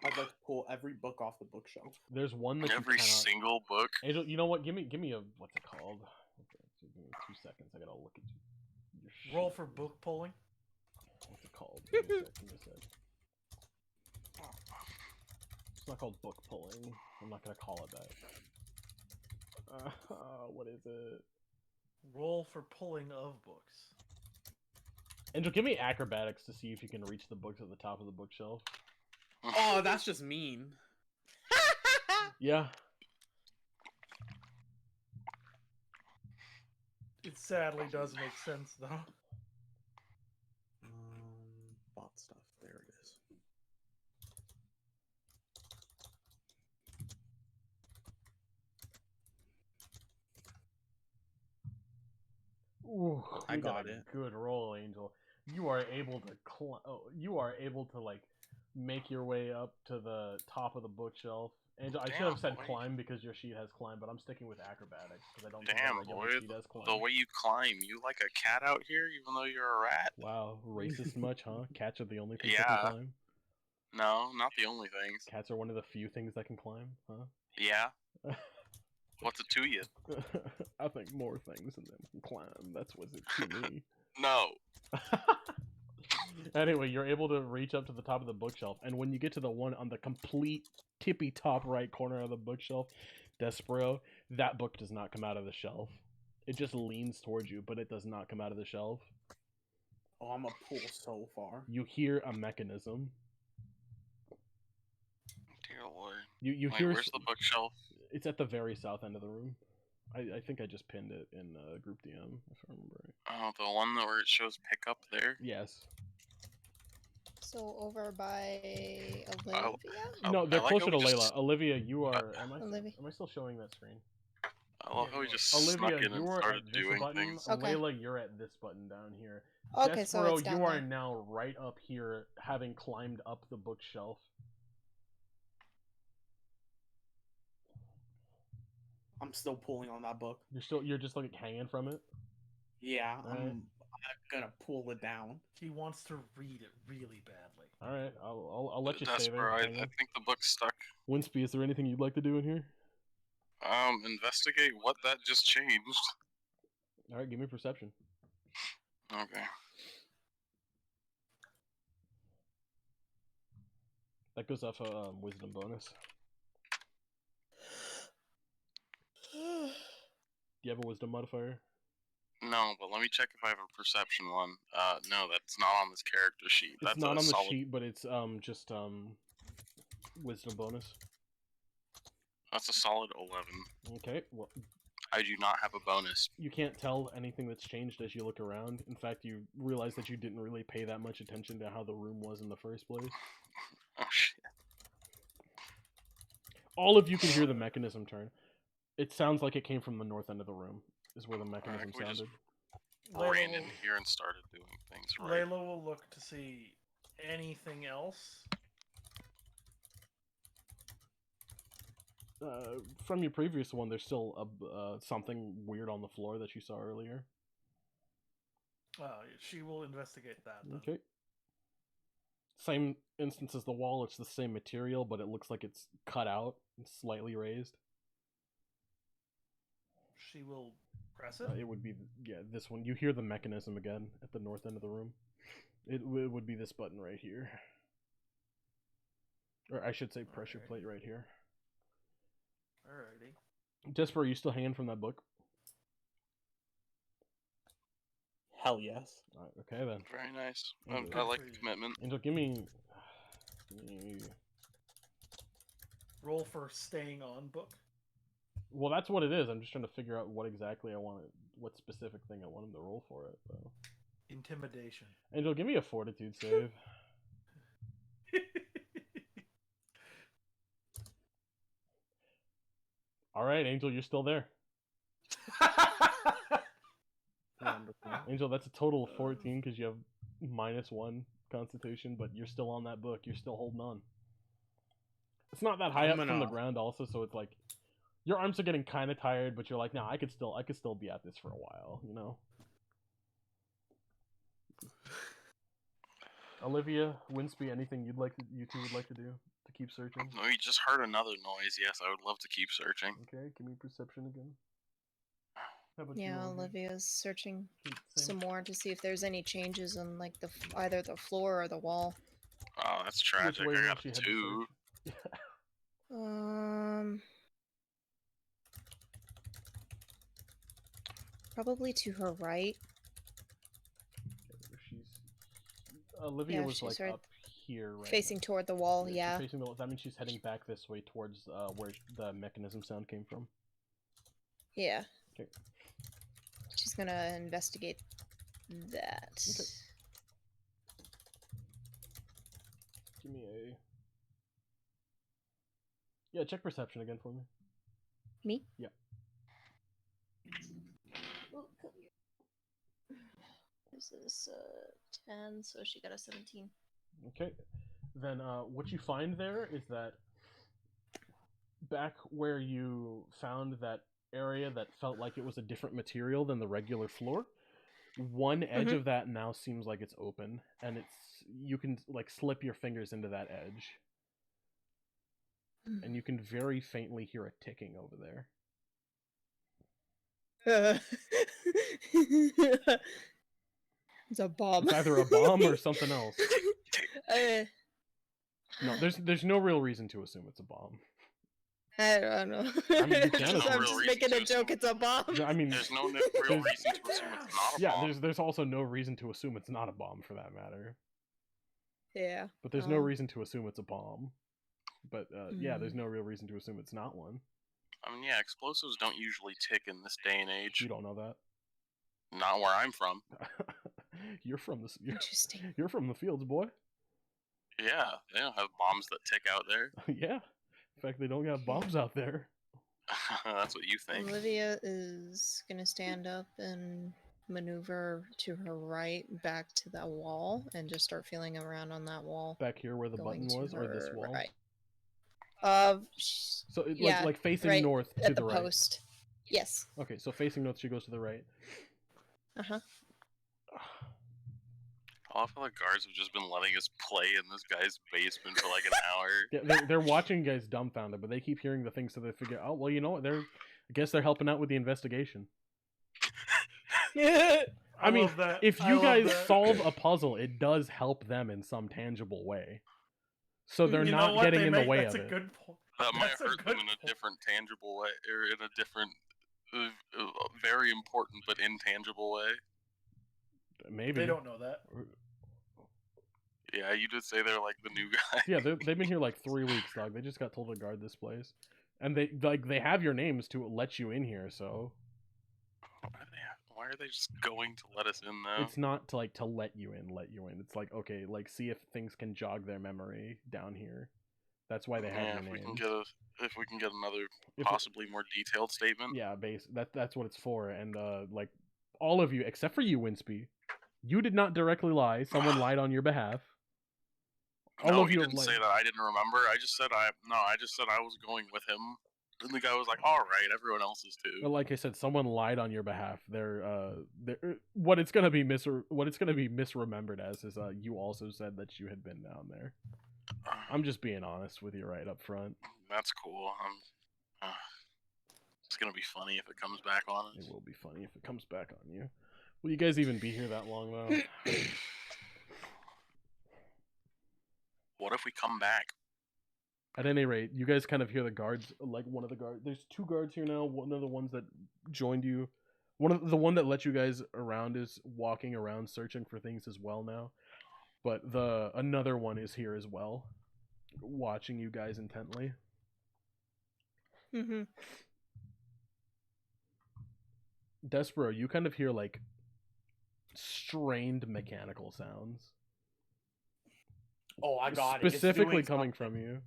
I'd like to pull every book off the bookshelf. There's one that every you cannot... single book. Angel, you know what? Give me a what's it called? Okay, give me 2 seconds. I gotta look at your Roll for book pulling. What's it called? Give me a sec. It's not called book pulling. I'm not gonna call it that. What is it? Roll for pulling of books. Angel, give me acrobatics to see if you can reach the books at the top of the bookshelf. Oh, that's just mean. Yeah. It sadly does make sense, though. Ooh, I you got a it. good roll, Angel. You are able to you are able to like make your way up to the top of the bookshelf. Angel, I should have Damn, said boy. climb because your sheet has climb, but I'm sticking with acrobatics because I don't think Damn, our regular boy. sheet has climb. The way you climb, you like a cat out here, even though you're a rat? Wow, racist much, huh? Cats are the only things that Yeah. can climb. No, not the only things. Cats are one of the few things that can climb, huh? Yeah. What's it to you? I think more things than them can climb. That's what's it to me. No. Anyway, you're able to reach up to the top of the bookshelf, and when you get to the one on the complete tippy top right corner of the bookshelf, Despero, that book does not come out of the shelf. It just leans towards you, but it does not come out of the shelf. Oh, I'm a pull so far. You hear a mechanism. Dear Lord. You Wait, hear. where's the bookshelf? It's at the very south end of the room. I think I just pinned it in Group DM, if I remember right. Oh, the one where it shows pickup there? Yes. So over by Oh, Olivia? No, they're I like closer how to we Layla. just- Olivia, you are. Olivia. Am I still showing that screen? I love how we just Olivia, snuck in you and are started at this doing button. things. Okay. Layla, you're at this button down here. Okay, so Despero, it's down you are there. now right up here, having climbed up the bookshelf. I'm still pulling on that book. You're just like hanging from it. Yeah, Alright. I'm gonna pull it down. He wants to read it really badly. All right, I'll let you save it. Desper, I Hang on. think the book's stuck. Winsby, is there anything you'd like to do in here? Investigate what that just changed. All right, give me perception. Okay. That goes off a wisdom bonus. Do you have a wisdom modifier? No, but let me check if I have a perception one. No, that's not on this character sheet. It's That's not a on the solid... sheet, but it's just wisdom bonus. That's a solid 11. Okay, well, I do not have a bonus. you can't tell anything that's changed as you look around. In fact, you realize that you didn't really pay that much attention to how the room was in the first place. Oh shit. All of you can hear the mechanism turn. It sounds like it came from the north end of the room, is where the mechanism we just- sounded. Ran in here and started doing things right. Layla will look to see anything else. From your previous one, there's still something weird on the floor that you saw earlier. She will investigate that. Then. Okay. Same instance as the wall, it's the same material, but it looks like it's cut out and slightly raised. She will press it. It would be, this one. You hear the mechanism again at the north end of the room. It would be this button right here. Or I should say pressure plate right here. Alrighty. Jesper, are you still hanging from that book? Hell yes. Alright, okay then. Very nice. Angel. I like the commitment. Angel, give me... Roll for staying on book. Well, that's what it is. I'm just trying to figure out what exactly I want, what specific thing I want him to roll for it, though. Intimidation. Angel, give me a fortitude save. Alright, Angel, you're still there. Wonderful. Angel, that's a total of 14 because you have -1 constitution, but you're still on that book. You're still holding on. It's not that high I'm up from the gonna- ground, also, so it's like your arms are getting kind of tired, but you're like, nah, I could still be at this for a while, you know. Olivia, Winsby, anything you two would like to do to keep searching? We just heard another noise. Yes, I would love to keep searching. Okay, give me perception again. How about you, Yeah, Olivia? Olivia's searching Same. some more to see if there's any changes on like either the floor or the wall. Oh, that's Which tragic. way I will got she a head to 2. search? Probably to her right. Olivia Yeah, was she's like right up here, right? facing toward the wall, she's yeah. facing the wall. That means she's heading back this way towards where the mechanism sound came from. Yeah. Okay. She's gonna investigate that. Okay. Give me a... Yeah, check perception again for me. Me? Yeah. Oh, come here. is 10, so she got a 17. Okay. Then what you find there is that back where you found that area that felt like it was a different material than the regular floor, one edge of that now seems like it's open, and you can like slip your fingers into that edge, and you can very faintly hear a ticking over there. It's a bomb. It's either a bomb or something else. I No, there's no real reason to assume it's a bomb. don't know. I mean, you can I'm assume. just making a joke. It's a bomb. I mean, There's no real reason to assume it's not a yeah, bomb. there's also no reason to assume it's not a bomb for that matter. Yeah. But there's no reason to assume it's a bomb. But yeah, there's Mm. no real reason to assume it's not one. I mean, yeah, explosives don't usually tick in this day and age. You don't know that. Not where I'm from. You're from the Interesting. You're from the fields, boy. Yeah, they don't have bombs that tick out there. Yeah. In fact, they don't got bombs out there. That's what you think. Olivia is gonna stand up and maneuver to her right back to that wall and just start feeling around on that wall. Back here where the going button to was, or this her wall. Right. So yeah, like facing right north to at the the right. post. Yes. Okay, so facing north, she goes to the right. Uh-huh. All of the guards have just been letting us play in this guy's basement for like an hour. Yeah, they're watching you guys dumbfounded, but they keep hearing the things, so they figure, oh well, you know what? I guess they're helping out with the investigation. I mean, love that. if I you love guys that. solve a puzzle, it does help them in some tangible way. So they're You know not what? getting They in the make- way that's of a it. good point. That might That's a hurt them good in a point. different tangible way, or in a different, very important but intangible way. Maybe They don't know that. Yeah, you did say they're like the new guy. Yeah, they've been here like 3 weeks, dog. They just got told to guard this place, and they have your names to let you in here. So Why are they just going to let us in though? it's not to like to let you in. It's like, okay, like see if things can jog their memory down here. That's why they have Yeah, your if names. we can get another If- possibly more detailed statement. Yeah, that's what it's for. And like all of you except for you, Winsby, you did not directly lie. Someone lied on your behalf. All No, of he you didn't say that. I didn't remember. I just said I was going with him. And the guy was like, "All right, everyone else is too." Well, like I said, someone lied on your behalf. What it's gonna be misremembered as is you also said that you had been down there. I'm just being honest with you right up front. That's cool. It's gonna be funny if it comes back on us. It will be funny if it comes back on you. Will you guys even be here that long though? What if we come back? At any rate, you guys kind of hear the guards, like one of the guards. There's 2 guards here now. One of the ones that joined you, the one that let you guys around is walking around searching for things as well now. But another one is here as well, watching you guys intently. Mm-hmm. Despero, you kind of hear like strained mechanical sounds. Oh, I got it. It's Specifically doing coming something. from you.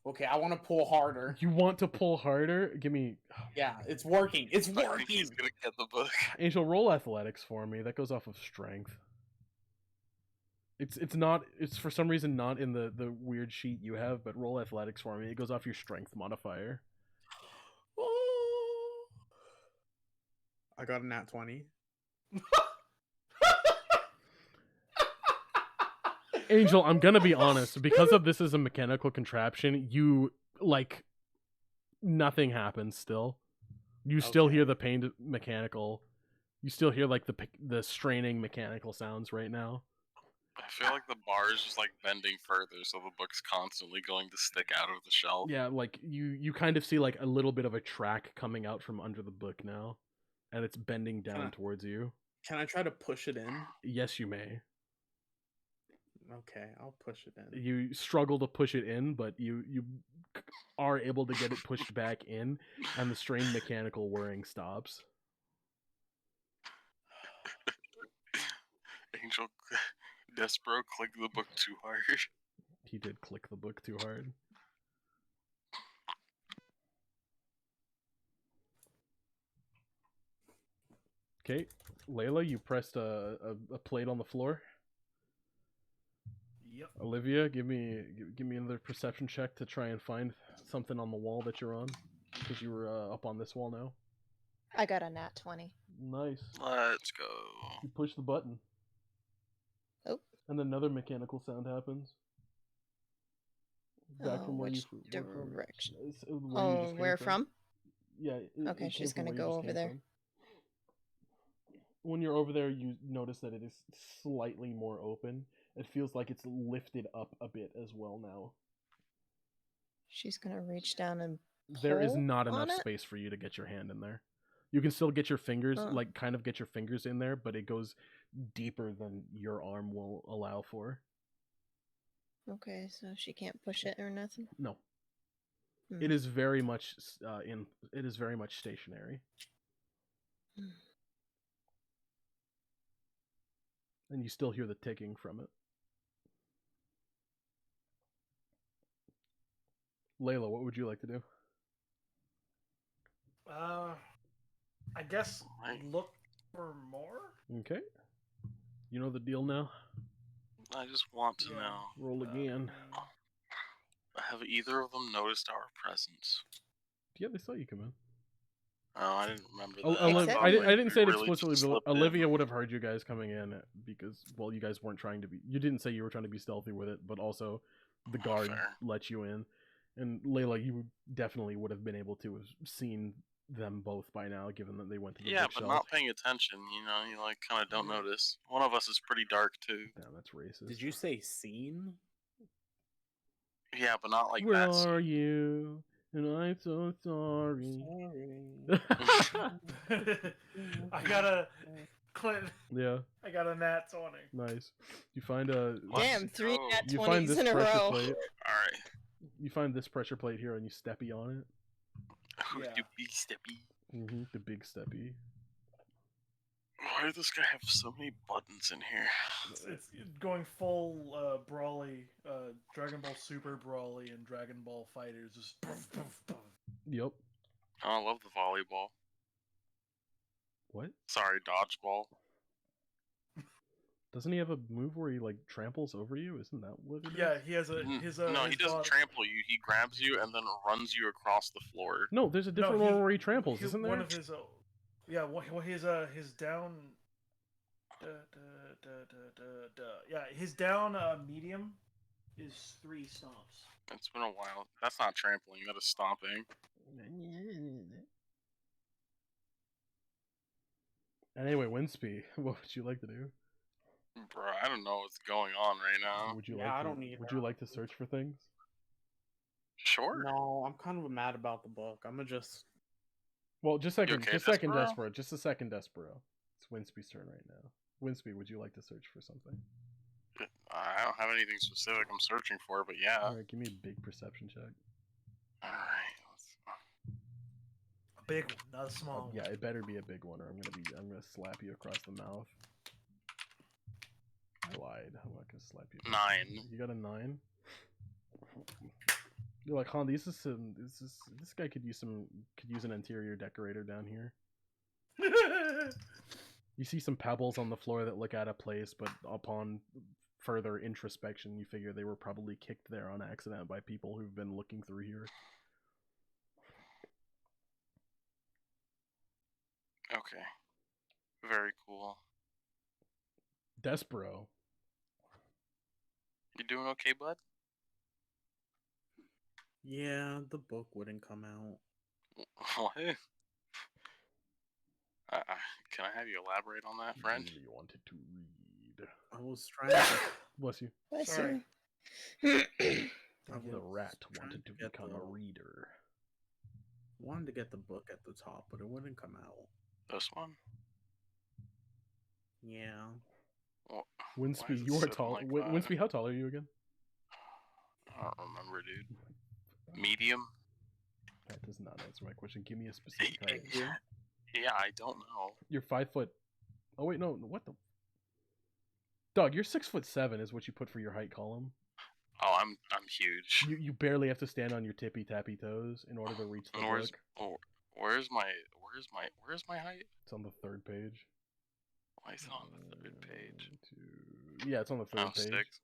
Okay, I want to pull harder. You want to pull harder? Give me Yeah, it's working. It's I think working. he's gonna get the book. Angel, roll athletics for me. That goes off of strength. It's for some reason not in the weird sheet you have, but roll athletics for me. It goes off your strength modifier. I got a nat 20. Angel, I'm gonna be honest. Because of this is a mechanical contraption, you like nothing happens. Still, you still Okay. hear the pained mechanical. You still hear like the straining mechanical sounds right now. I feel like the bar is just like bending further, so the book's constantly going to stick out of the shelf. Yeah, like you kind of see like a little bit of a track coming out from under the book now, and it's bending down Kinda- towards you. Can I try to push it in? Yes, you may. Okay, I'll push it in. You struggle to push it in, but you are able to get it pushed back in, and the strained mechanical whirring stops. Angel, Despero, click the book too hard. He did click the book too hard. Okay. Layla, you pressed a plate on the floor. Yep. Olivia, give me another perception check to try and find something on the wall that you're on, because you were up on this wall now. I got a nat 20. Nice. Let's go. You push the button. Oh. And another mechanical sound happens. Back from where which you were from. direction? Where you Oh, just came where from? Yeah. Okay, it she's came from gonna where you go just over came there. from. When you're over there, you notice that it is slightly more open. It feels like it's lifted up a bit as well now. She's gonna reach down and There is pull not on enough it? space for you to get your hand in there. You can still get your fingers, Oh. like kind of get your fingers in there, but it goes deeper than your arm will allow for. Okay, so she can't push it or nothing. No. Hmm. It is very much it is very much stationary. Hmm. And you still hear the ticking from it. Layla, what would you like to do? I guess look for more. Okay. You know the deal now? I just want to Yeah. know. Roll again. Have either of them noticed our presence? Yeah, they saw you come in. Oh, I didn't remember Oh, that. Except- I didn't say it really explicitly, just but slipped in. Olivia would have heard you guys coming in because, well, you guys weren't trying to be. You didn't say you were trying to be stealthy with it, but also the guard fair. let you in. And Layla, you definitely would have been able to have seen them both by now, given that they went to the Yeah, but bookshelf. not paying attention, you like kind of don't notice. One of us is pretty dark too. Damn, that's racist. Did you say seen? Yeah, but not like Where that. are you? And I'm so sorry. I got a Clint. Yeah, I got a nat 20. nice. You find a Damn, 3 go. nat you find 20s this in a pressure row. plate. All right. You find this pressure plate here, and you steppy on it. Yeah. You be steppy. The big steppy. Why does this guy have so many buttons in here? It's going full Brawly, Dragon Ball Super Brawly and Dragon Ball Fighters. Just poof, poof, poof. Yep. Oh, I love the volleyball. What? Sorry, dodgeball. Doesn't he have a move where he like tramples over you? Isn't that what it is? Yeah, he has a No, his he doesn't trample you. He grabs you and then runs you across the floor. No, there's a different one where he tramples, isn't there? One of his his down. Yeah, his down medium is 3 stomps. It's been a while. That's not trampling. That is stomping. Anyway, Winsby, what would you like to do? Bro, I don't know what's going on right now. Would you Yeah, like I to, don't either. would you like to search for things? Sure. No, I'm kind of mad about the book. I'm gonna just. Well, just second, okay, just second, Despero? Despero. Just a second, Despero. It's Winsby's turn right now. Winsby, would you like to search for something? I don't have anything specific I'm searching for, but yeah. All right, give me a big perception check. All right. A big one, not a small one. Yeah, it better be a big one, or I'm gonna slap you across the mouth. I lied. I'm not gonna slap you. 9. You got a 9. You're like, Han, this guy could use an interior decorator down here. You see some pebbles on the floor that look out of place, but upon further introspection, you figure they were probably kicked there on accident by people who've been looking through here. Okay. Very cool. Despero. You doing okay, bud? Yeah, the book wouldn't come out. What? Can I have you elaborate on that, friend? You really wanted to read. I was trying to. Bless you. Sorry. I The was rat trying wanted to get become a the- reader. Wanted to get the book at the top, but it wouldn't come out. This one? Yeah. Well, why Winsby, is it you are sitting tall. like that? Winsby, how tall are you again? I don't remember, dude. Medium? That does not answer my question. Give me a specific height. Yeah, I don't know. You're 5 foot. Oh wait, no. What the? Dog, you're 6'7" is what you put for your height column. Oh, I'm huge. You barely have to stand on your tippy tappy toes in order to reach the And book. where's my height? It's on the 3rd page. Why is it on the third page? Yeah, it's on the third Oh, page. 6.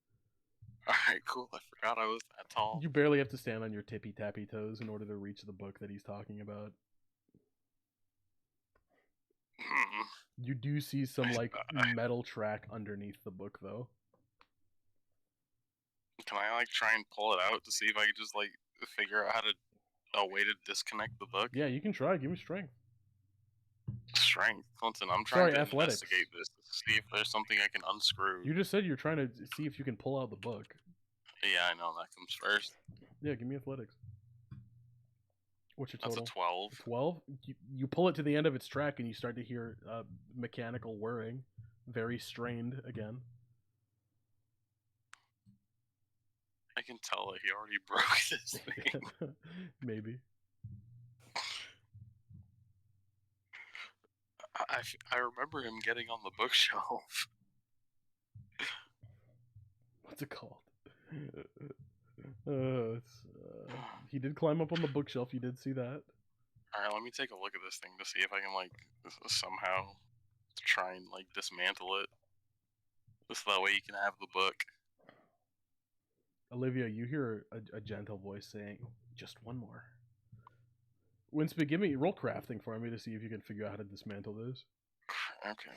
Alright, cool. I forgot I was that tall. You barely have to stand on your tippy tappy toes in order to reach the book that he's talking about. You do see some like metal track underneath the book, though. Can I like try and pull it out to see if I can just like figure out a way to disconnect the book? Yeah, you can try. Give me strength. Strength. Listen, I'm Sorry, trying to athletics. investigate this to see if there's something I can unscrew. You just said you're trying to see if you can pull out the book. Yeah, I know that comes first. Yeah, give me athletics. What's your That's total? a 12. 12? You pull it to the end of its track and you start to hear mechanical whirring. Very strained again. I can tell that he already broke this thing. Maybe. I remember him getting on the bookshelf. What's it called? He did climb up on the bookshelf. You did see that. Alright, let me take a look at this thing to see if I can, like, somehow try and, like, dismantle it. Just that way you can have the book. Olivia, you hear a gentle voice saying, "Just one more." Winsby, give me roll crafting for me to see if you can figure out how to dismantle this. Okay.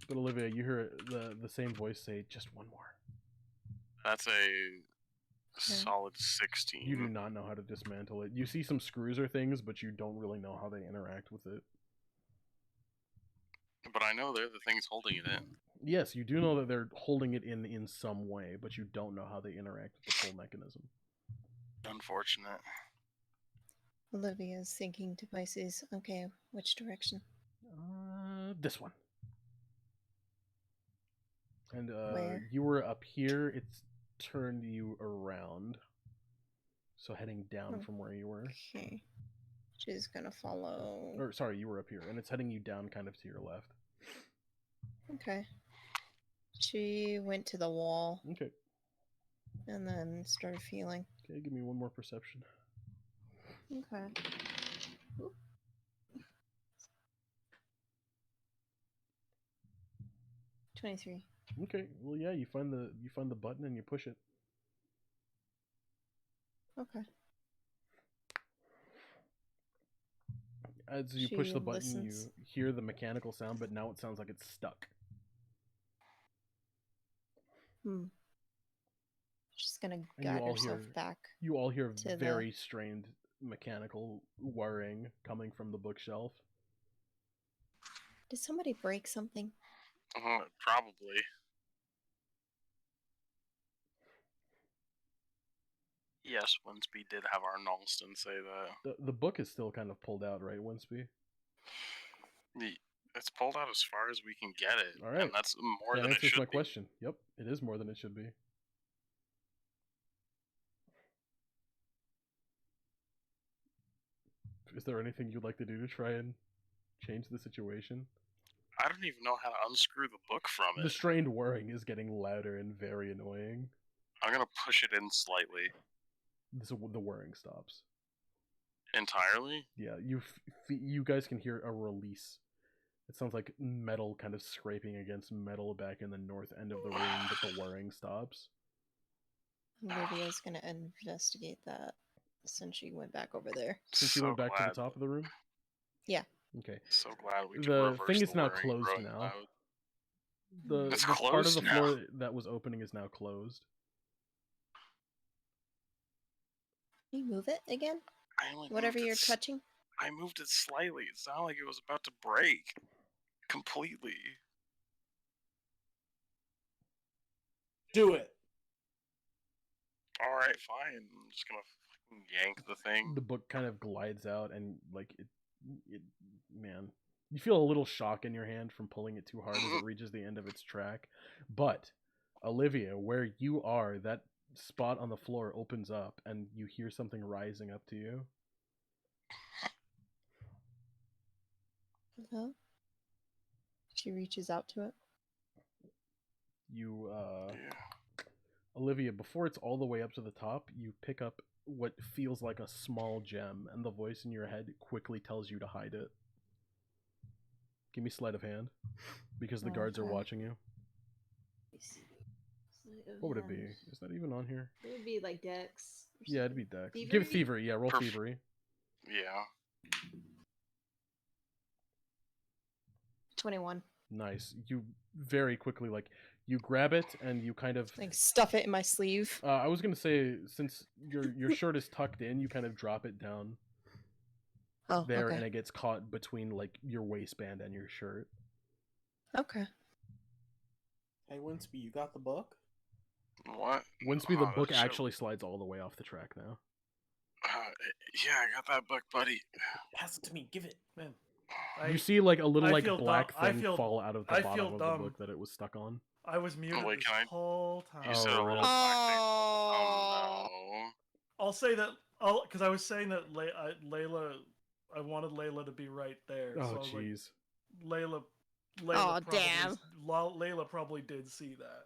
But Olivia, you hear the same voice say, "Just one more." That's a solid 16. You do not know how to dismantle it. You see some screws or things, but you don't really know how they interact with it. But I know they're the things holding it in. Yes, you do know that they're holding it in some way, but you don't know how they interact with the full mechanism. Unfortunate. Olivia's thinking devices. Okay, which direction? This one. And Where? you were up here. It's turned you around. So heading down from where you were. Okay. She's gonna follow. Or sorry, you were up here, and it's heading you down kind of to your left. Okay. She went to the wall. Okay. And then started feeling. Okay, give me one more perception. Okay. Ooh. 23. Okay. Well, yeah, you find the button and you push it. Okay. As you push the button, you hear the mechanical sound, but now it sounds like it's stuck. She's gonna guide herself back. You all hear very strained mechanical whirring coming from the bookshelf. Did somebody break something? Probably. Yes, Winsby did have our Nalston say that. The book is still kind of pulled out, right, Winsby? It's pulled out as far as we can get it. All right. And that's more than it should be. That answers my question. Yep, it is more than it should be. Is there anything you'd like to do to try and change the situation? I don't even know how to unscrew the book from it. The strained whirring is getting louder and very annoying. I'm gonna push it in slightly. The whirring stops. Entirely? Yeah, you guys can hear a release. It sounds like metal kind of scraping against metal back in the north end of the room, but the whirring stops. Olivia's gonna investigate that since she went back over there. Since she went back to the top of the room? Yeah. Okay. So glad we The thing is now closed now. The part of the floor that was opening is now closed. Can you move it again? Whatever you're touching? I moved it slightly. It sounded like it was about to break. Completely. Do it. Alright, fine. I'm just gonna fucking yank the thing. The book kind of glides out and, like, man. You feel a little shock in your hand from pulling it too hard as it reaches the end of its track. But, Olivia, where you are, that spot on the floor opens up and you hear something rising up to you. Hello? She reaches out to it. Olivia, before it's all the way up to the top, you pick up what feels like a small gem, and the voice in your head quickly tells you to hide it. Give me sleight of hand, because the Oh, guards are okay. watching you. What would it be? Is that even on here? It would be like Dex. or Yeah, it'd something. be Dex. Give Thievery? it thievery. Yeah, roll Perf- thievery. Yeah. 21. Nice. You very quickly you grab it and you kind of. Like stuff it in my sleeve. I was gonna say, since your shirt is tucked in, you kind of drop it down Oh, there, okay. and it gets caught between like your waistband and your shirt. Okay. Hey, Winsby, you got the book? What? Winsby, the book So- actually slides all the way off the track now. Yeah, I got that book, buddy. Pass it to me. Give it. Man, You see like a little I like feel black dumb. I thing feel- fall out of the I bottom feel of dumb. the book that it was stuck on. I was muted wait, this can I- whole time. You said a Oh, little really? black thing. Oh. Oh I'll say that because I was saying that Layla, I wanted Layla to be right there. so I Oh was like, jeez. Layla Aw, probably, damn. Layla probably did see that.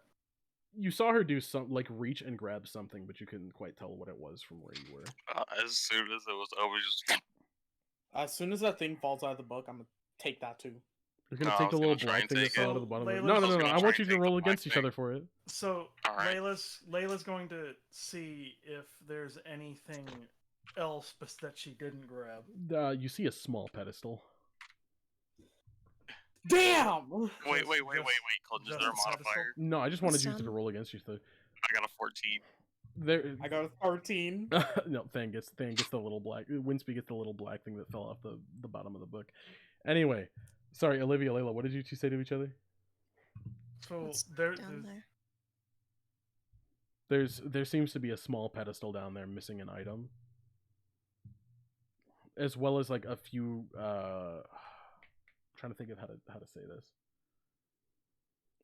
You saw her do some like reach and grab something, but you couldn't quite tell what it was from where you were. no. As soon as it was over, just As soon as that thing falls out of the book, I'm gonna take that too. You're gonna No, I take the was little gonna try black and thing that take fell it. out of the bottom. Of it. Layla's- No, I no, was no, no. gonna I try want and you to take the roll black against each thing. other for it. So Alright. Layla's going to see if there's anything else that she didn't grab. You see a small pedestal. Damn! wait, Colton. Is just there a a pedestal? modifier? No, I just wanted you to Some- roll against each other. I got a 14. There. I got a 13. No, Thang gets the little black. Winsby gets the little black thing that fell off the bottom of the book. Anyway, sorry, Olivia, Layla, what did you two say to each other? So What's there, down there? There seems to be a small pedestal down there missing an item, as well as like a few. I'm trying to think of how to say this.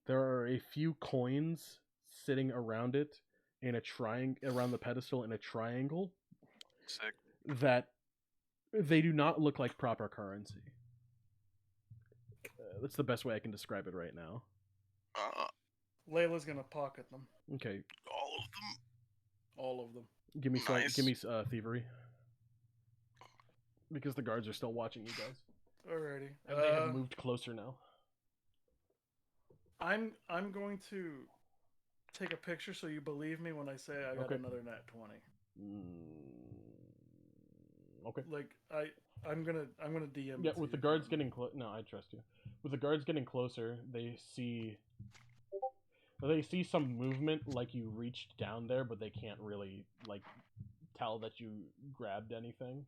There are a few coins sitting around it in a around the pedestal in a triangle Sick. that they do not look like proper currency. That's the best way I can describe it right now. Layla's gonna pocket them, All Okay, of them. all of them. give me Nice. thievery, because the guards are still watching you guys, Alrighty. and they have moved closer now. I'm going to take a picture so you believe me when I say I got Okay. another nat 20. Okay. Like I'm gonna DM. Yeah, it to with the you. guards getting close. No, I trust you. With the guards getting closer, they see some movement, like you reached down there, but they can't really like tell that you grabbed anything.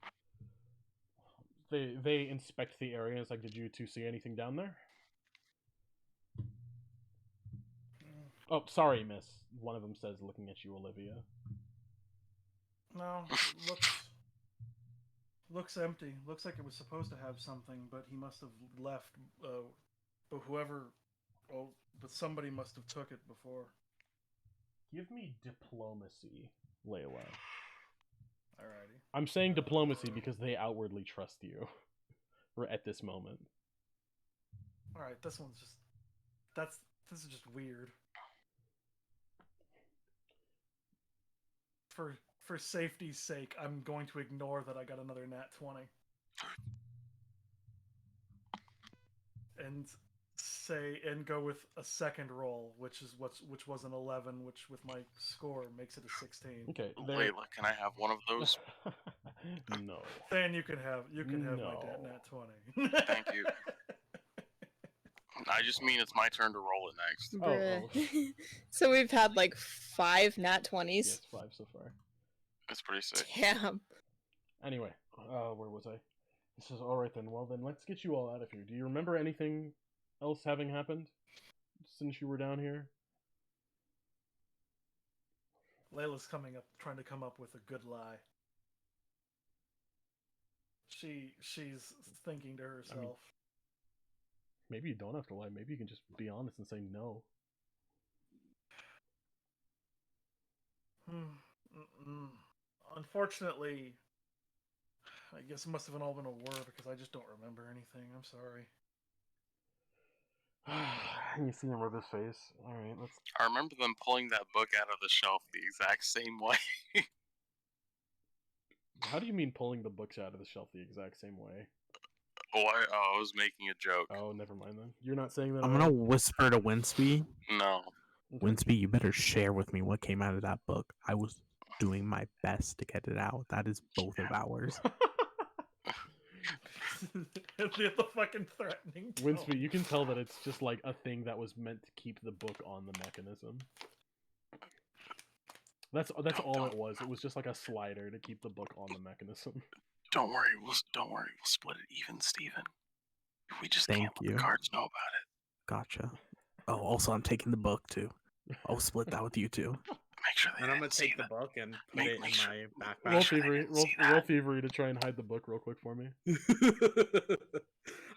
They inspect the area. It's like, did you two see anything down there? Oh, sorry, miss. One of them says, looking at you, Olivia. No, it looks empty. Looks like it was supposed to have something, but he must have left. But but somebody must have took it before. Give me diplomacy, Layla. Alrighty. I'm saying diplomacy because they outwardly trust you. At this moment. All right, this one's just this is just weird. For safety's sake, I'm going to ignore that I got another nat 20. And go with a second roll, which was an 11, which with my score makes it a 16. Okay. Layla, can I have one of those? No. Then you can have my No. nat 20. Thank you. I just mean it's my turn to roll it next. Bruh. So we've had like 5 nat 20s. Yes, 5 so far. It's pretty sick. Damn. Anyway, where was I? This is alright then. Well then, let's get you all out of here. Do you remember anything else having happened since you were down here? Layla's trying to come up with a good lie. She's thinking to herself. Maybe you don't have to lie. Maybe you can just be honest and say no. Unfortunately, I guess it must have all been a whir because I just don't remember anything. I'm sorry. You see him rub his face. Alright, let's... I remember them pulling that book out of the shelf the exact same way. How do you mean pulling the books out of the shelf the exact same way? I was making a joke. Oh, never mind then. You're not saying that. I'm at gonna all? whisper to Winsby. No. Okay. Winsby, you better share with me what came out of that book. I was doing my best to get it out. That is both of ours. The fucking threatening tone. Winsby, you can tell that it's just like a thing that was meant to keep the book on the mechanism. That's all it was. It was just like a slider to keep the book on the mechanism. Don't worry. We'll split it even, Steven. We just Thank can't let you. the cards know about it. Gotcha. Oh, also, I'm taking the book too. I'll split that with you two. Make sure they And I'm gonna didn't see take the that. book and put Make- it in make sure- my Roll backpack. sure they thievery. didn't see Roll that. thievery to try and hide the book real quick for me.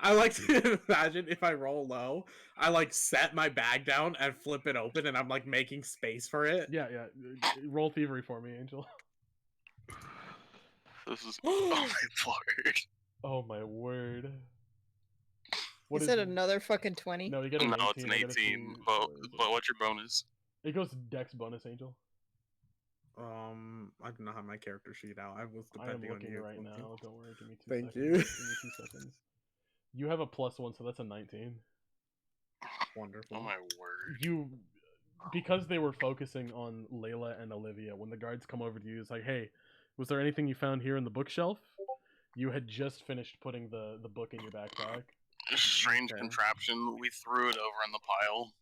I like to imagine if I roll low, I like set my bag down and flip it open, and I'm like making space for it. Yeah. Roll thievery for me, Angel. This is oh my lord. Oh my word. Is it another fucking 20? No, you get an 18. No, it's an I gotta 18. see- But what is it? what's your bonus? It goes Dex bonus, Angel. I do not have my character sheet out. I was I am depending on looking you. right Quincy. now. Don't worry. Give me 2 Thank seconds. you. Give me 2 seconds. You have a +1, so that's a 19. Wonderful. Oh my word. You, because they were focusing on Layla and Olivia, when the guards come over to you, it's like, hey, was there anything you found here in the bookshelf? You had just finished putting the book in your backpack. Strange Okay. contraption. We threw it over in the pile.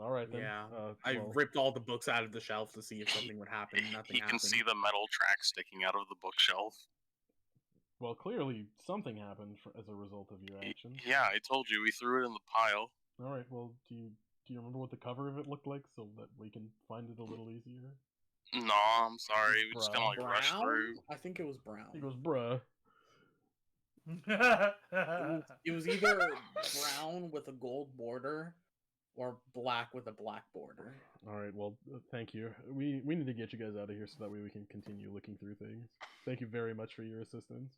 All right then. Yeah. well, I ripped all the books out of the shelf to see if something would happen. Nothing He can happened. see the metal track sticking out of the bookshelf. well, clearly something happened as a result of your actions. Yeah, I told you we threw it in the pile. All right. Well, do you remember what the cover of it looked like, so that we can find it a little easier? No, I'm sorry. We just kind of like rushed brown? through. I think it was brown. He goes, bruh. It was either brown with a gold border or black with a black border. All right. Well, thank you. We need to get you guys out of here so that way we can continue looking through things. Thank you very much for your assistance.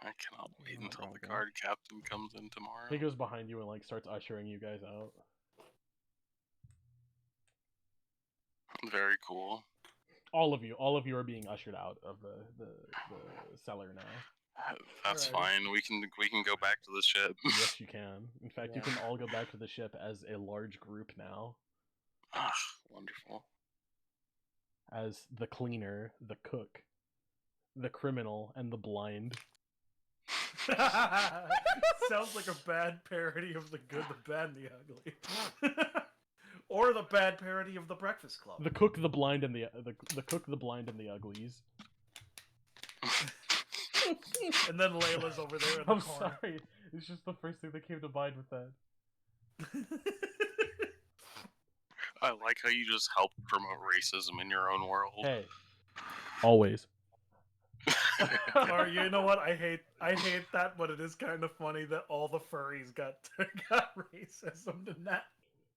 I cannot wait No until the problem. card captain comes in tomorrow. He goes behind you and like starts ushering you guys out. Very cool. All of you are being ushered out of the cellar now. That's Alrighty. fine. We can go back to the ship. Yes, you can. In fact, you Yeah. can all go back to the ship as a large group now. Ah, wonderful. As the cleaner, the cook, the criminal, and the blind. Sounds like a bad parody of The Good, the Bad, and the Ugly. Or the bad parody of The Breakfast Club. The cook, the blind, and the cook, the blind, and the uglies. And then Layla's over there in the I'm corner. sorry. It's just the first thing that came to mind with that. I like how you just help promote racism in your own world. Hey. Always. Or you know what? I hate that, but it is kind of funny that all the furries got racism in that.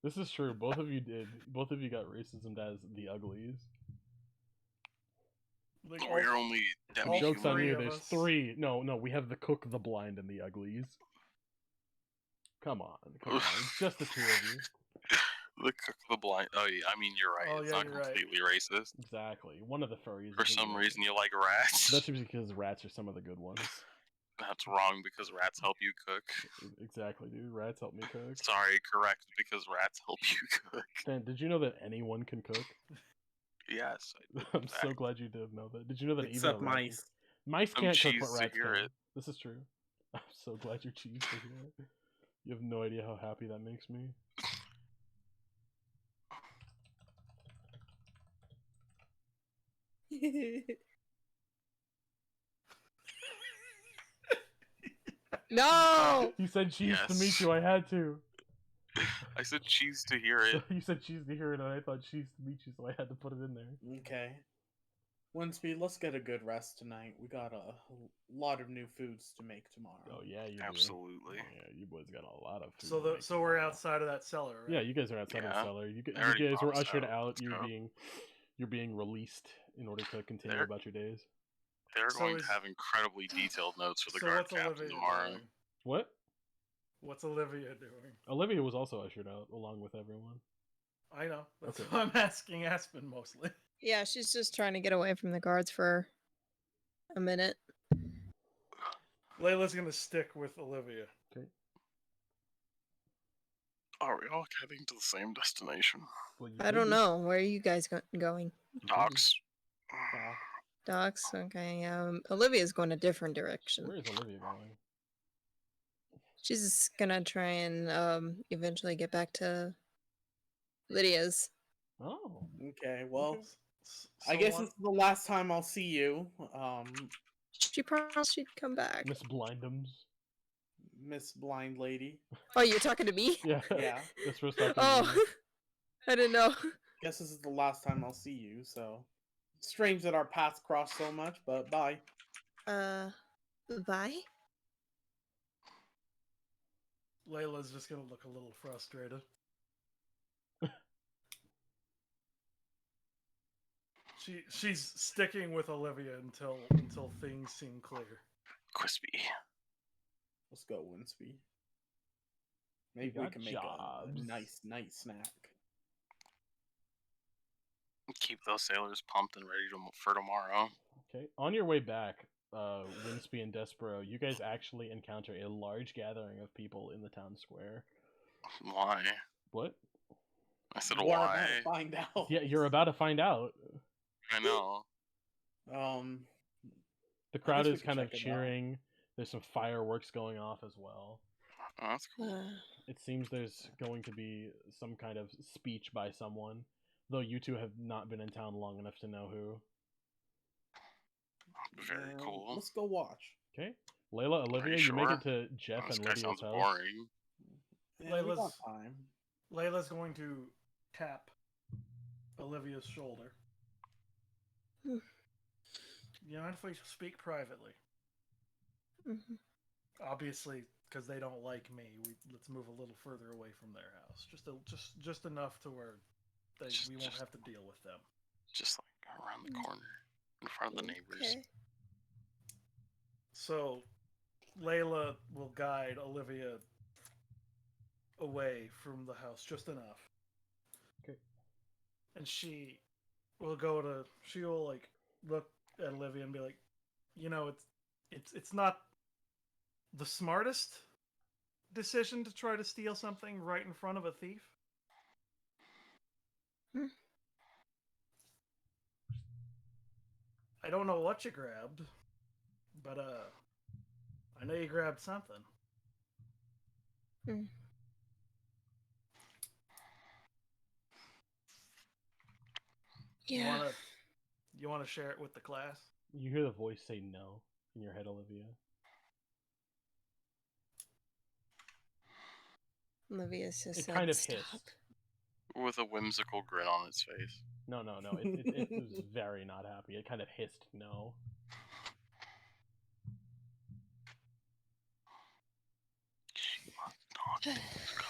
This is true. Both of you did. Both of you got racism as the uglies. Like, But we're only all Joke's on three you. of There's us. 3. No, we have the cook, the blind, and the uglies. Come on. It's just the 2 of you. The cook, the blind. Oh, yeah, I mean, you're right. Oh, It's yeah, not you're right. completely racist. Exactly. One of the furries. For isn't some racist. reason, you like rats. That's just because rats are some of the good ones. That's wrong because rats help you cook. Exactly, dude. Rats help me cook. Sorry, correct because rats help you cook. Dan, did you know that anyone can cook? Yes. I'm so glad you did know that. Did you know that Except even a rat can- mice. Mice I'm can't cook cheesed what to rats hear can. it. This is true. I'm so glad you're cheesed to hear it. You have no idea how happy that makes me. No! You said cheese to meet Yes. you. I had to. I said cheese to hear it. You said cheese to hear it, and I thought cheese to meet you, so I had to put it in there. Okay. Winsby, let's get a good rest tonight. We got a lot of new foods to make tomorrow. Oh yeah, you do. Absolutely. Yeah, you boys got a lot of food. So to make so we're tomorrow. outside of that cellar, right? Yeah, you guys are outside of the Yeah. cellar. You I already guys were bought us ushered out. out. Let's go. You're being released in order to continue There- about your days. They're So going is- to have incredibly detailed notes for the So guard what's captain Olivia tomorrow. doing? What? What's Olivia doing? Olivia was also ushered out along with everyone. I know. That's Okay. what I'm asking Aspen mostly. Yeah, she's just trying to get away from the guards for a minute. Layla's gonna stick with Olivia. Okay. Are we all heading to the same destination? Well, you I could don't be- know. Where are you guys going? Docks. Doc. Docks? Okay. Olivia's going a different direction. Where is Olivia going? She's just gonna try and eventually get back to Lydia's. Oh. Okay, well, So I guess one- this is the last time I'll see you, She promised she'd come back. Miss Blindums. Miss Blind Lady. Oh, you're talking to me? Yeah. Yeah. This was talking to Oh, you. I didn't know. Guess this is the last time I'll see you, so strange that our paths cross so much, but bye. Bye? Layla's just gonna look a little frustrated. She's sticking with Olivia until things seem clear. Crispy. Let's go, Winsby. Maybe we got can make jobs. a nice snack. Keep those sailors pumped and ready for tomorrow. Okay. On your way back, Winsby and Despero, you guys actually encounter a large gathering of people in the town square. Why? What? I said We're why? about to find out. Yeah, you're about to find out. I know. The crowd guess we is can kind of check it out. cheering. There's some fireworks going off as well. Oh, that's cool. It seems there's going to be some kind of speech by someone, though you two have not been in town long enough to know who. Very cool. Let's go watch. Okay. Layla, Olivia, you make it to Jeff This and guy Lydia's sounds house. boring. Yeah, we got Layla's- time. Layla's going to tap Olivia's shoulder. Hmm. You know, if we speak privately, Mhm. obviously, because they don't like me, let's move a little further away from their house, just enough to where we won't have to deal with them. Just like around the corner, in front of the neighbors. Okay. So, Layla will guide Olivia away from the house just enough. Okay. And she will like look at Olivia and be like, you know, it's not the smartest decision to try to steal something right in front of a thief. Hmm. I don't know what you grabbed, but I know you grabbed something. Hmm. Yeah. You wanna share it with the class? You hear the voice say no in your head, Olivia. Olivia just It said, kind of "Stop." hissed. With a whimsical grin on its face. No. It was very not happy. It kind of hissed no. She must not discover.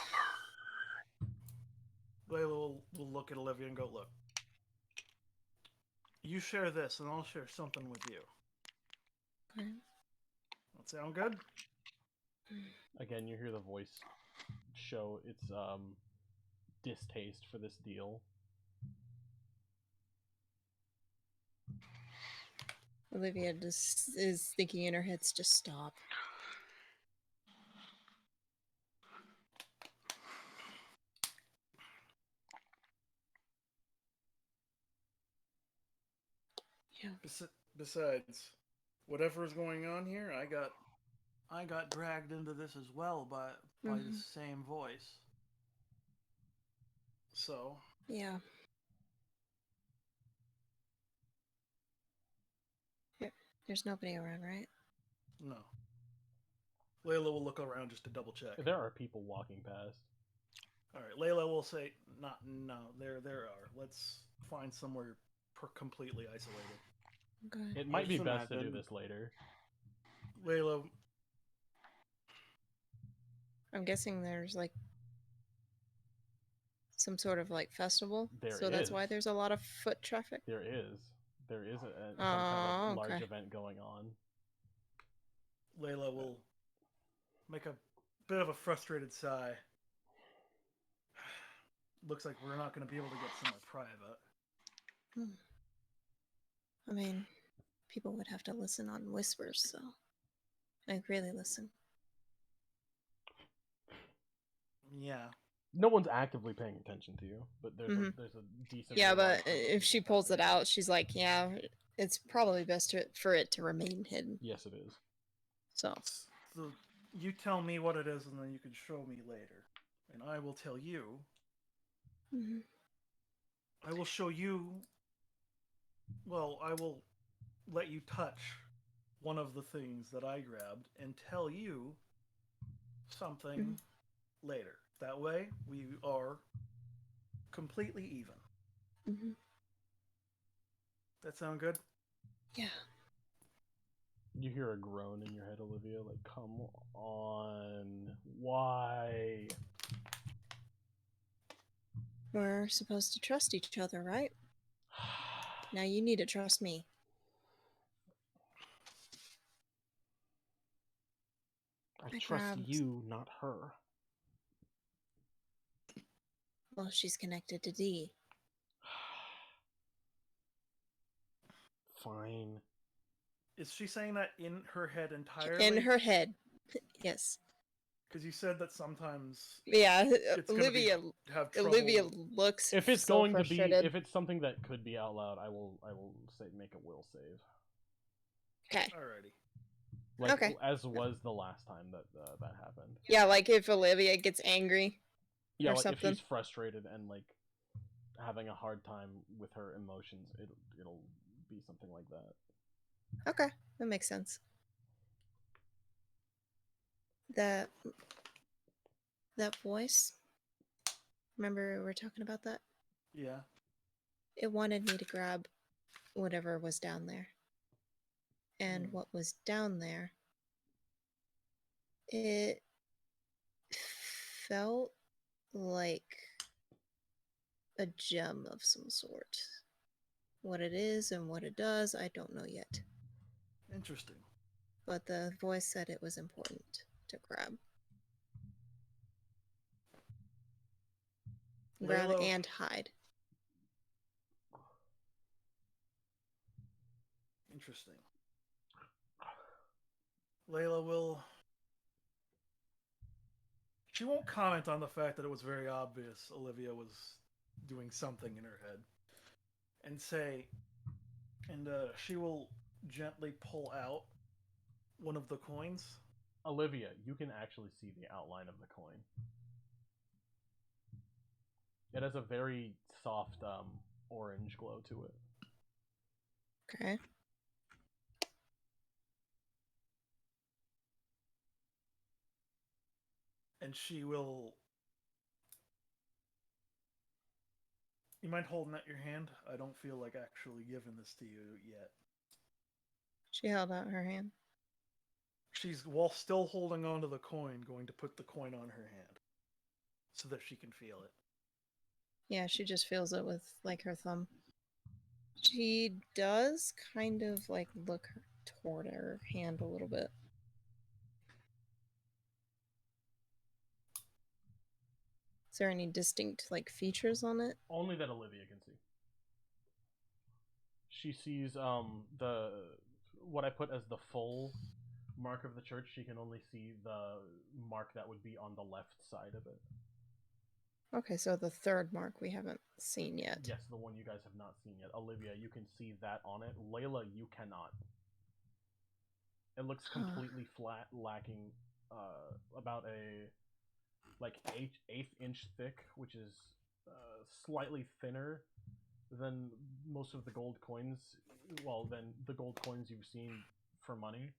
Layla will look at Olivia and go, look, you share this and I'll share something with you. Okay. That sound good? Again, you hear the voice show its distaste for this deal. Olivia just is thinking in her head, just stop. Yeah. Besides, whatever is going on here, I got dragged into this as well by Mhm. the same voice. So, Yeah. There's nobody around, right? no. Layla will look around just to double check. There are people walking past. All right, Layla will say, no, there are. Let's find somewhere completely isolated. Okay. It might be just best to do imagine- this later. Layla, I'm guessing there's like some sort of like festival. There so that's is. why there's a lot of foot traffic. There is some kind Oh, of large okay. event going on. Layla will make a bit of a frustrated sigh. Looks like we're not going to be able to get somewhere private. I mean, people would have to listen on whispers, so I really listen. Yeah. No one's actively paying attention to you, but there's Mhm. there's a decent. Yeah, large but group of if she people pulls it tapping. out, she's like, yeah, it's probably best for it to remain hidden. Yes, it is. So, So you tell me what it is, and then you can show me later, and I will tell you. mhm. I will show you. Well, I will let you touch one of the things that I grabbed and tell you something later. That way, we are completely even. Mhm. That sound good? Yeah. You hear a groan in your head, Olivia. Like, come on, why? We're supposed to trust each other, right? Now you need to trust me. I I trust grabbed- you, not her. Well, she's connected to D. Fine. Is she saying that in her head entirely? In her head. Yes. Because you said that sometimes Yeah, it's Olivia. gonna have trouble. Olivia looks If it's so going frustrated. to be, if it's something that could be out loud, I will say make a will save. Okay. Alrighty. Like, Okay. as was the last time that that happened. Yeah, like if Olivia gets angry. Yeah, Or like something. if she's frustrated and like having a hard time with her emotions, it'll be something like that. Okay, that makes sense. That voice. Remember we were talking about that? Yeah. It wanted me to grab whatever was down there. And what was down there, it felt like a gem of some sort. What it is and what it does, I don't know yet. Interesting. But the voice said it was important to grab. Grab Layla- and hide. Interesting. Layla will. She won't comment on the fact that it was very obvious Olivia was doing something in her head. And say. And she will gently pull out one of the coins. Olivia, you can actually see the outline of the coin. It has a very soft orange glow to it. Okay. And she will. You mind holding out your hand? I don't feel like actually giving this to you yet. She held out her hand. She's, while still holding on to the coin, going to put the coin on her hand so that she can feel it. Yeah, she just feels it with like her thumb. She does kind of like look toward her hand a little bit. Is there any distinct like features on it? Only that Olivia can see. She sees the what I put as the full mark of the church. She can only see the mark that would be on the left side of it. Okay, so the third mark we haven't seen yet. Yes, the one you guys have not seen yet. Olivia, you can see that on it. Layla, you cannot. It looks completely flat, lacking about a like eighth inch thick, which is slightly thinner than most of the gold coins. Well, than the gold coins you've seen for money.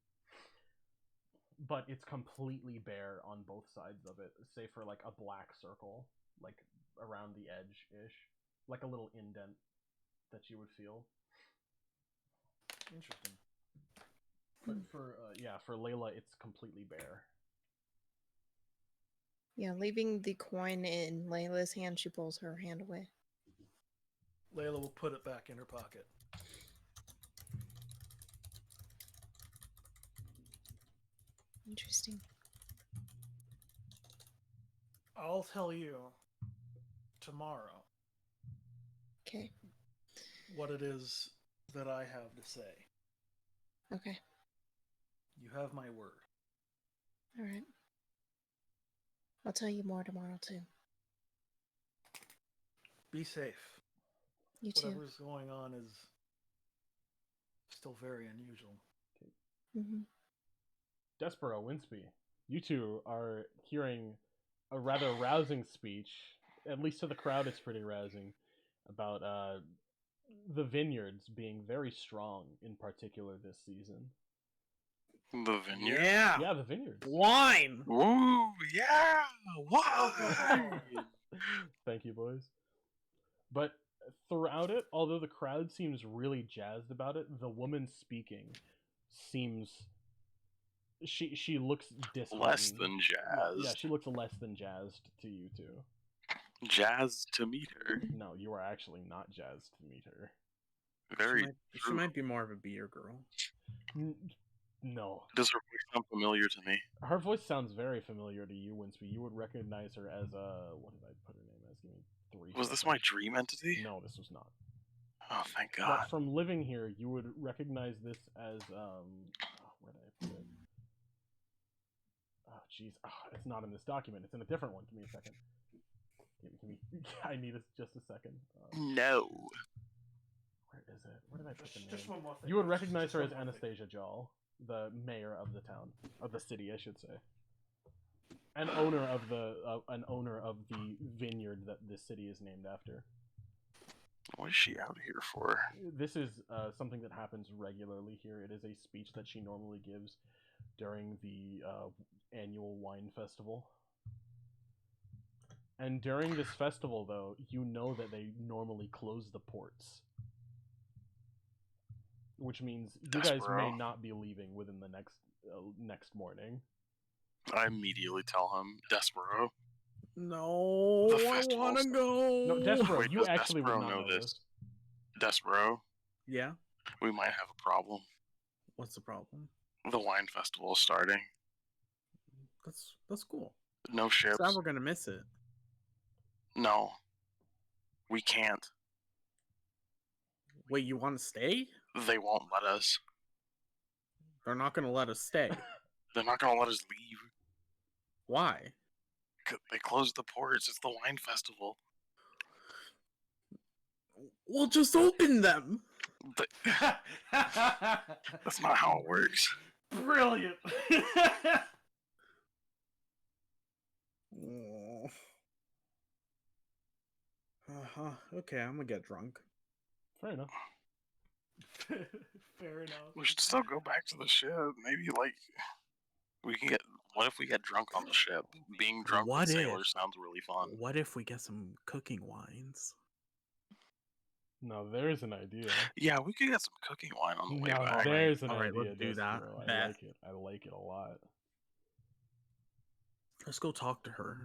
But it's completely bare on both sides of it, save for like a black circle, like around the edge ish, like a little indent that you would feel. Interesting. But for for Layla, it's completely bare. Yeah, leaving the coin in Layla's hand, she pulls her hand away. Layla will put it back in her pocket. Interesting. I'll tell you tomorrow. Okay. What it is that I have to say. Okay. You have my word. All right. I'll tell you more tomorrow too. Be safe. You too. Whatever's going on is still very unusual. Mm-hmm. Despero, Winsby, you two are hearing a rather rousing speech, at least to the crowd it's pretty rousing, about the vineyards being very strong in particular this season. The vineyard? Yeah. Yeah, the vineyards. Wine. Ooh, yeah! Wine! Thank you, boys. But throughout it, although the crowd seems really jazzed about it, the woman speaking seems she looks disheartened. Less than jazzed. Yeah, she looks less than jazzed to you two. Jazzed to meet her. No, you are actually not jazzed to meet her. Very She true. might be more of a beer girl. No. Does her voice sound familiar to me? Her voice sounds very familiar to you, Winsby. You would recognize her as what did I put her name as? Give me 3 Was this seconds. my dream entity? No, this was not. Oh, thank But God. from living here, you would recognize this as where did I put it? Oh, jeez. Oh, it's not in this document. It's in a different one. Give me a second. Give me. I need just a second. No. Where is it? Where did I put the name? Just one more thing. You would recognize Just her one as more thing. Anastasia Jall, the mayor of the town, of the city, I should say, an owner of the vineyard that this city is named after. What is she out here for? This is something that happens regularly here. It is a speech that she normally gives during the annual wine festival. And during this festival, though, you know that they normally close the ports. Which means you guys may not be leaving within the next morning. I immediately tell him, Despero. No, The I festival's- want to go. No, Despero, Wait, you does actually would Despero not know know this? Despero, Yeah. we might have a problem. What's the problem? The wine festival is starting. That's cool. No ships. So we're gonna miss it. No. We can't. Wait, you want to stay? They won't let us. They're not gonna let us stay. They're not gonna let us leave. Why? They closed the ports. It's the wine festival. We'll just open them. That's not how it works. Brilliant. Oh. Okay, I'm gonna get drunk. Fair enough. Fair enough. We should still go back to the ship. Maybe, like, we can get... What if we get drunk on the ship? Being drunk What with if- sailors sounds really fun. What if we get some cooking wines? No, there's an idea. Yeah, we could get some cooking wine on the way No, back. there's an Alright, idea. let's do that. Despero. I Bet. like it. I like it a lot. Let's go talk to her.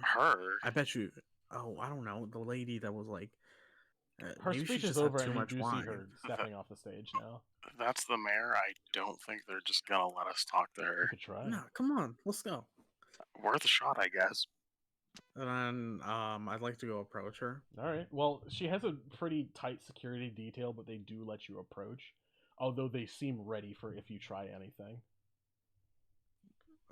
Her? I bet you. Oh, I don't know. The lady that was like. Her maybe she speech is just had over, too and you much do wine. see her stepping off the stage now. That's the mayor. I don't think they're just gonna let us talk to You her. could try. No, come on, let's go. Worth a shot, I guess. And then I'd like to go approach her. All right. Well, she has a pretty tight security detail, but they do let you approach. Although they seem ready for if you try anything.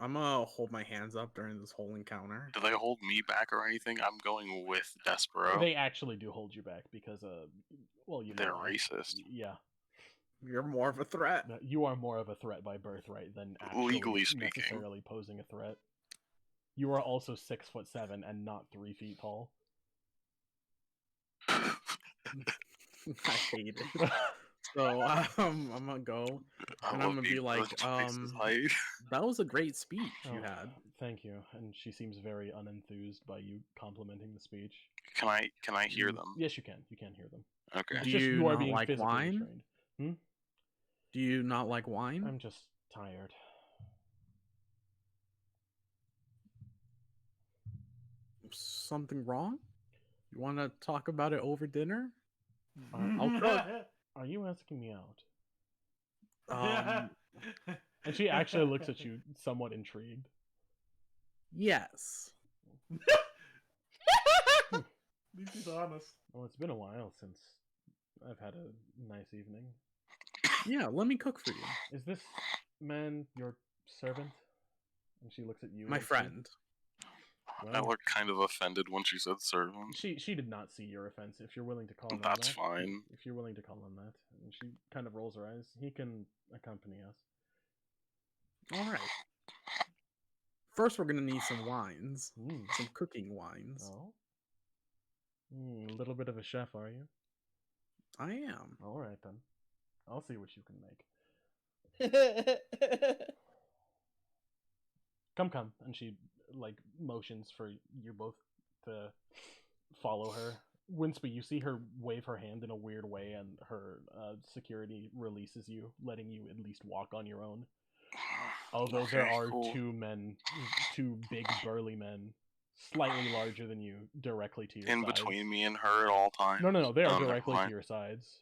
I'm gonna hold my hands up during this whole encounter. Do they hold me back or anything? I'm going with Despero. They actually do hold you back because, well, you know They're why. racist. Yeah. You're more of a threat. No, you are more of a threat by birthright than actually Legally speaking. necessarily posing a threat. You are also 6'7" and not 3 feet tall. I hate it. So I'm gonna go. I And love I'm gonna be being like, pushed twice as height. That was a great speech you Oh, had. Thank you. And she seems very unenthused by you complimenting the speech. Can I hear them? Yes, you can. You can hear them. Okay. It's Do just you are not being like physically wine? restrained. Do you not like wine? I'm just tired. Something wrong? You want to talk about it over dinner? Are you asking me out? Um, And she actually looks at you somewhat intrigued. yes. At least he's honest. Well, it's been a while since I've had a nice evening. Yeah, let me cook for you. Is this man your servant? And she looks at you. My and she- friend. I well, looked kind of offended when she said servant. she did not see your offense. If you're willing to call them That's that, fine. If you're willing to call them that, and she kind of rolls her eyes. He can accompany us. All right. First, we're gonna need some wines, Mm. some cooking wines. Oh, a little bit of a chef, are you? I am. All right then. I'll see what you can make. Come, and she like motions for you both to follow her. Winsby, you see her wave her hand in a weird way, and her security releases you, letting you at least walk on your own. Although there Okay, are cool. two big burly men, slightly larger than you, directly to your In sides. between me and her at all times. No, they are never directly to mind. your sides.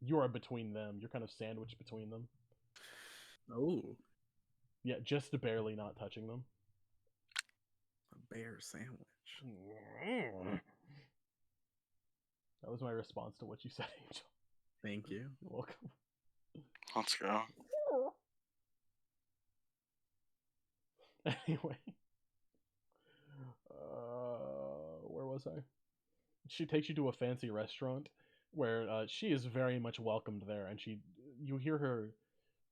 You are between them. You're kind of sandwiched between them. Oh, Yeah, just barely not touching them. a bear sandwich. That was my response to what you said, Angel. Thank you. You're welcome. Let's go. Anyway, where was I? She takes you to a fancy restaurant where she is very much welcomed there, and you hear her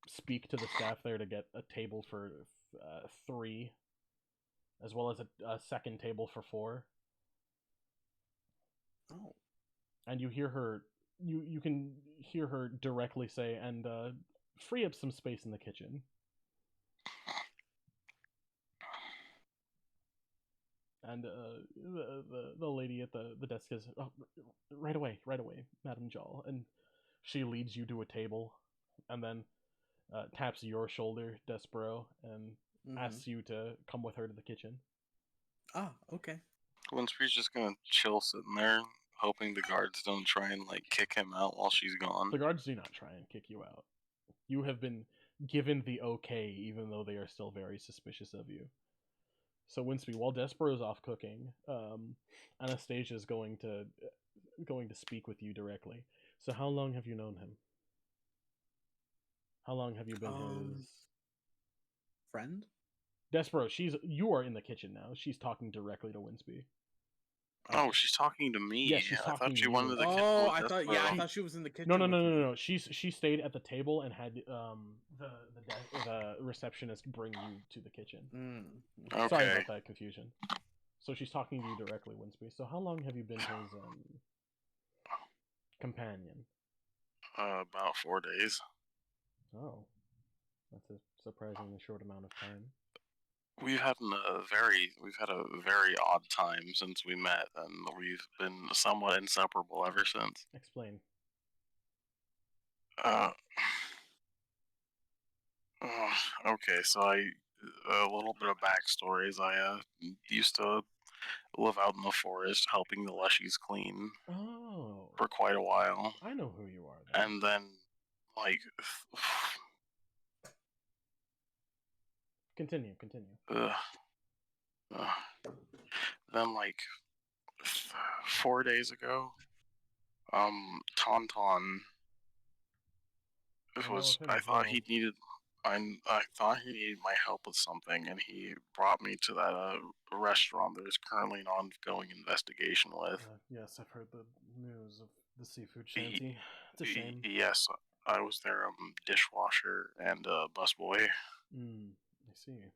speak to the staff there to get a table for 3, as well as a second table for 4. Oh, And you hear her, you can hear her directly say, and free up some space in the kitchen. And the lady at the desk says, oh, right away, Madam Jal. And she leads you to a table, and then taps your shoulder, Despero, and asks you to come with her to the kitchen. Ah, okay. Winspear's just gonna chill sitting there, hoping the guards don't try and like kick him out while she's gone. The guards do not try and kick you out. You have been given the okay, even though they are still very suspicious of you. So Winsby, while Despero's off cooking, Anastasia is going to speak with you directly. So how long have you known him? How long have you been his friend? Despero? You are in the kitchen now. She's talking directly to Winsby. Oh, she's talking to me. Yeah, she's I talking thought to she you. wanted the kitchen Oh, with I thought. Despero. Yeah, I thought she was in the kitchen. No. She stayed at the table and had the receptionist bring you to the kitchen. Okay. Sorry about that confusion. So she's talking to you directly, Winsby. So how long have you been his companion? About 4 days. Oh, that's a surprisingly short amount of time. We've had a very odd time since we met, and we've been somewhat inseparable ever since. Explain. Okay, so a little bit of backstory is I used to live out in the forest helping the Leshies clean for quite a while. I know who you are. Then. And then, like, continue. Then, like, 4 days ago, Tauntaun. I thought he needed my help with something, and he brought me to that restaurant there's currently an ongoing investigation with. Yes, I've heard the news of the seafood shanty. It's a shame. Yes, I was their dishwasher and busboy. I see.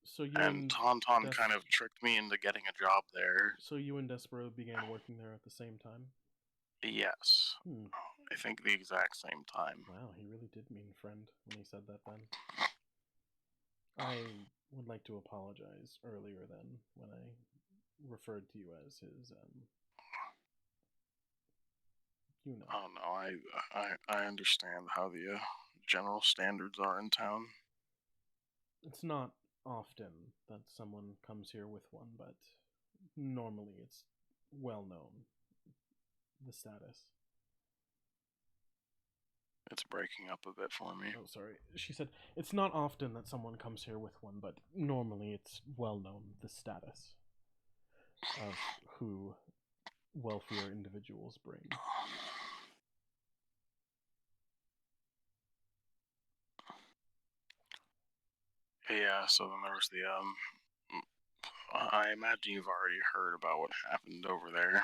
So you and Tauntaun kind of tricked me into getting a job there. So you and Despero began working there at the same time? Yes. I think the exact same time. Wow, he really did mean friend when he said that then. I would like to apologize earlier then when I referred to you as his, you know. Oh no, I understand how the general standards are in town. It's not often that someone comes here with one, but normally it's well known, the status. It's breaking up a bit for me. Oh, sorry. She said, it's not often that someone comes here with one, but normally it's well known, the status of who wealthier individuals bring. Yeah. So then there was the I imagine you've already heard about what happened over there.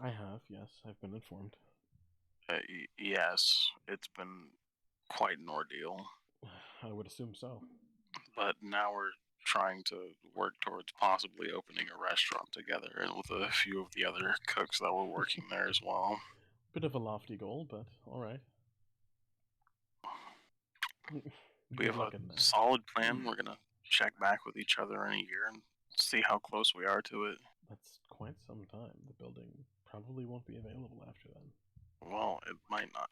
I have, yes, I've been informed. Yes, it's been quite an ordeal. I would assume so. But now we're trying to work towards possibly opening a restaurant together, and with a few of the other cooks that were working there as well. Bit of a lofty goal, but all right. We have a solid plan. We're gonna check back with each other in a year and see how close we are to it. That's quite some time. The building probably won't be available after then. Well, it might not.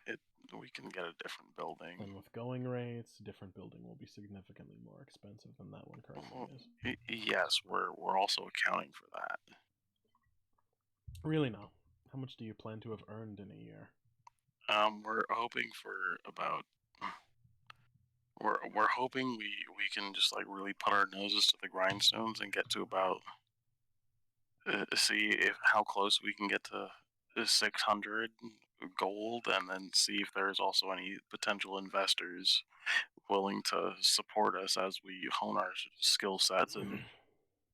We can get a different building. And with going rates, a different building will be significantly more expensive than that one currently is. Yes, we're also accounting for that. Really now, how much do you plan to have earned in a year? We're hoping for about. We're hoping we can just like really put our noses to the grindstones and get to about see if how close we can get to 600 gold, and then see if there's also any potential investors willing to support us as we hone our skill sets and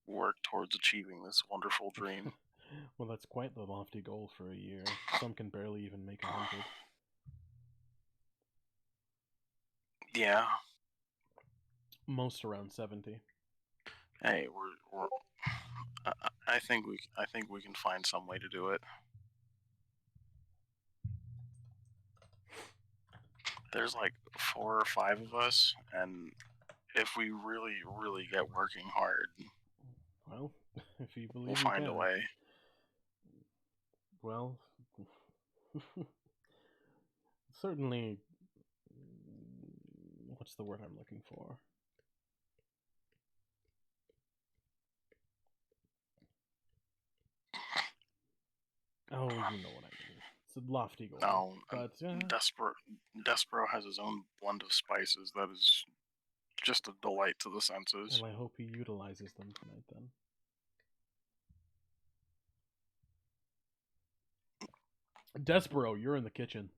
work towards achieving this wonderful dream. Well, that's quite the lofty goal for a year. Some can barely even make 100. Yeah. Most around 70. Hey, we're I think we can find some way to do it. There's like 4 or 5 of us, and if we really get working hard, well, if you believe we'll find a way. Well, certainly. What's the word I'm looking for? Oh, you know what I mean. It's a lofty goal. No, but Despero has his own blend of spices that is just a delight to the senses. Well, I hope he utilizes them tonight then. Despero, you're in the kitchen.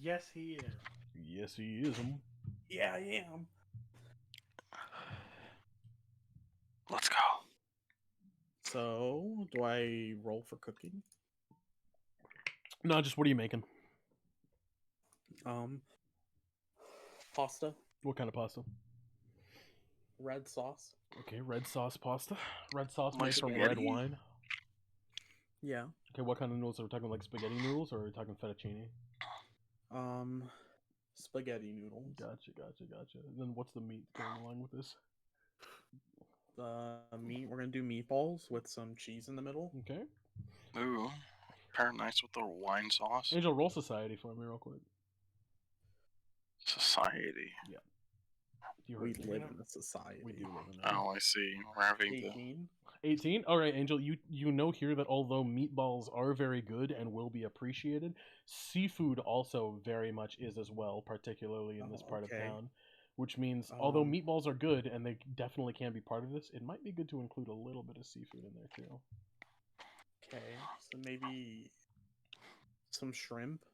Yes, he is. Yes, he is. Yeah, I am. Let's go. So, do I roll for cooking? No, just what are you making? Pasta. What kind of pasta? Red sauce. Okay, red sauce pasta. Red sauce Like made from spaghetti? red wine. Yeah. Okay, what kind of noodles are we talking? Like spaghetti noodles, or are we talking fettuccine? Spaghetti noodles. Gotcha. Then what's the meat going along with this? Meat. We're gonna do meatballs with some cheese in the middle. Okay. Ooh, pair nice with the wine sauce. Angel, roll society for me real quick. Society. Yeah. We live in a society. We do live in that. Oh, I see. We're having 18. 18? Alright, Angel, you know here that although meatballs are very good and will be appreciated, seafood also very much is as well, particularly in this part of town. Which means, although meatballs are good and they definitely can be part of this, it might be good to include a little bit of seafood in there too. Okay, so maybe some shrimp.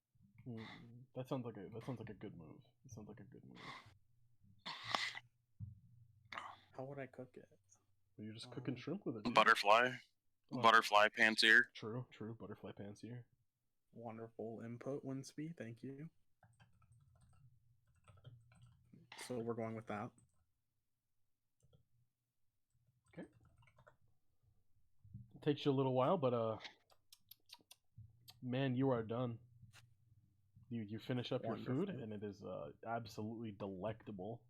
That sounds like a good move. How would I cook it? Well, you're just cooking shrimp with it. Dude. Butterfly. Butterfly pansier. True. Butterfly pansier. Wonderful input, Winsby. Thank you. So we're going with that. Okay. It takes you a little while, but man, you are done. You finish up your food, and it is absolutely delectable.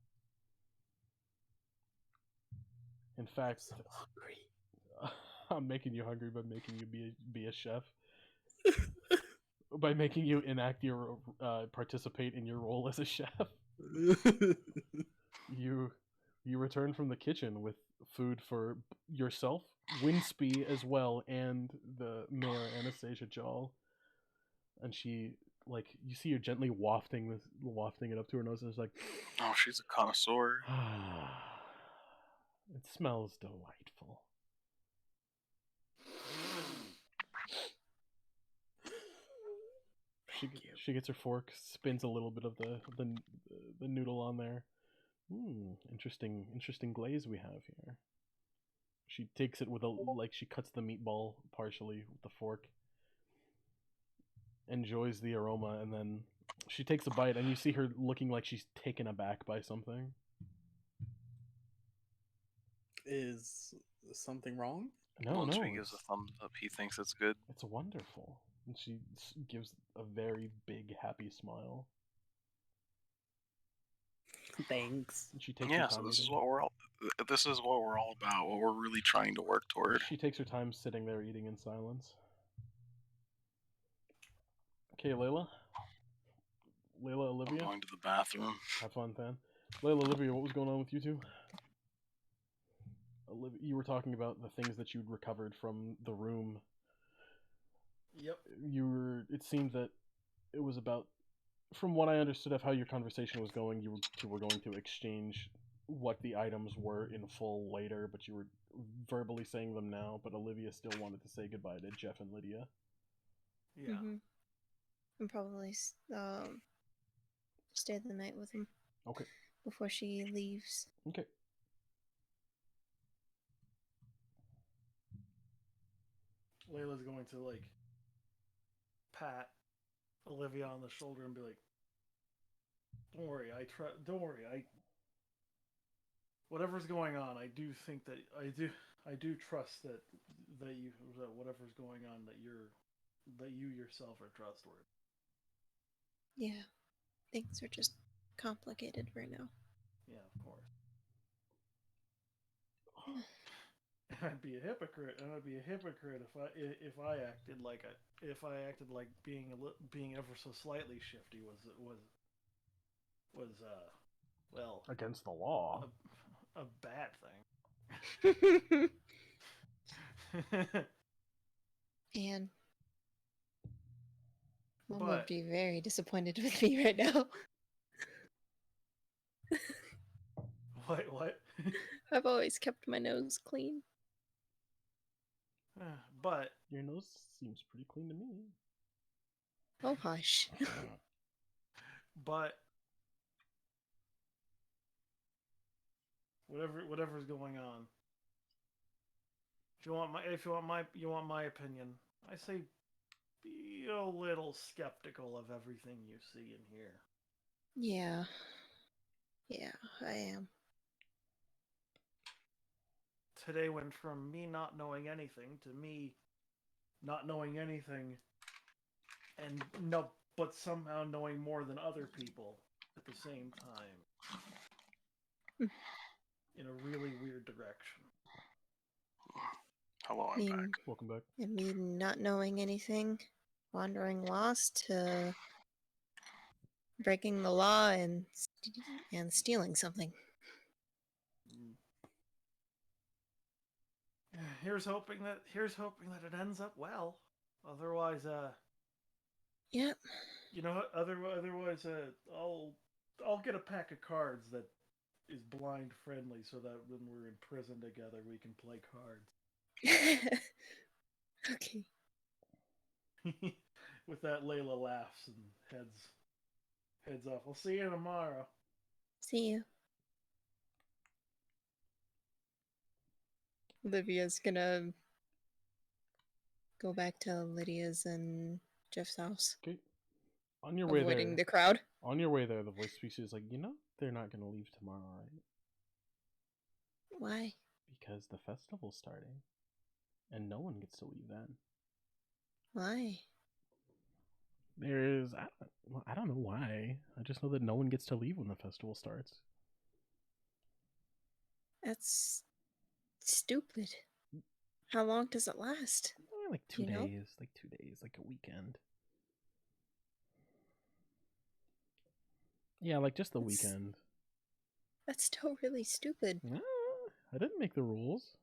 In fact, I'm so hungry. I'm making you hungry by making you be a chef. By making you participate in your role as a chef. You return from the kitchen with food for yourself, Winsby as well, and the Mayor Anastasia Jall. And she, like, you see her gently wafting it up to her nose, and it's like, oh, she's a connoisseur. It smells delightful. She gets her fork, spins a little bit of the noodle on there. Interesting glaze we have here. She takes it with she cuts the meatball partially with the fork. Enjoys the aroma, and then she takes a bite, and you see her looking like she's taken aback by something. Is something wrong? Once No, he gives a thumbs up, he thinks it's good. it's wonderful. And she gives a very big, happy smile. Thanks. And she takes Yeah, her so time this is eating. what we're all. This is what we're all about. What we're really trying to work toward. She takes her time sitting there eating in silence. Okay, Layla, I'm Olivia, going to the bathroom. have fun, Fan. Layla, Olivia, what was going on with you two? Olivia, you were talking about the things that you'd recovered from the room. Yep. It seemed that it was about, from what I understood of how your conversation was going, you two were going to exchange what the items were in full later, but you were verbally saying them now, but Olivia still wanted to say goodbye to Jeff and Lydia. Yeah. And probably stay the night with him. Okay. Before she leaves. Okay. Layla's going to pat Olivia on the shoulder and be like, "Don't worry, don't worry. Whatever's going on, I do think that I do trust that whatever's going on that you yourself are trustworthy." Yeah. Things are just complicated right now. Yeah, of course. I'd be a hypocrite. I'd be a hypocrite if I acted like being ever so slightly shifty was well, against the law. A bad thing. And Mom But- would be very disappointed with me right now. What? I've always kept my nose clean. But Your nose seems pretty clean to me. Oh, hush. but whatever's going on. If you want my opinion, I say be a little skeptical of everything you see and hear. Yeah. Yeah, I am. Today went from me not knowing anything to me not knowing anything but somehow knowing more than other people at the same time. In a really weird direction. Hello, I'm back. Welcome back. And me not knowing anything, wandering lost, to breaking the law and stealing something. Here's hoping that it ends up well. Otherwise, Yep. you know what? Otherwise, I'll get a pack of cards that is blind friendly, so that when we're in prison together, we can play cards. Okay. With that, Layla laughs and heads off. I'll see you tomorrow. See you. Olivia's gonna go back to Lydia's and Jeff's house. Okay. On your way Avoiding there. the crowd. On your way there, the voice speaks to you is like, they're not gonna leave tomorrow, right? Why? Because the festival's starting, and no one gets to leave then. Why? I don't know why. I just know that no one gets to leave when the festival starts. That's stupid. How long does it last? Like 2 You know? days. Like 2 days. Like a weekend. Yeah, like just the weekend. That's still really stupid. Nah, I didn't make the rules.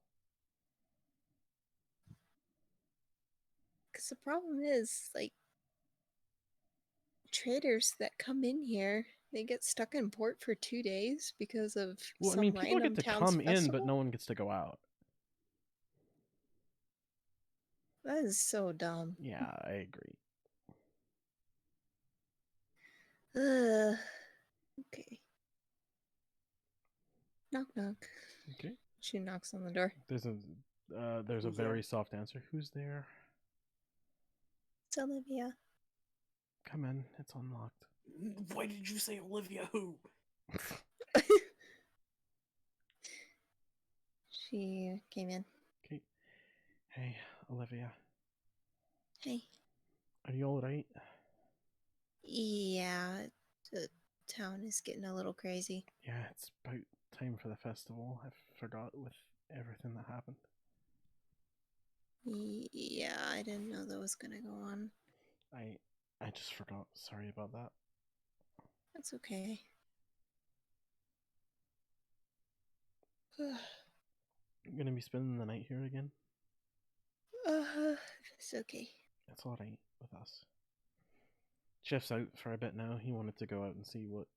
Because the problem is, traders that come in here, they get stuck in port for 2 days because of Well, some I mean, people random get to town's come in, festival? but no one gets to go out. That is so dumb. Yeah, I agree. Okay. Knock knock. Okay. She knocks on the door. There's a Who's there? very soft answer. Who's there? It's Olivia. Come in. It's unlocked. Why did you say Olivia who? She came in. Okay. Hey, Olivia. Hey. Are you all right? Yeah, the town is getting a little crazy. Yeah, it's about time for the festival. I forgot with everything that happened. Yeah, I didn't know that was gonna go on. I just forgot. Sorry about that. That's okay. I'm gonna be spending the night here again. It's okay. It's all right with us. Jeff's out for a bit now. He wanted to go out and see what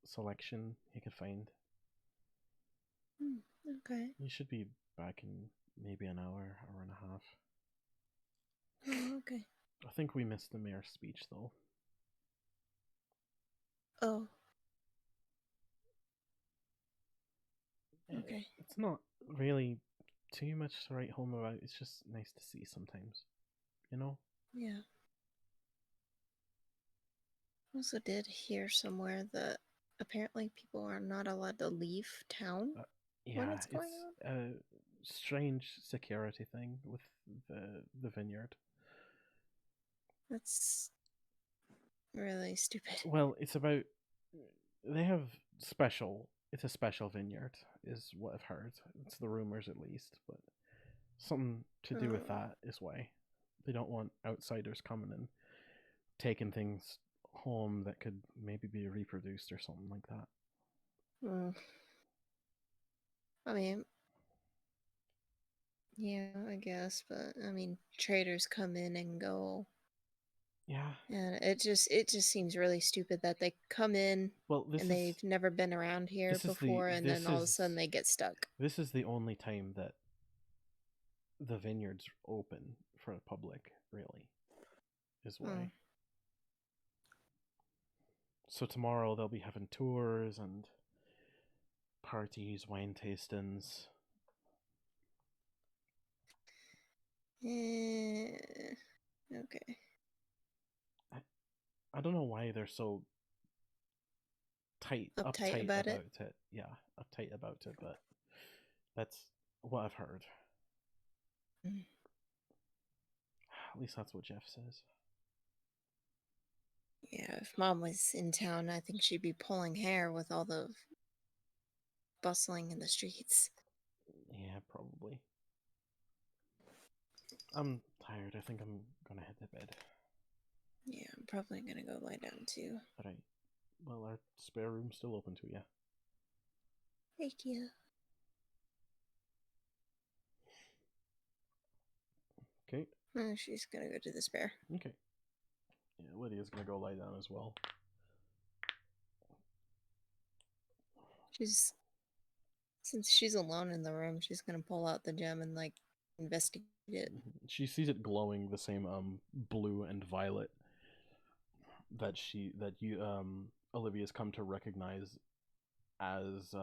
selection he could find. Okay. He should be back in maybe an hour, hour and a half. Oh, okay. I think we missed the mayor's speech though. Oh. Okay. It's not really too much to write home about. It's just nice to see sometimes, you know? Yeah. Also did hear somewhere that apparently people are not allowed to leave town when Yeah, it's going it's a strange security thing with the vineyard. That's really stupid. Well, it's about they have special. It's a special vineyard, is what I've heard. It's the rumors at least, but something to do with that is why they don't want outsiders coming and taking things home that could maybe be reproduced or something like that. I mean, yeah, I guess, but I mean, traders come in and go. Yeah. And it just seems really stupid that they come in and they've never been around here before, and then all of a sudden they get stuck. This is the only time that the vineyard's open for the public, really, is why. So tomorrow they'll be having tours and parties, wine tastings. Okay. I don't know why they're so uptight about it. Yeah, uptight about it, but that's what I've heard. At least that's what Jeff says. Yeah, if Mom was in town, I think she'd be pulling hair with all the bustling in the streets. Yeah, probably. I'm tired. I think I'm gonna head to bed. Yeah, I'm probably gonna go lie down too. Alright. Well, our spare room's still open to you. Thank you. Okay. She's gonna go to the spare. Okay. Yeah, Lydia's gonna go lie down as well. Since she's alone in the room, she's gonna pull out the gem and like investigate it. She sees it glowing the same blue and violet that Olivia's come to recognize as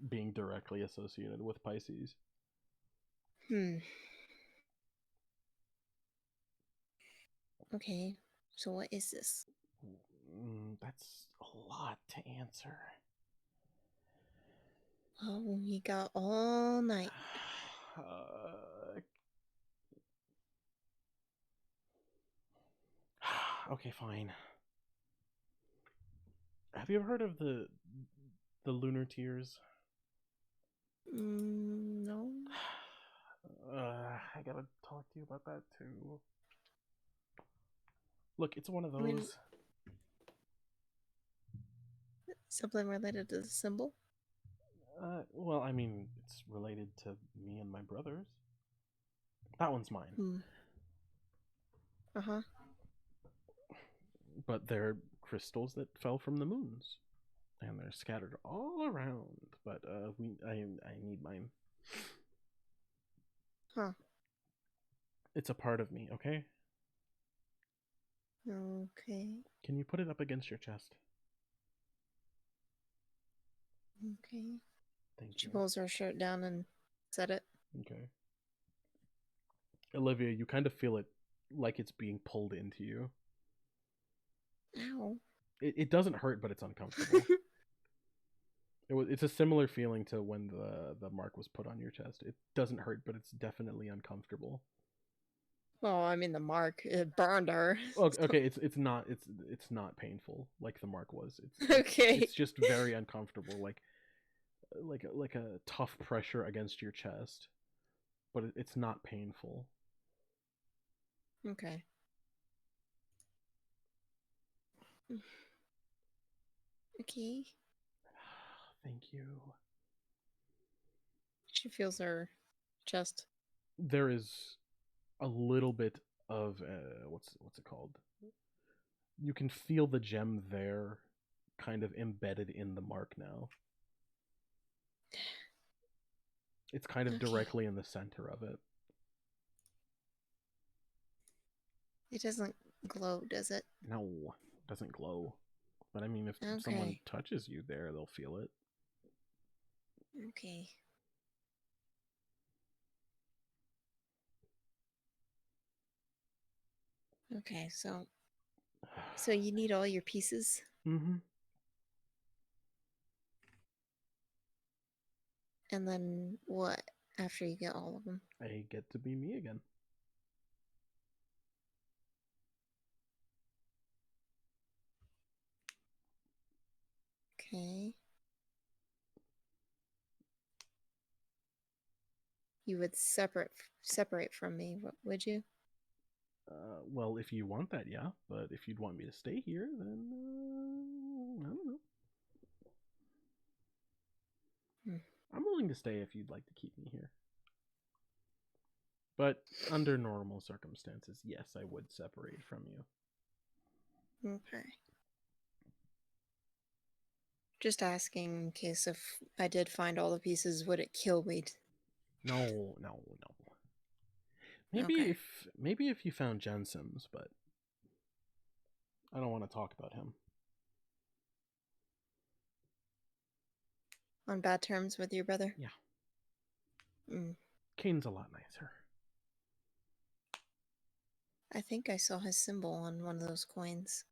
being directly associated with Pisces. Okay, so what is this? That's a lot to answer. Oh, we got all night. Okay, fine. Have you ever heard of the lunar tears? No. I gotta talk to you about that too. Look, it's one of those. Something related to the symbol? Well, I mean, it's related to me and my brothers. That one's mine. Uh-huh. But they're crystals that fell from the moons. And they're scattered all around. But I need mine. Huh. It's a part of me, okay? Okay. Can you put it up against your chest? Okay. Thank She you. pulls her shirt down and set it. Okay. Olivia, you kind of feel it like it's being pulled into you. Ow. It doesn't hurt, but it's uncomfortable. It's a similar feeling to when the mark was put on your chest. It doesn't hurt, but it's definitely uncomfortable. Well, I mean, the mark, it burned her. Well, okay, it's not painful like the mark was. Okay. It's just very uncomfortable, like a tough pressure against your chest, but it's not painful. Okay. Okay. Thank you. She feels her chest. There is a little bit of what's it called? You can feel the gem there, kind of embedded in the mark now. It's kind of Okay. directly in the center of it. It doesn't glow, does it? No, it doesn't glow. But I mean, if someone Okay. touches you there, they'll feel it. Okay. Okay, so you need all your pieces? Mm-hmm. And then what after you get all of them? I get to be me again. Okay. You would separate from me, would you? Well, if you want that, yeah. But if you'd want me to stay here, then I don't know. Hmm. I'm willing to stay if you'd like to keep me here. But under normal circumstances, yes, I would separate from you. Okay. Just asking in case if I did find all the pieces, would it kill me? No. Okay. Maybe if you found Jensen's, but I don't want to talk about him. On bad terms with your brother? Yeah. Mm. Kane's a lot nicer. I think I saw his symbol on one of those coins.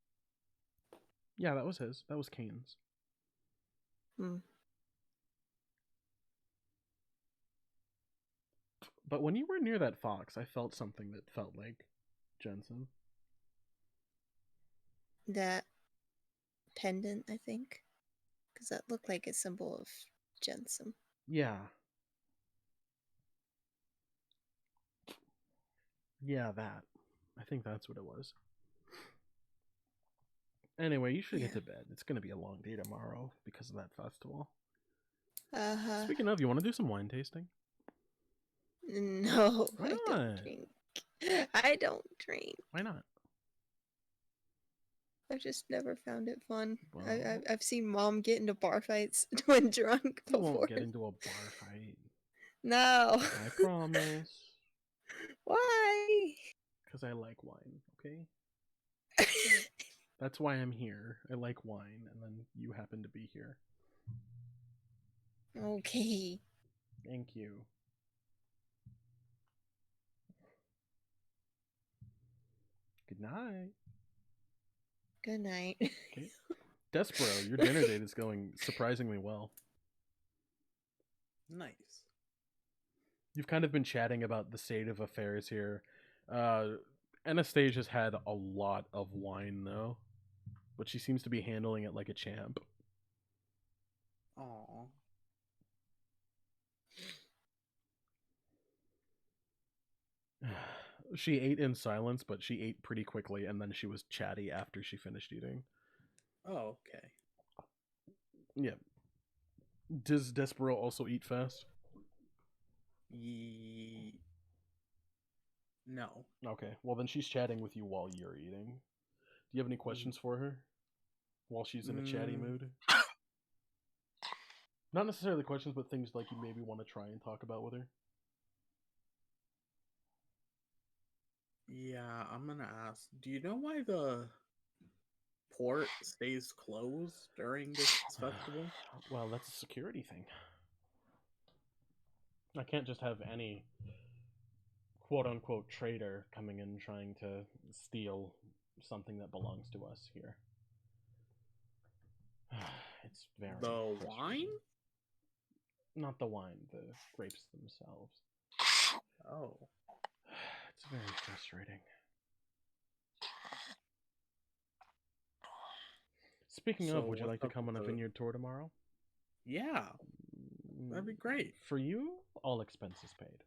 Yeah, that was his. That was Kane's. Hmm. But when you were near that fox, I felt something that felt like Jensen. That pendant, I think. Because that looked like a symbol of Jensen. Yeah. Yeah, that. I think that's what it was. Anyway, you should get to bed. It's going to be a long day tomorrow because of that festival. Uh-huh. Speaking of, you want to do some wine tasting? No, Why I not? don't drink. I don't drink. Why not? I've just never found it fun. Well, I've seen Mom get into bar fights when drunk you before. won't get into a bar fight. No. I promise. Why? Because I like wine, okay? That's why I'm here. I like wine, and then you happen to be here. Okay. Thank you. Good night. Good night. Okay. Despero, your dinner date is going surprisingly well. Nice. You've kind of been chatting about the state of affairs here. Anastasia's had a lot of wine, though, but she seems to be handling it like a champ. Aww. She ate in silence, but she ate pretty quickly, and then she was chatty after she finished eating. Oh, okay. Yeah. Does Despero also eat fast? No. Okay, well then she's chatting with you while you're eating. Do you have any questions for her? While she's in a chatty mood? Not necessarily questions, but things like you maybe want to try and talk about with her. Yeah, I'm gonna ask. Do you know why the port stays closed during this festival? Well, that's a security thing. I can't just have any quote unquote trader coming in trying to steal something that belongs to us here. It's very The frustrating. wine? Not the wine, the grapes themselves. Oh. It's very frustrating. Speaking So of, would you what's like to up come on with a the- vineyard tour tomorrow? Yeah, that'd be great. For you, all expenses paid.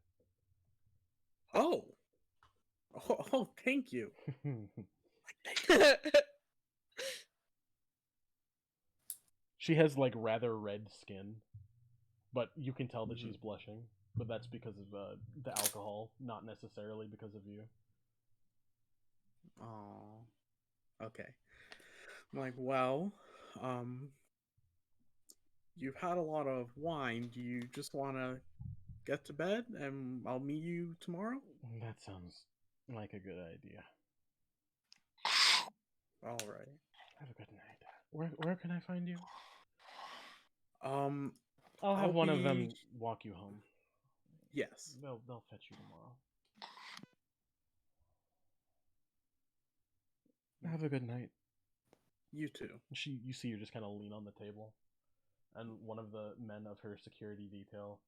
Oh. Oh, thank you. She has like rather red skin, but you can tell that she's blushing. But that's because of the alcohol, not necessarily because of you. Oh. Okay. I'm like, well, you've had a lot of wine. Do you just want to get to bed and I'll meet you tomorrow? That sounds like a good idea. All right. Have a good night. Where can I find you? Um, I'll have I'll one of be- them walk you home. yes. They'll fetch you tomorrow. Have a good night. You too. You see her just kind of lean on the table, and one of the men of her security detail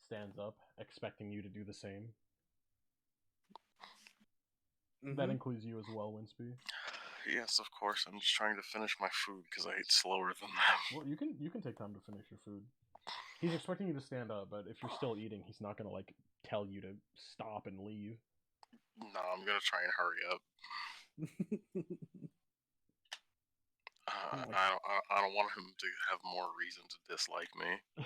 stands up, expecting you to do the same. That includes you as well, Winsby. Yes, of course. I'm just trying to finish my food because I ate slower than them. Well, you can take time to finish your food. He's expecting you to stand up, but if you're still eating, he's not gonna like tell you to stop and leave. No, I'm gonna try and hurry up. I don't want him to have more reason to dislike me.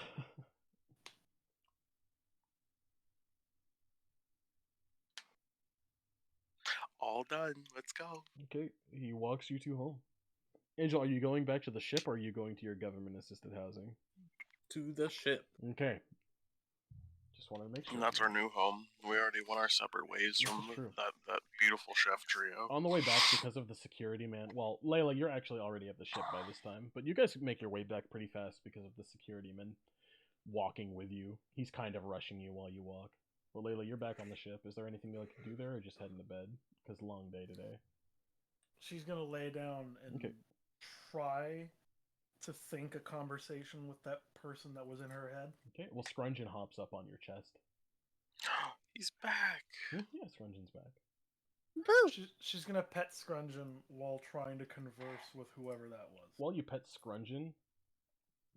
All done. Let's go. Okay, he walks you two home. Angel, are you going back to the ship or are you going to your government-assisted housing? To the ship. Okay. Just wanted to make sure. And that's our new home. We already went our separate ways This from is true. that beautiful chef trio. On the way back, because of the security man. Well, Layla, you're actually already at the ship by this time, but you guys make your way back pretty fast because of the security man walking with you. He's kind of rushing you while you walk. Well, Layla, you're back on the ship. Is there anything you like to do there, or just heading to bed? Because long day today. She's gonna lay down and Okay. try to think a conversation with that person that was in her head. Okay. Well, Scrungeon hops up on your chest. He's back. Yeah, Scrungeon's back. Boo! She's gonna pet Scrungeon while trying to converse with whoever that was. While you pet Scrungeon,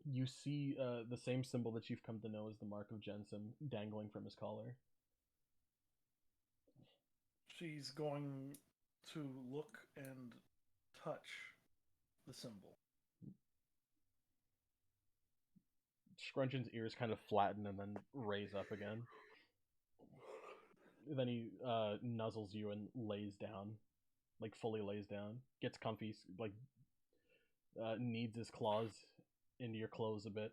you see the same symbol that you've come to know as the Mark of Jensen dangling from his collar. She's going to look and touch the symbol. Scrungeon's ears kind of flatten and then raise up again. Then he nuzzles you and lays down, like fully lays down, gets comfy, like kneads his claws into your clothes a bit.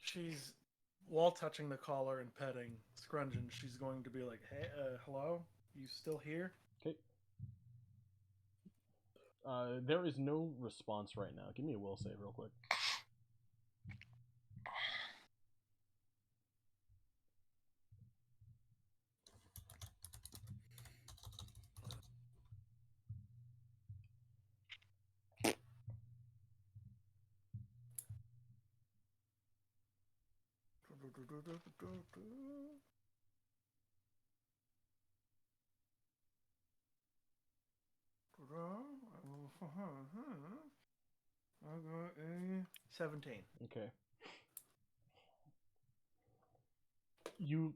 She's, while touching the collar and petting Scrungeon, she's going to be like, "Hey, hello? You still here?" Okay. There is no response right now. Give me a will save real quick. I got a 17. Okay. You,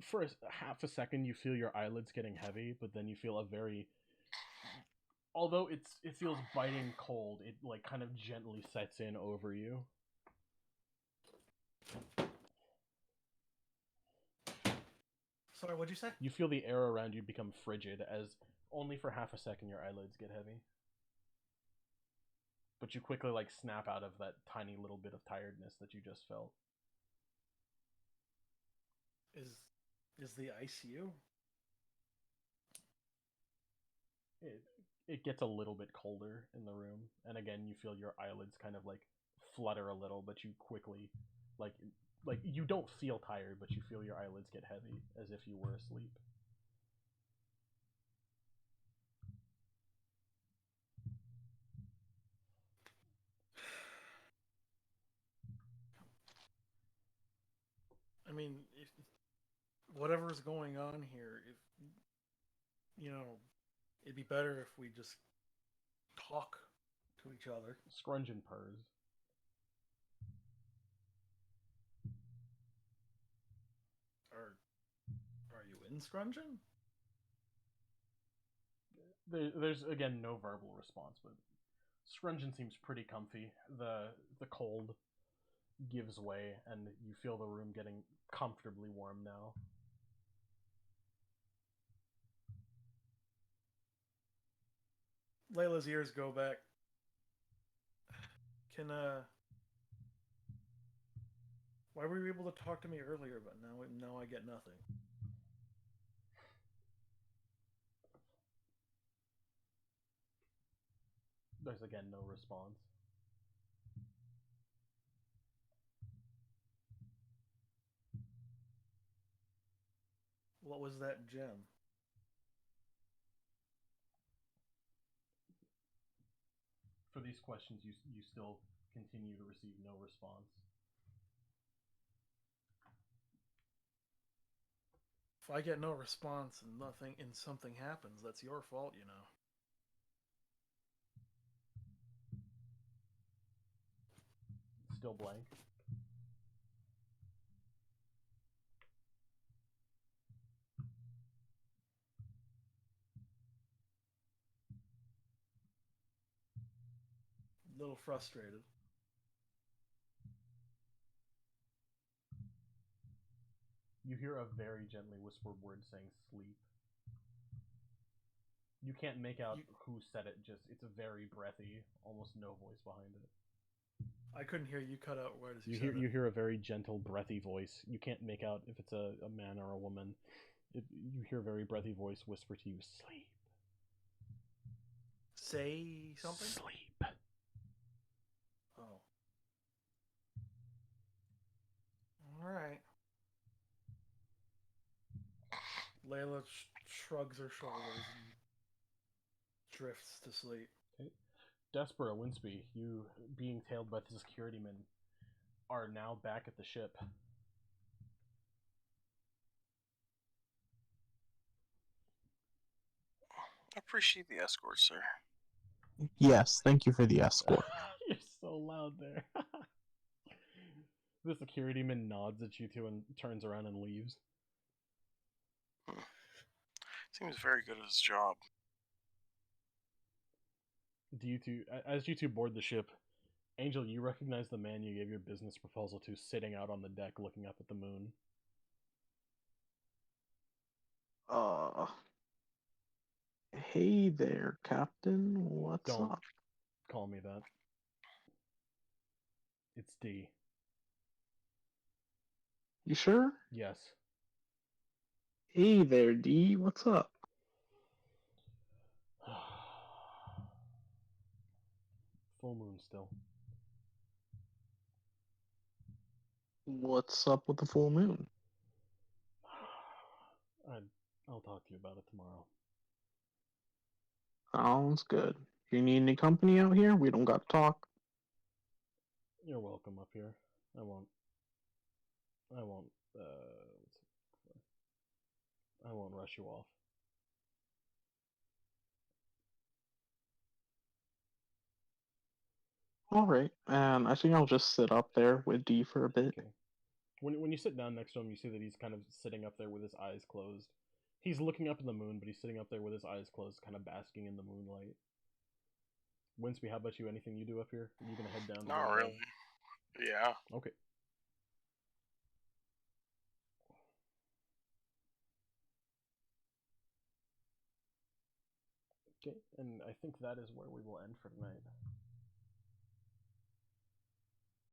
for half a second, you feel your eyelids getting heavy, but then you feel a very, although it feels biting cold, it like kind of gently sets in over you. Sorry, what'd you say? You feel the air around you become frigid as only for half a second your eyelids get heavy. But you quickly like snap out of that tiny little bit of tiredness that you just felt. Is the ICU? it it gets a little bit colder in the room, and again you feel your eyelids kind of like flutter a little, but you quickly like you don't feel tired, but you feel your eyelids get heavy as if you were asleep. I mean, if whatever's going on here, if it'd be better if we just talk to each other. Scrungeon purrs. Are you in Scrungeon? There's again no verbal response, but Scrungeon seems pretty comfy. The cold gives way, and you feel the room getting comfortably warm now. Layla's ears go back. Why were you able to talk to me earlier, but now I get nothing? There's again no response. What was that gem? For these questions, you still continue to receive no response. If I get no response and something happens, that's your fault, you know. Still blank. A little frustrated. You hear a very gently whispered word saying sleep. You can't make out who said it, just it's a very breathy, almost no voice behind it. I couldn't hear you cut out right as you You hear a very gentle, breathy voice. You can't make out if it's a man or a woman. You hear a very breathy voice whisper to you, sleep. Say something? Sleep. Oh. Alright. Layla shrugs her shoulders and drifts to sleep. Okay. Despero, Winsby, you being tailed by the security men are now back at the ship. I appreciate the escort, sir. Yes, thank you for the escort. You're so loud there. The security man nods at you two and turns around and leaves. Seems very good at his job. Do you two, as you two board the ship, Angel, you recognize the man you gave your business proposal to sitting out on the deck looking up at the moon. Hey there, Captain. What's Don't up? call me that. It's D. You sure? Yes. Hey there, D. What's up? Full moon still. What's up with the full moon? I'll talk to you about it tomorrow. Sounds good. If you need any company out here, we don't got to talk. You're welcome up here. I won't, I won't rush you off. Alright, and I think I'll just sit up there with D for a bit. Okay. When you sit down next to him, you see that he's kind of sitting up there with his eyes closed. He's looking up at the moon, but he's sitting up there with his eyes closed, kind of basking in the moonlight. Winsby, how about you? Anything you do up here? Are you gonna head down? Not really. Yeah. Okay. Okay, and I think that is where we will end for tonight.